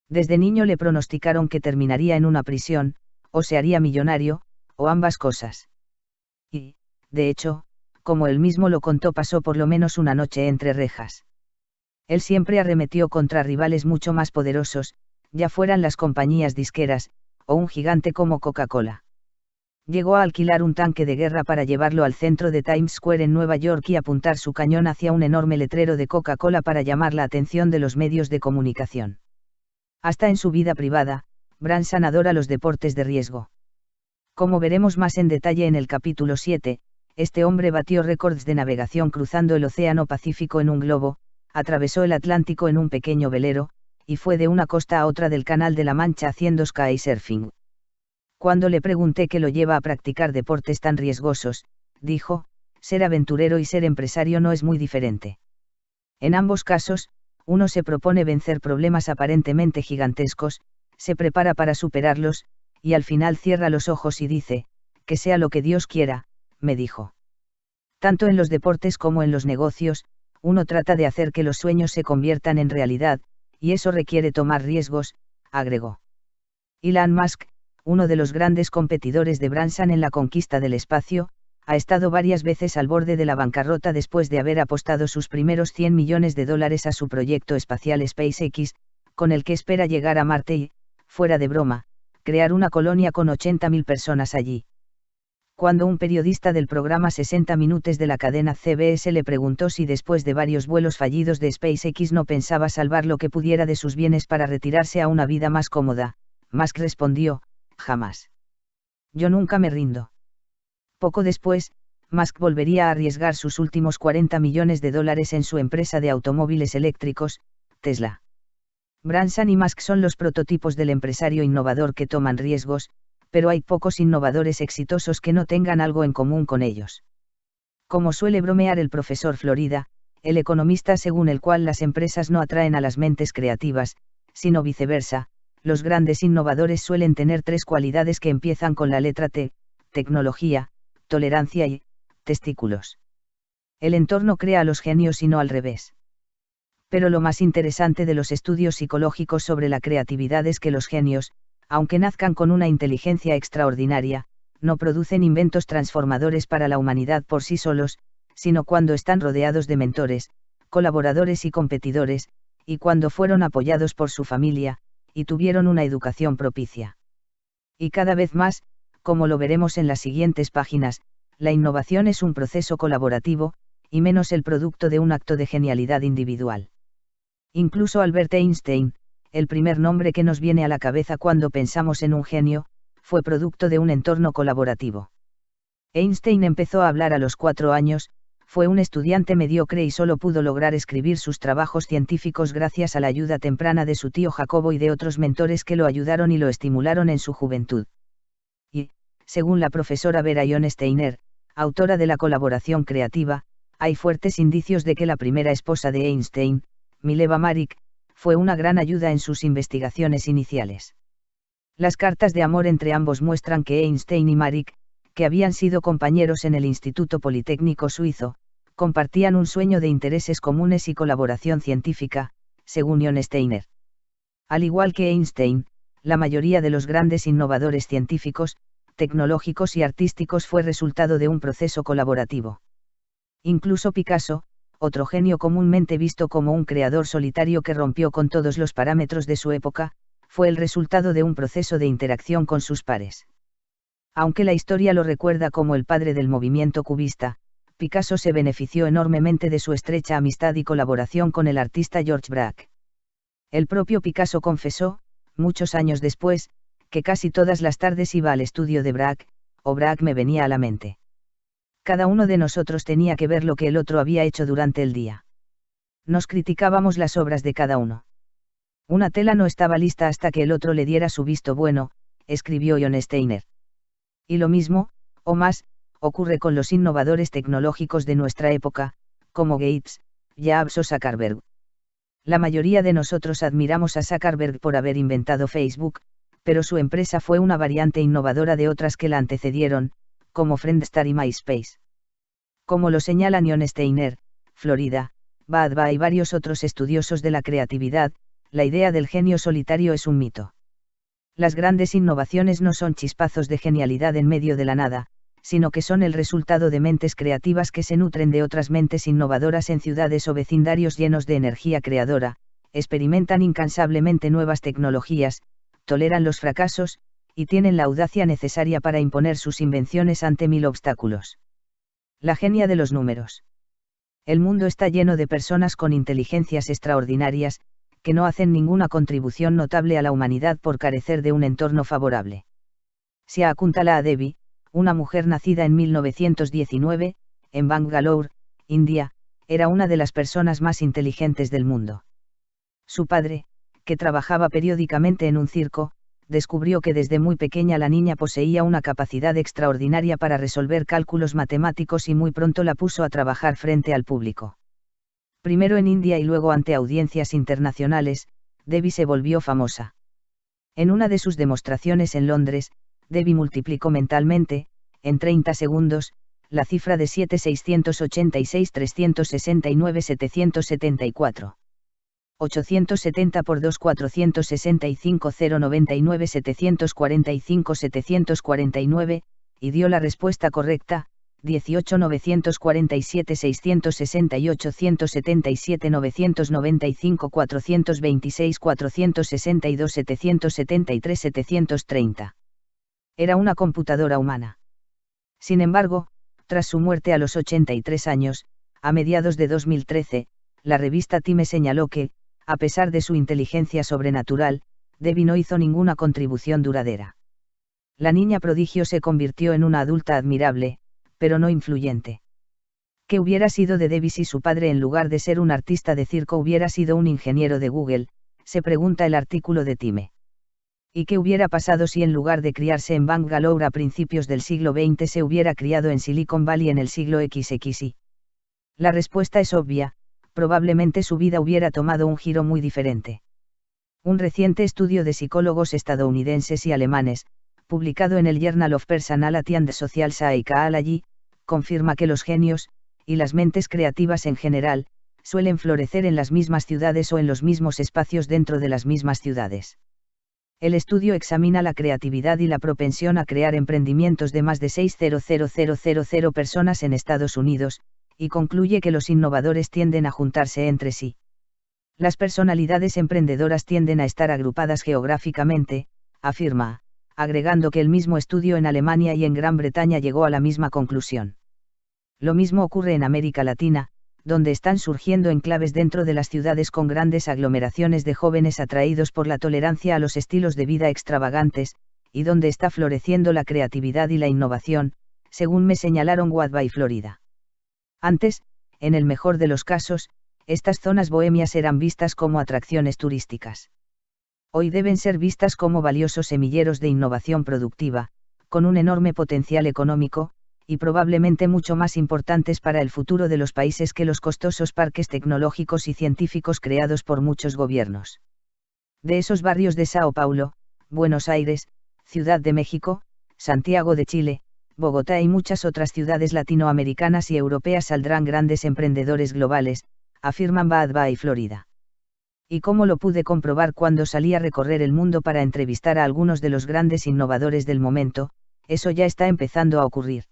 Desde niño le pronosticaron que terminaría en una prisión, o se haría millonario, o ambas cosas. Y, de hecho, como él mismo lo contó, pasó por lo menos una noche entre rejas. Él siempre arremetió contra rivales mucho más poderosos, ya fueran las compañías disqueras, o un gigante como Coca-Cola. Llegó a alquilar un tanque de guerra para llevarlo al centro de Times Square en Nueva York y apuntar su cañón hacia un enorme letrero de Coca-Cola para llamar la atención de los medios de comunicación. Hasta en su vida privada, Branson adora los deportes de riesgo. Como veremos más en detalle en el capítulo 7, este hombre batió récords de navegación cruzando el Océano Pacífico en un globo, atravesó el Atlántico en un pequeño velero, y fue de una costa a otra del Canal de la Mancha haciendo skysurfing. Cuando le pregunté qué lo lleva a practicar deportes tan riesgosos, dijo: ser aventurero y ser empresario no es muy diferente. En ambos casos, uno se propone vencer problemas aparentemente gigantescos, se prepara para superarlos, y al final cierra los ojos y dice: que sea lo que Dios quiera, me dijo. Tanto en los deportes como en los negocios, uno trata de hacer que los sueños se conviertan en realidad, y eso requiere tomar riesgos, agregó. Elon Musk, uno de los grandes competidores de Branson en la conquista del espacio, ha estado varias veces al borde de la bancarrota después de haber apostado sus primeros $100 millones a su proyecto espacial SpaceX, con el que espera llegar a Marte y, fuera de broma, crear una colonia con 80.000 personas allí. Cuando un periodista del programa 60 Minutos de la cadena CBS le preguntó si después de varios vuelos fallidos de SpaceX no pensaba salvar lo que pudiera de sus bienes para retirarse a una vida más cómoda, Musk respondió: jamás. Yo nunca me rindo. Poco después, Musk volvería a arriesgar sus últimos $40 millones en su empresa de automóviles eléctricos, Tesla. Branson y Musk son los prototipos del empresario innovador que toman riesgos, pero hay pocos innovadores exitosos que no tengan algo en común con ellos. Como suele bromear el profesor Florida, el economista según el cual las empresas no atraen a las mentes creativas, sino viceversa, los grandes innovadores suelen tener 3 cualidades que empiezan con la letra T: tecnología, tolerancia y testículos. El entorno crea a los genios y no al revés. Pero lo más interesante de los estudios psicológicos sobre la creatividad es que los genios, aunque nazcan con una inteligencia extraordinaria, no producen inventos transformadores para la humanidad por sí solos, sino cuando están rodeados de mentores, colaboradores y competidores, y cuando fueron apoyados por su familia, y tuvieron una educación propicia. Y cada vez más, como lo veremos en las siguientes páginas, la innovación es un proceso colaborativo, y menos el producto de un acto de genialidad individual. Incluso Albert Einstein, el primer nombre que nos viene a la cabeza cuando pensamos en un genio, fue producto de un entorno colaborativo. Einstein empezó a hablar a los 4 años, fue un estudiante mediocre y solo pudo lograr escribir sus trabajos científicos gracias a la ayuda temprana de su tío Jacobo y de otros mentores que lo ayudaron y lo estimularon en su juventud. Y, según la profesora Vera Jon Steiner, autora de La colaboración creativa, hay fuertes indicios de que la primera esposa de Einstein, Mileva Maric, fue una gran ayuda en sus investigaciones iniciales. Las cartas de amor entre ambos muestran que Einstein y Maric, que habían sido compañeros en el Instituto Politécnico Suizo, compartían un sueño de intereses comunes y colaboración científica, según John Steiner. Al igual que Einstein, la mayoría de los grandes innovadores científicos, tecnológicos y artísticos fue resultado de un proceso colaborativo. Incluso Picasso, otro genio comúnmente visto como un creador solitario que rompió con todos los parámetros de su época, fue el resultado de un proceso de interacción con sus pares. Aunque la historia lo recuerda como el padre del movimiento cubista, Picasso se benefició enormemente de su estrecha amistad y colaboración con el artista George Braque. El propio Picasso confesó, muchos años después, que casi todas las tardes iba al estudio de Braque, o Braque me venía a la mente. Cada uno de nosotros tenía que ver lo que el otro había hecho durante el día. Nos criticábamos las obras de cada uno. Una tela no estaba lista hasta que el otro le diera su visto bueno, escribió John Steiner. Y lo mismo, o más, ocurre con los innovadores tecnológicos de nuestra época, como Gates, Jobs o Zuckerberg. La mayoría de nosotros admiramos a Zuckerberg por haber inventado Facebook, pero su empresa fue una variante innovadora de otras que la antecedieron, como Friendstar y MySpace. Como lo señalan John Steiner, Florida, Badba y varios otros estudiosos de la creatividad, la idea del genio solitario es un mito. Las grandes innovaciones no son chispazos de genialidad en medio de la nada, sino que son el resultado de mentes creativas que se nutren de otras mentes innovadoras en ciudades o vecindarios llenos de energía creadora, experimentan incansablemente nuevas tecnologías, toleran los fracasos, y tienen la audacia necesaria para imponer sus invenciones ante mil obstáculos. La genia de los números. El mundo está lleno de personas con inteligencias extraordinarias, que no hacen ninguna contribución notable a la humanidad por carecer de un entorno favorable. Shakuntala Devi, una mujer nacida en 1919, en Bangalore, India, era una de las personas más inteligentes del mundo. Su padre, que trabajaba periódicamente en un circo, descubrió que desde muy pequeña la niña poseía una capacidad extraordinaria para resolver cálculos matemáticos y muy pronto la puso a trabajar frente al público. Primero en India y luego ante audiencias internacionales, Devi se volvió famosa. En una de sus demostraciones en Londres, Devi multiplicó mentalmente, en 30 segundos, la cifra de 7,686,369,774. 870 por 2 465 099 745 749, y dio la respuesta correcta, 18 947 668 177 995 426 462 773 730. Era una computadora humana. Sin embargo, tras su muerte a los 83 años, a mediados de 2013, la revista Time señaló que, a pesar de su inteligencia sobrenatural, Devi no hizo ninguna contribución duradera. La niña prodigio se convirtió en una adulta admirable, pero no influyente. ¿Qué hubiera sido de Devi si su padre en lugar de ser un artista de circo hubiera sido un ingeniero de Google?, se pregunta el artículo de Time. ¿Y qué hubiera pasado si en lugar de criarse en Bangalore a principios del siglo XX se hubiera criado en Silicon Valley en el siglo XXI? La respuesta es obvia, probablemente su vida hubiera tomado un giro muy diferente. Un reciente estudio de psicólogos estadounidenses y alemanes, publicado en el Journal of Personality and Social Psychology, confirma que los genios, y las mentes creativas en general, suelen florecer en las mismas ciudades o en los mismos espacios dentro de las mismas ciudades. El estudio examina la creatividad y la propensión a crear emprendimientos de más de 600,000 personas en Estados Unidos, y concluye que los innovadores tienden a juntarse entre sí. Las personalidades emprendedoras tienden a estar agrupadas geográficamente, afirma, agregando que el mismo estudio en Alemania y en Gran Bretaña llegó a la misma conclusión. Lo mismo ocurre en América Latina, donde están surgiendo enclaves dentro de las ciudades con grandes aglomeraciones de jóvenes atraídos por la tolerancia a los estilos de vida extravagantes, y donde está floreciendo la creatividad y la innovación, según me señalaron Wadby y Florida. Antes, en el mejor de los casos, estas zonas bohemias eran vistas como atracciones turísticas. Hoy deben ser vistas como valiosos semilleros de innovación productiva, con un enorme potencial económico, y probablemente mucho más importantes para el futuro de los países que los costosos parques tecnológicos y científicos creados por muchos gobiernos. De esos barrios de Sao Paulo, Buenos Aires, Ciudad de México, Santiago de Chile, Bogotá y muchas otras ciudades latinoamericanas y europeas saldrán grandes emprendedores globales, afirman Bad Bay, Florida. Y cómo lo pude comprobar cuando salí a recorrer el mundo para entrevistar a algunos de los grandes innovadores del momento, eso ya está empezando a ocurrir.